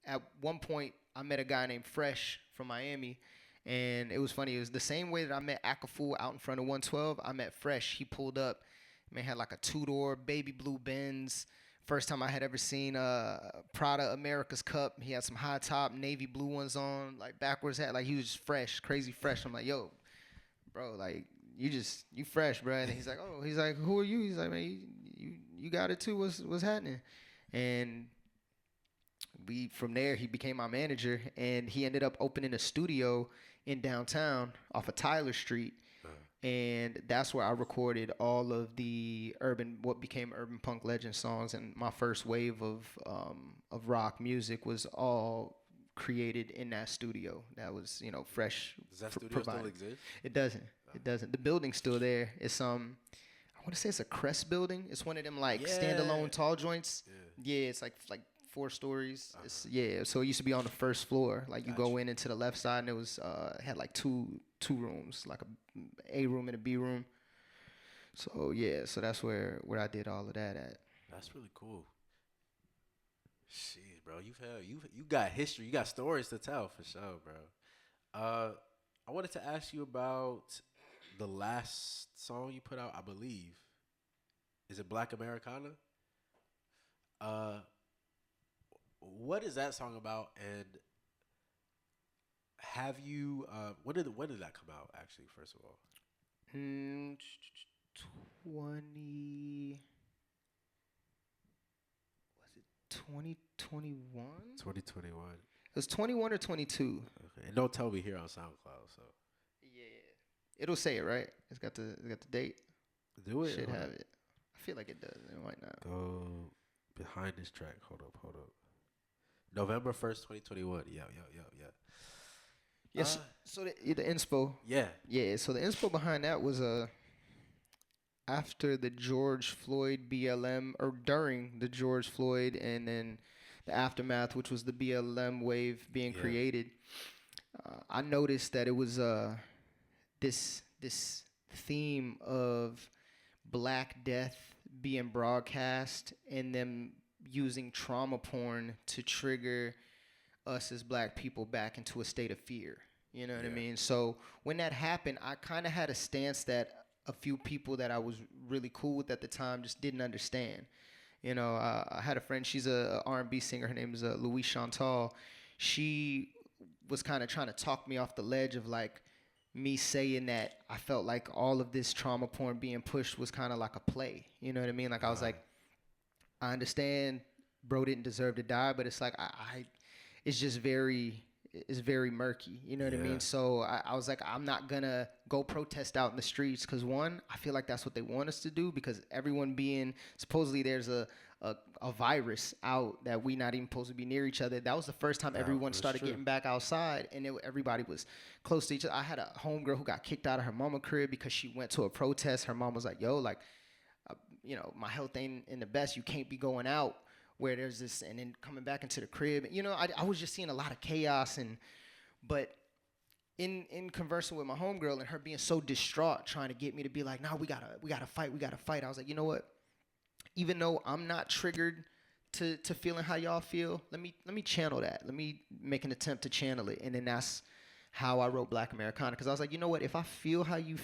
at one point I met a guy named Fresh from Miami, and it was funny. It was the same way that I met Akafu out in front of 112. I met Fresh. He pulled up. Man had like a two-door baby blue Benz. First time I had ever seen Prada America's Cup. He had some high top navy blue ones on, like backwards hat. Like he was just fresh, crazy fresh. I'm like, yo, bro, like you fresh, bro. And he's like, oh, he's like, who are you? He's like, man, you got it too. What's happening? And from there he became my manager, and he ended up opening a studio in downtown off of Tyler Street. And that's where I recorded all of the what became urban punk legend songs, and my first wave of rock music was all created in that studio. That was, Fresh. Does that studio still exist? It doesn't. It doesn't. The building's still there. It's I want to say it's a Crest building. It's one of them standalone tall joints. Yeah, it's like 4 stories. So it used to be on the first floor. Like you go into the left side, and it was had like two rooms, like a room and a B room. So so that's where I did all of that at. That's really cool. Shit, bro, you got history, you got stories to tell for sure, bro. I wanted to ask you about the last song you put out. I believe, is it Black Americana? What is that song about? And have you when did that come out, actually, first of all? 2021? 2021. It was 21 or 22. Okay. And don't tell me here on SoundCloud, so. Yeah. It'll say it, right? It's got the date. Do it. Should have it. I feel like it does. It might not. Go behind this track. Hold up. November 1st, 2021. Yeah. Yes. So the inspo. Yeah. Yeah. So the inspo behind that was after the George Floyd BLM, or during the George Floyd, and then the aftermath, which was the BLM wave being created. I noticed that it was this theme of Black death being broadcast, and them using trauma porn to trigger us as Black people back into a state of fear. You know what I mean? So when that happened, I kind of had a stance that a few people that I was really cool with at the time just didn't understand. I had a friend, she's a R&B singer. Her name is Louise Chantal. She was kind of trying to talk me off the ledge of like me saying that I felt like all of this trauma porn being pushed was kind of like a play. You know what I mean? Like I was like, I understand bro didn't deserve to die, but it's like it's just it's very murky. You know what I mean? So I was like, I'm not gonna go protest out in the streets, because one, I feel like that's what they want us to do, because everyone being, supposedly there's a virus out that we not even supposed to be near each other. That was the first time everyone started getting back outside, and everybody was close to each other. I had a homegirl who got kicked out of her mama crib because she went to a protest. Her mom was like, yo, like, my health ain't in the best. You can't be going out where there's this, and then coming back into the crib. I was just seeing a lot of chaos, but in conversing with my homegirl and her being so distraught, trying to get me to be like, nah, we gotta fight. I was like, you know what? Even though I'm not triggered to feeling how y'all feel, let me channel that. Let me make an attempt to channel it, and then that's how I wrote Black Americana. Because I was like, you know what? If I felt how you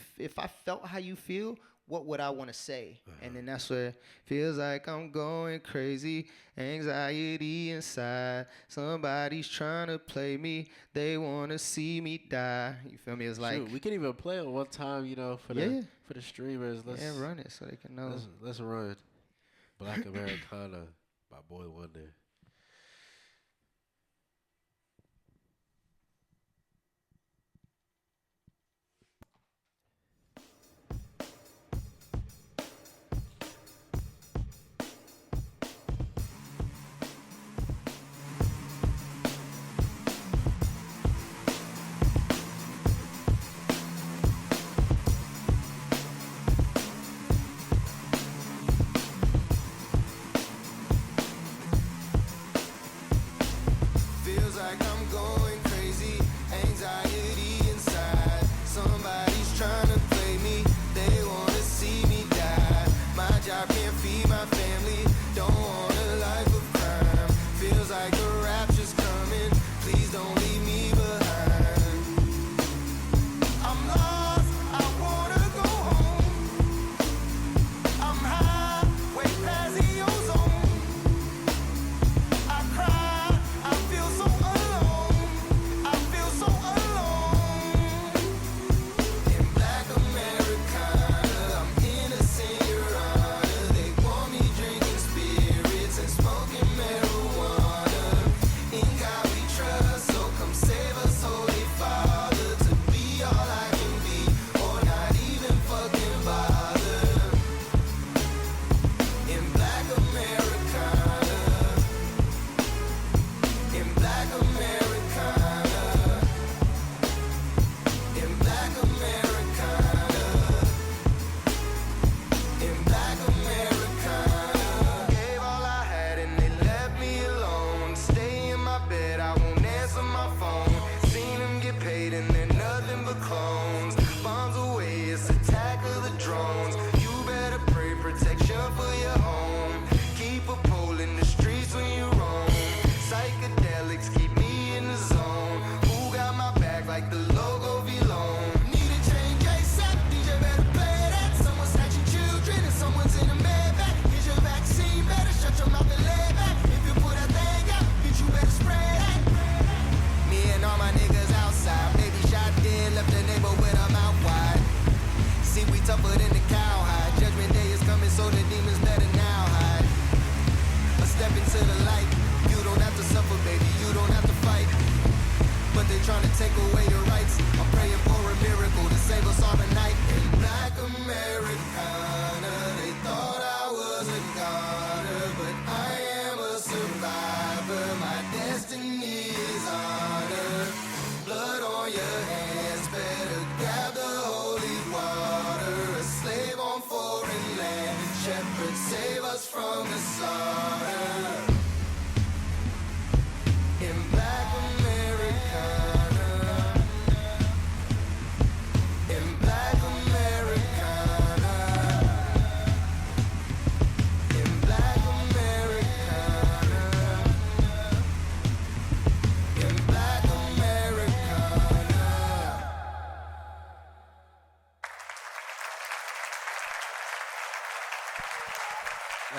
feel, what would I want to say? And then that's where feels like I'm going crazy, anxiety inside. Somebody's trying to play me. They want to see me die. You feel me? It's like, shoot, we can even play it one time, for the streamers. Let's run it so they can know. Let's run Black Americana by Boy Wonder.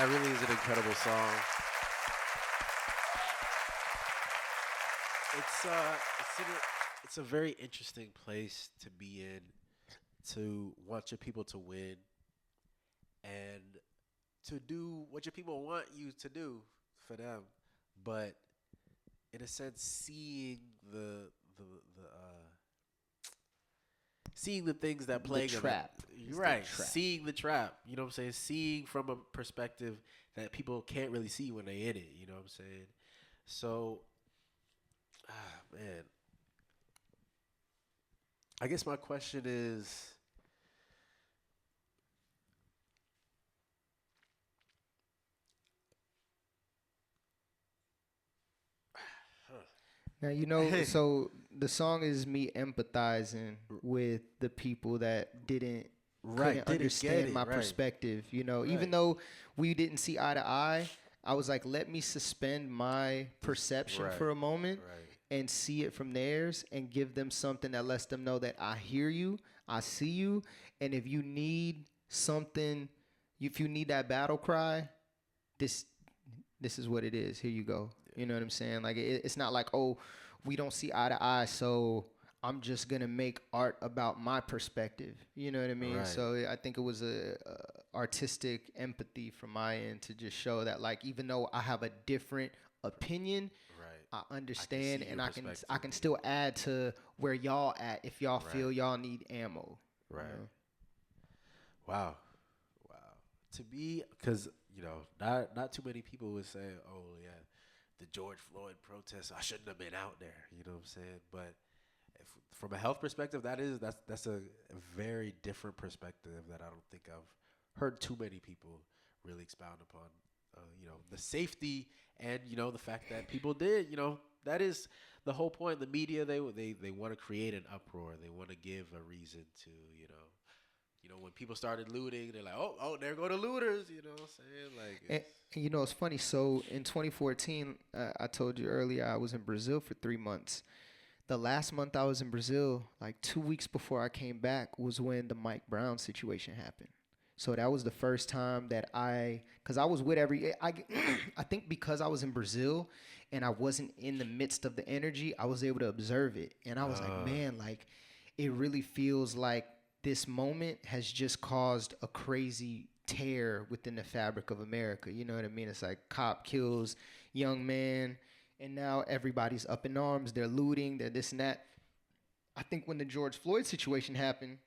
That really is an incredible song. It's a very interesting place to be in, to want your people to win, and to do what your people want you to do for them, but in a sense, seeing the things that plague them. trap. You're It's the right. trap. Seeing the trap. You know what I'm saying? Seeing from a perspective that people can't really see when they in it. You know what I'm saying? So, man. I guess my question is, Now, you know, so the song is me empathizing with the people that didn't Right, couldn't didn't understand get it, my right. perspective. You know, even Right. though we didn't see eye to eye, I was like, let me suspend my perception Right, for a moment right. and see it from theirs and give them something that lets them know that I hear you, I see you, and if you need something, if you need that battle cry, this this is what it is. Here you go. You know what I'm saying? Like it's not like, oh, we don't see eye to eye, so I'm just gonna make art about my perspective. You know what I mean? Right. So I think it was a artistic empathy from my end to just show that, like, even though I have a different opinion, right. I understand, see and your I can perspective. still add to where y'all at if y'all feel Right. y'all need ammo. you Right. know? Wow. To be, because, not too many people would say, oh, yeah, the George Floyd protests, I shouldn't have been out there. You know what I'm saying? But from a health perspective, that's a very different perspective that I don't think I've heard too many people really expound upon. The safety and, the fact that people did, that is the whole point. The media, they want to create an uproar. They want to give a reason to, when people started looting, they're like, oh, there go the looters. You know what I'm saying? Like, And you know, it's funny. So in 2014, I told you earlier, I was in Brazil for 3 months. The last month I was in Brazil, like 2 weeks before I came back, was when the Mike Brown situation happened. So that was the first time that because I was with I think because I was in Brazil and I wasn't in the midst of the energy, I was able to observe it. And I was like, man, like, it really feels like this moment has just caused a crazy tear within the fabric of America. You know what I mean? It's like cop kills young man, and now everybody's up in arms. They're looting, they're this and that. I think when the George Floyd situation happened,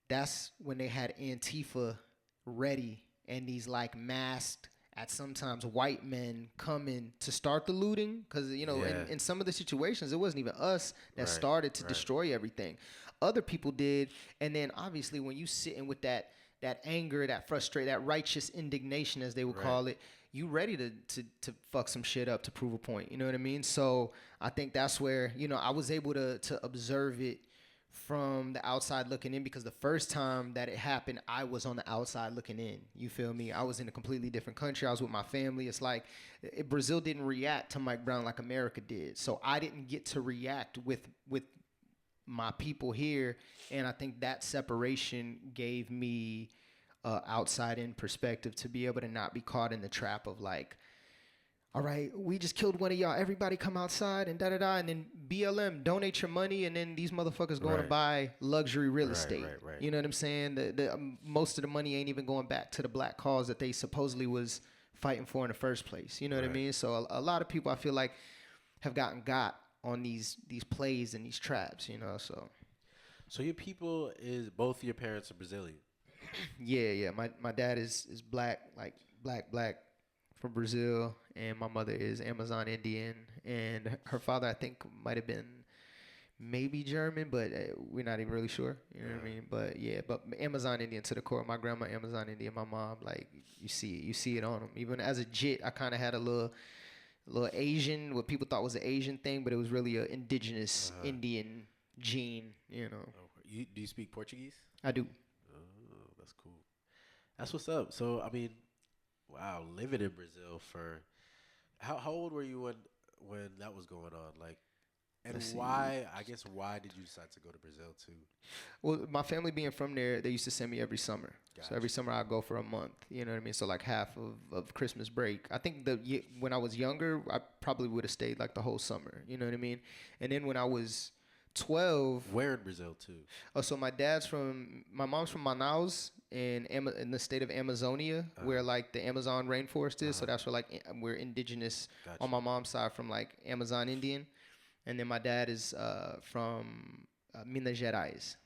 that's when they had Antifa ready and these like masked at sometimes white men coming to start the looting. Because, in some of the situations, it wasn't even us that started to destroy everything. Other people did. And then obviously when you sitting with that anger, that righteous indignation, as they would call it, you ready to fuck some shit up to prove a point. You know what I mean? So I think that's where, I was able to observe it from the outside looking in, because the first time that it happened, I was on the outside looking in. You feel me? I was in a completely different country. I was with my family. It's like Brazil didn't react to Mike Brown like America did. So I didn't get to react with my people here. And I think that separation gave me outside in perspective to be able to not be caught in the trap of like, all right, we just killed one of y'all. Everybody come outside and da-da-da. And then BLM, donate your money. And then these motherfuckers going to buy luxury real estate. Right. You know what I'm saying? Most of the money ain't even going back to the black cause that they supposedly was fighting for in the first place. You know what I mean? So a lot of people, I feel like, have got on these plays and these traps, So your people both your parents are Brazilian? Yeah. My dad is black, like black from Brazil, and my mother is Amazon Indian, and her father, I think, might have been maybe German, but we're not even really sure. You know what I mean? But yeah, but Amazon Indian to the core. My grandma Amazon Indian, my mom, like, you see it on them. Even as a jit, I kind of had a little Asian, what people thought was an Asian thing, but it was really an indigenous Indian gene. Do you speak Portuguese? I do. Oh, that's cool. That's what's up. So I mean, wow, living in Brazil for how old were you when that was going on? Like, And Let's see. why? I guess why did you decide to go to Brazil too? Well, my family being from there, they used to send me every summer. So every summer I'd go for a month. You know what I mean? So like half of Christmas break. I think when I was younger, I probably would have stayed like the whole summer. You know what I mean? And then when I was 12. Where in Brazil too? Oh, so my mom's from Manaus in the state of Amazonia, where like the Amazon rainforest is. So that's where like we're indigenous on my mom's side from like Amazon Indian. And then my dad is from Minas Gerais.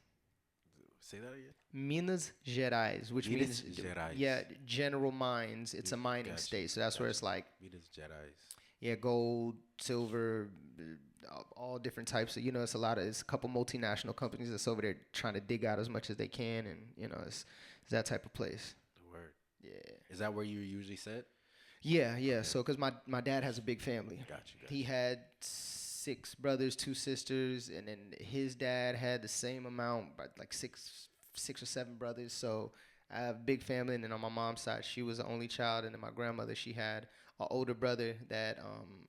Say that again. Minas Gerais, which Minas means Gerais. General Mines. It's a mining state, so that's where it's like Minas Gerais. Yeah, gold, silver, all different types of. It's a couple multinational companies that's over there trying to dig out as much as they can, and it's that type of place. Word. Yeah. Is that where you usually sit? Yeah. So, because my dad has a big family. Got you. He had 6 brothers, 2 sisters, and then his dad had the same amount, but like six or 7 brothers. So I have a big family, and then on my mom's side, she was the only child, and then my grandmother, she had an older brother that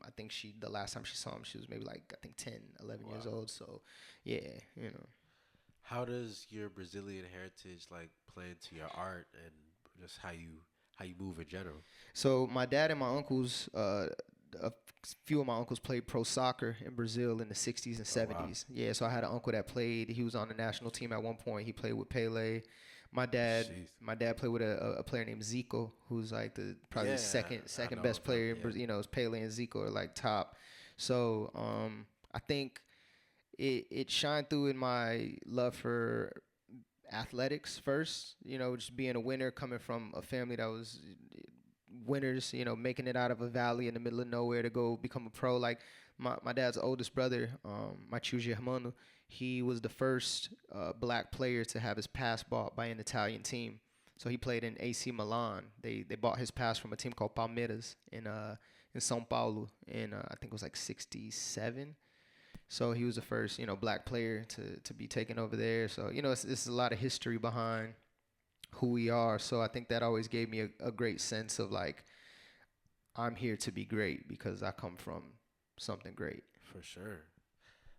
I think the last time she saw him, she was maybe like 10, 11 years old. So yeah, How does your Brazilian heritage like play into your art and just how you move in general? So my dad and my uncles, a few of my uncles played pro soccer in Brazil in the 60s and 70s. Yeah, so I had an uncle that played. He was on the national team at one point. He played with Pele. My dad played with a player named Zico, who's like probably the second best player in Brazil. It's Pele and Zico are like top. So I think it shined through in my love for athletics first. Just being a winner, coming from a family that was winners, making it out of a valley in the middle of nowhere to go become a pro. Like my dad's oldest brother, my Chuji Hermano, he was the first black player to have his pass bought by an Italian team. So he played in AC Milan. They bought his pass from a team called Palmeiras in São Paulo in I think it was like 67. So he was the first, black player to be taken over there. So, it's a lot of history behind who we are. So I think that always gave me a great sense of like, I'm here to be great because I come from something great. For sure.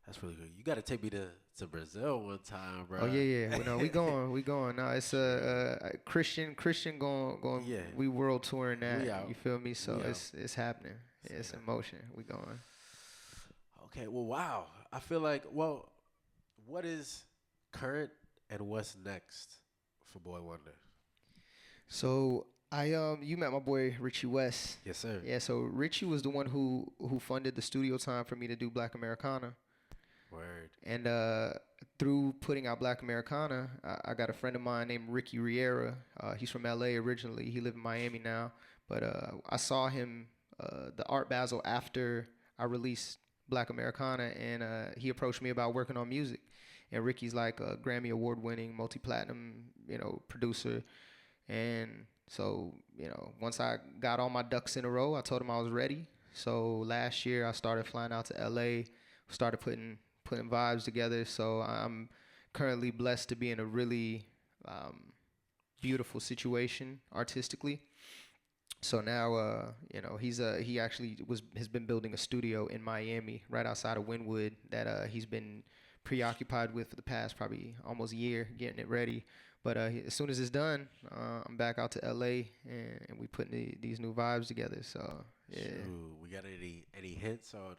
That's really good. You got to take me to Brazil one time, bro. Oh yeah. We going. No, it's a Christian going. Yeah. We world touring that. You feel me? So it's happening. Yeah, it's in motion. We going. Okay. Well, wow. I feel like, what is current and what's next for Boy Wonder? So you met my boy Richie West. Yes, sir. Yeah. So Richie was the one who funded the studio time for me to do Black Americana. Word. And through putting out Black Americana, I got a friend of mine named Ricky Riera. He's from LA originally. He lives in Miami now. But I saw him, the Art Basel, after I released Black Americana, and he approached me about working on music. And Ricky's like a Grammy award-winning, multi-platinum, producer. And so, once I got all my ducks in a row, I told him I was ready. So last year I started flying out to LA, started putting vibes together. So I'm currently blessed to be in a really beautiful situation artistically. So now, he actually has been building a studio in Miami, right outside of Wynwood, that he's been preoccupied with for the past probably almost a year, getting it ready. But as soon as it's done, I'm back out to LA, and we putting these new vibes together. So yeah. Shoot, we got any hints on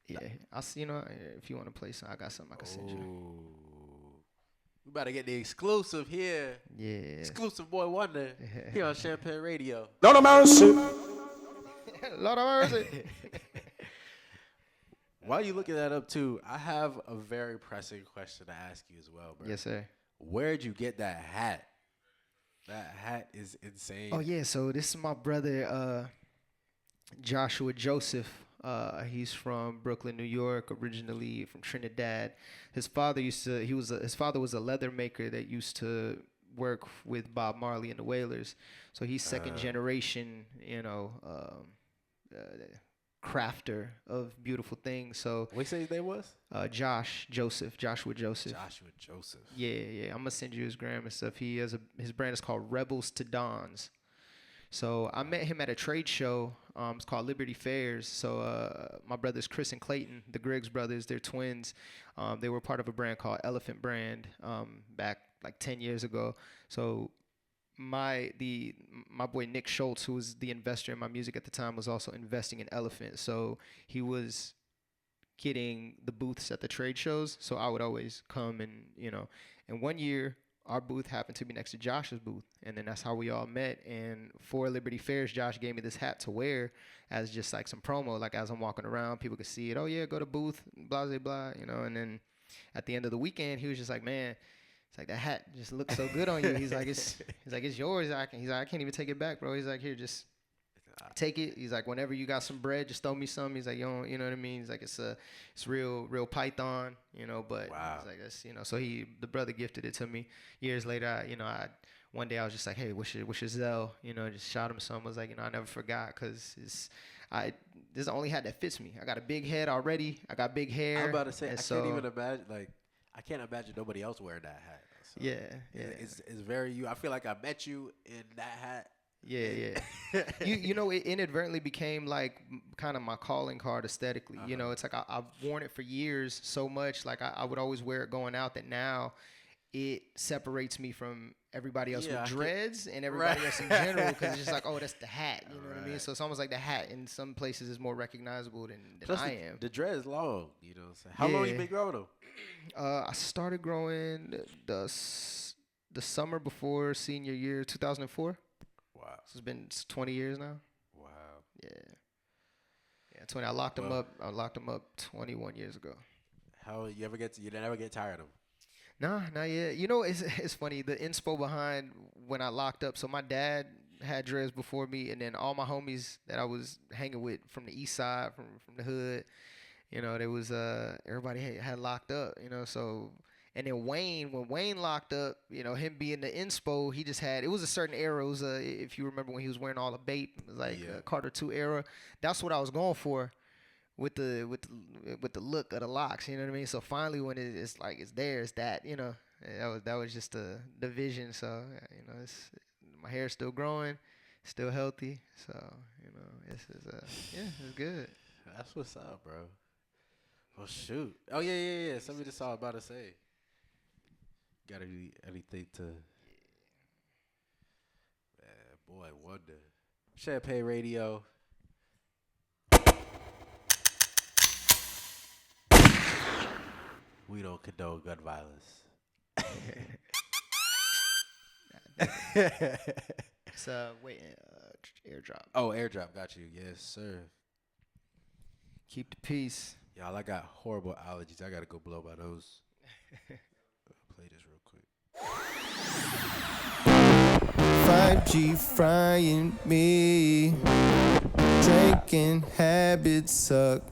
Yeah, I'll see. If you want to play some, I got something I can send you. We about to get the exclusive here. Yeah. Exclusive Boy Wonder here on Champagne Radio. Lord of mercy. Lord of mercy. While you looking that up too, I have a very pressing question to ask you as well, bro. Yes, sir. Where'd you get that hat? That hat is insane. Oh yeah, so this is my brother Joshua Joseph. He's from Brooklyn, New York, originally from Trinidad. His father was a leather maker that used to work with Bob Marley and the Wailers. So he's second generation, crafter of beautiful things. So what you say his name was? Joshua Joseph. Joshua Joseph. Yeah. I'm gonna send you his gram and stuff. His brand is called Rebels to Dons. So I met him at a trade show. It's called Liberty Fairs. So my brothers Chris and Clayton, the Griggs brothers, they're twins. They were part of a brand called Elephant Brand back like 10 years ago. So my boy Nick Schultz, who was the investor in my music at the time, was also investing in Elephant. So he was getting the booths at the trade shows. So I would always come and one year our booth happened to be next to Josh's booth, and then that's how we all met. And for Liberty Fairs, Josh gave me this hat to wear as just like some promo. Like as I'm walking around, people could see it. Oh yeah, go to booth, blah blah blah, And then at the end of the weekend, he was just like, man, it's like that hat just looks so good on you. He's like, it's yours. He's like, I can't even take it back, bro. He's like, here, just take it. He's like, whenever you got some bread, just throw me some. He's like, you know what I mean? He's like, it's real Python, but wow. He's like, that's, so the brother gifted it to me. Years later, one day I was just like, hey, what's your Zelle? Just shot him some. I was like, I never forgot, because this is the only hat that fits me. I got a big head already. I got big hair. I'm about to say, can't even imagine, I can't imagine nobody else wearing that hat. So yeah. It's very you. I feel like I met you in that hat. Yeah. It inadvertently became like kind of my calling card aesthetically. It's like I've worn it for years so much. Like I would always wear it going out, that now it separates me from everybody else with dreads and everybody else in general, because it's just like, oh, that's the hat. You know what I mean? So it's almost like the hat in some places is more recognizable than Plus I am. The dread is long. How long you been growing them? I started growing the summer before senior year, 2004. Wow. So it's been 20 years now. Wow. Yeah, 20. I locked them up 21 years ago. How you never get tired of them? Nah, not yet. It's funny, the inspo behind when I locked up. So my dad had dreads before me, and then all my homies that I was hanging with from the east side, from the hood, there was everybody had locked up, so. And then when Wayne locked up, him being the inspo, he just had, it was a certain era. It was if you remember when he was wearing all the BAPE, it was like Carter 2 era. That's what I was going for with the look of the locks, you know what I mean? So finally when it's like it's there, it's that, that was just the vision. So, my hair's still growing, still healthy. So, it's good. That's what's up, bro. Well, shoot. Oh, yeah. Somebody just saw about to say. Got anything to, boy, wonder. Champagne Radio. We don't condone gun violence. It's airdrop. Oh, airdrop. Got you. Yes, sir. Keep the peace. Y'all, I got horrible allergies. I got to go blow my nose. Play this real quick. 5G frying me. Drinking habits suck.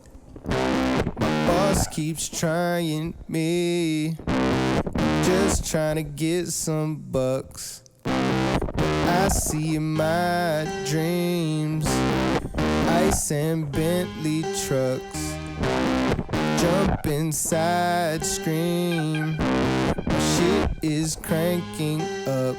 My boss keeps trying me. Just trying to get some bucks. I see in my dreams ice and Bentley trucks. Jump inside, scream. My shit is cranking up.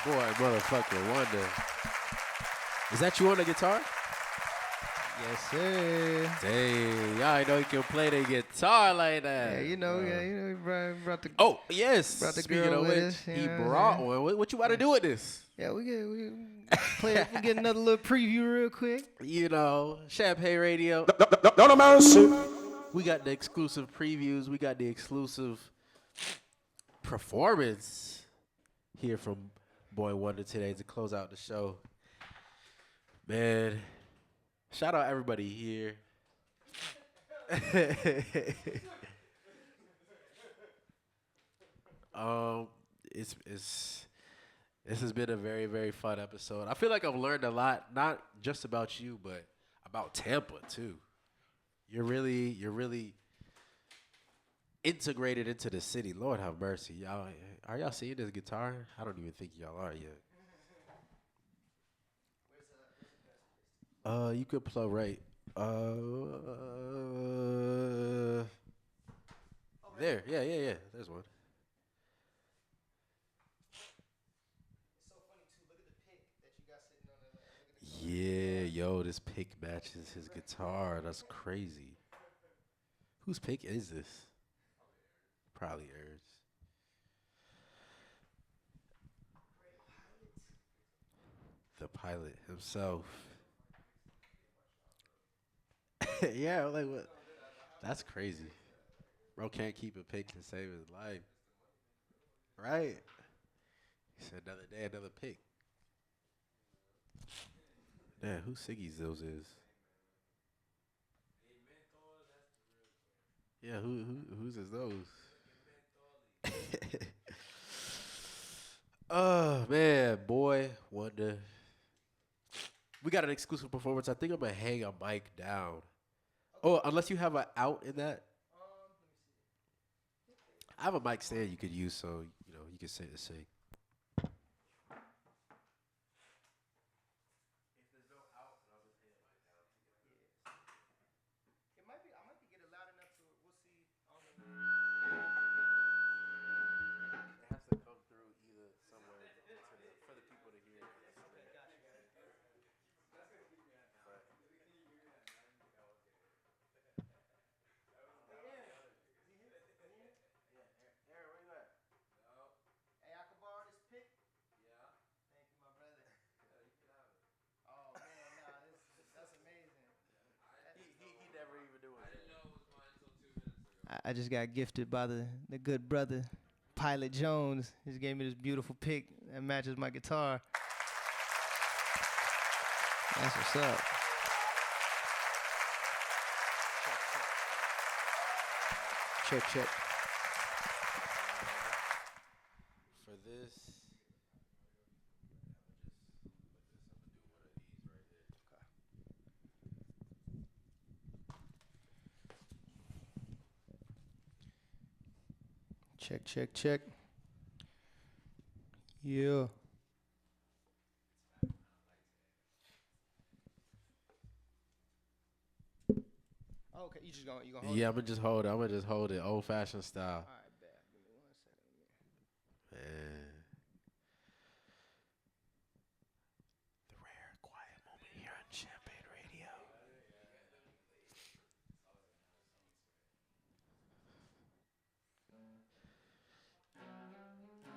Boy, motherfucking Wonder. Is that you on the guitar? Yes, sir. Dang, y'all ain't know you can play the guitar like that. Yeah, you know, he brought the. Oh, yes. Brought the Speaking girl of with which, us, you he know what I'm brought saying? one. What you about to do with this? Yeah, we get another little preview real quick. You know, Champagne Radio. Don't mercy. We got the exclusive previews. We got the exclusive performance here from Boy Wonder today to close out the show. Man, shout out everybody here. This has been a very, very fun episode. I feel like I've learned a lot, not just about you, but about Tampa too. You're really integrated into the city. Lord have mercy. Y'all, are y'all seeing this guitar? I don't even think y'all are yet. You could play right. There. Yeah. There's one. Yeah, yo, this pick matches his guitar. That's crazy. Whose pick is this? Probably Er's. The pilot himself. Yeah, like what? That's crazy. Bro can't keep a pick to save his life. Right? He said another day, another pick. Yeah, who Siggy's those is? Yeah, whose is those? Oh man, Boy Wonder. We got an exclusive performance. I think I'm gonna hang a mic down. Oh, unless you have an out in that. I have a mic stand you could use, so you can say the same. I just got gifted by the good brother, Pilot Jones. He just gave me this beautiful pick that matches my guitar. That's what's up. Check. For this. Check. Yeah. Okay, you gonna hold it? Yeah, I'm gonna just hold it, old fashioned style. All right, bet. Give me 1 second. Man. The rare quiet moment here on Champagne Radio.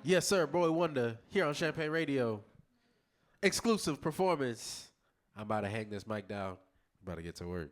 Yes, sir, Boy Wonder here on Champagne Radio. Exclusive performance. I'm about to hang this mic down. About to get to work.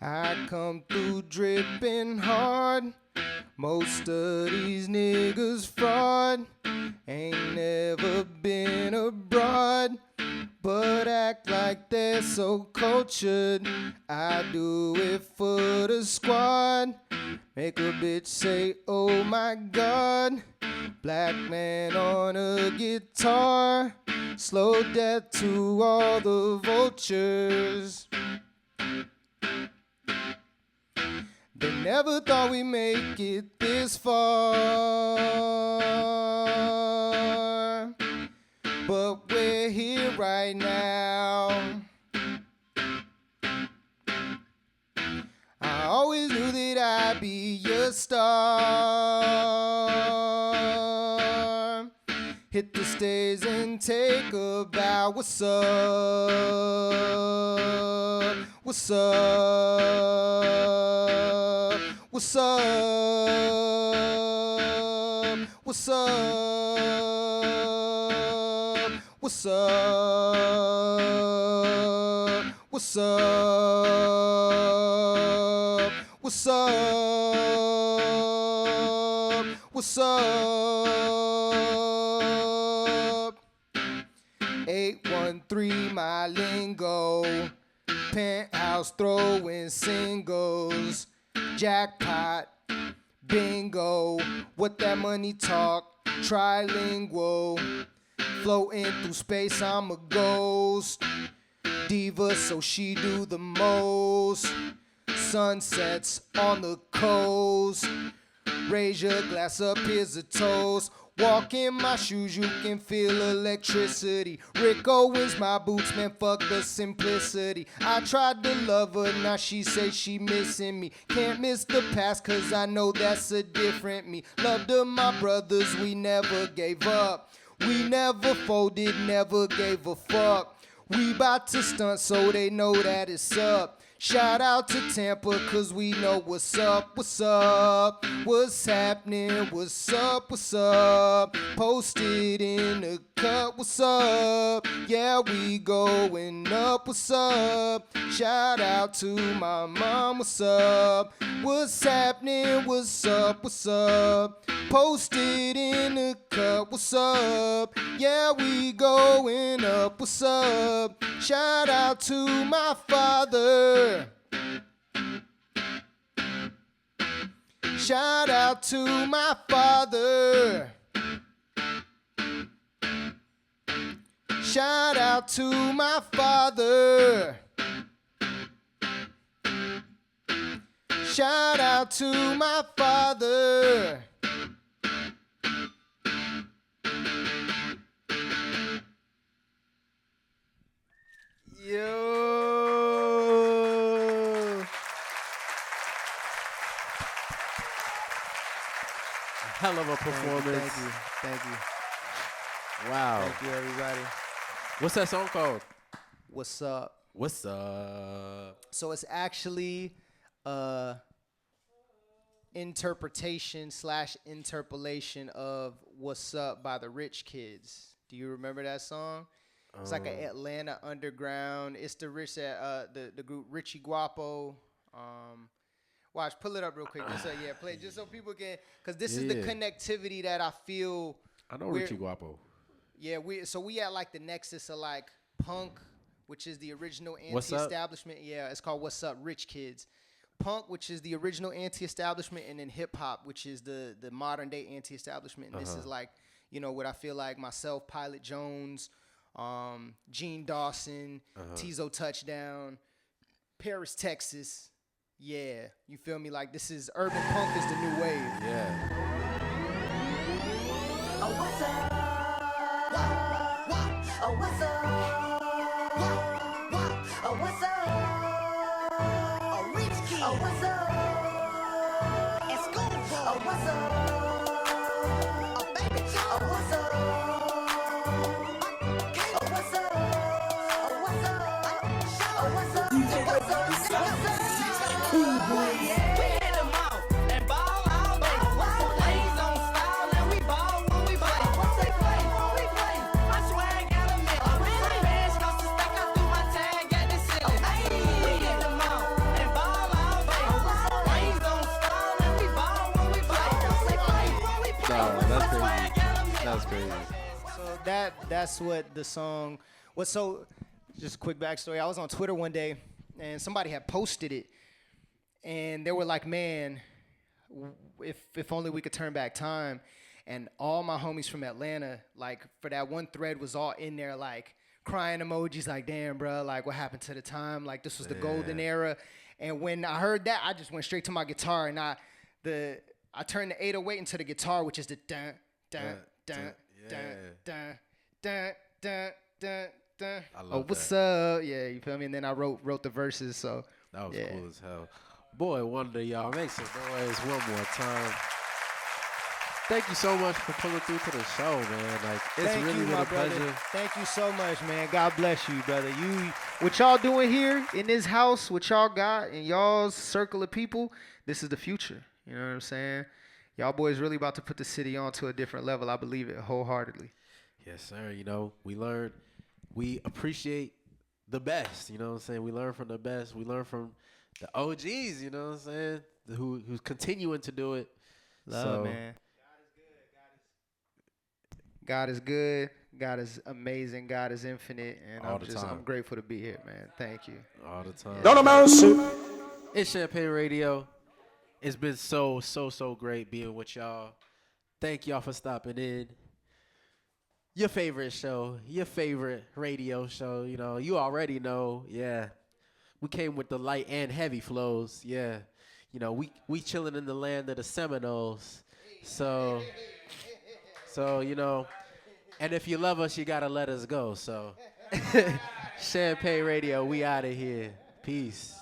I come through dripping hard. Most of these niggas fraud. Ain't never been abroad, but act like they're so cultured. I do it for the squad. Make a bitch say, oh my God. Black man on a guitar. Slow death to all the vultures. They never thought we'd make it this far, but we're here right now. I always knew that I'd be a star. Hit the stage and take a bow. What's up? What's up? What's up? What's up? What's up? What's up? What's up? What's up? 813 my lingo. Penthouse throwing singles. Jackpot, bingo. What that money talk? Trilingual. Floating through space, I'm a ghost. Diva, so she do the most. Sunsets on the coast. Raise your glass up, here's a toast. Walk in my shoes, you can feel electricity. Rick Owens, my boots, man, fuck the simplicity. I tried to love her, now she say she missing me. Can't miss the past, cause I know that's a different me. Loved her, my brothers, we never gave up. We never folded, never gave a fuck. We bout to stunt so they know that it's up. Shout out to Tampa, cause we know what's up, what's up, what's happening, what's up, posted in the cut, what's up, yeah, we going up, what's up, shout out to my mom, what's up, what's happening, what's up, posted in the cut, what's up, yeah, we going up, what's up, shout out to my father. Shout out to my father. Shout out to my father. Shout out to my father. Yo. Hell of a performance. Thank you. Wow. Thank you, everybody. What's that song called? What's up? What's up? So it's actually interpretation / interpolation of What's Up by the Rich Kids. Do you remember that song? It's like an Atlanta underground. It's the rich the group Richie Guapo. Watch, pull it up real quick. Just so, play just so people can, because this is the connectivity that I feel. I know Richie Guapo. Yeah, we at like the nexus of like punk, which is the original anti-establishment. Yeah, it's called What's Up, Rich Kids. Punk, which is the original anti-establishment, and then hip hop, which is the modern day anti-establishment. And this is like, what I feel like myself, Pilot Jones, Gene Dawson, Tizo Touchdown, Paris, Texas. Yeah, you feel me? Like this is urban punk is the new wave. Yeah. Oh, what's up? Oh, what's up? Oh, what's up? Oh, rich kid. Oh, what's up? It's good. Oh, what's up? Oh, baby. Oh, what's up? Oh, what's up? Oh, what's up? Oh, what's up? What's up? We hit them off and ball all day. Lays on style and we ball when we play. What's they play? My swag got a million. Really fast, cause the stack I threw my tag at the ceiling. We hit them off and ball all crazy. So that's what the song was. So just a quick backstory. I was on Twitter one day and somebody had posted it, and they were like, "Man, if only we could turn back time." And all my homies from Atlanta, like for that one thread, was all in there like crying emojis, like, "Damn, bro, like what happened to the time? Like this was the golden era." And when I heard that, I just went straight to my guitar and I turned the 808 into the guitar, which is the dun dun dun dun dun dun dun dun dun. I love Oh, what's up? Yeah, you feel me? And then I wrote the verses. So that was yeah. cool as hell. Boy Wonder, y'all, make some noise one more time. Thank you so much for pulling through to the show, man. Like it's Thank really you, been my a brother. pleasure. Thank you so much, man. God bless you, brother. What y'all doing here in this house, what y'all got in y'all's circle of people, this is the future. You know what I'm saying? Y'all boys really about to put the city on to a different level. I believe it wholeheartedly. Yes, sir. You know, we appreciate the best. You know what I'm saying? We learn from the best. We learn from the OGs. You know what I'm saying? Who's continuing to do it. Love, man. God is good. God is amazing. God is infinite. And All the time. I'm grateful to be here, man. Thank you. All the time. Don't mercy. It's Champagne Radio. It's been so great being with y'all. Thank y'all for stopping in. Your favorite show, your favorite radio show, you know, you already know, yeah. We came with the light and heavy flows, yeah. You know, we chilling in the land of the Seminoles. So, you know, and if you love us, you gotta let us go. So, Champagne Radio, we out of here. Peace.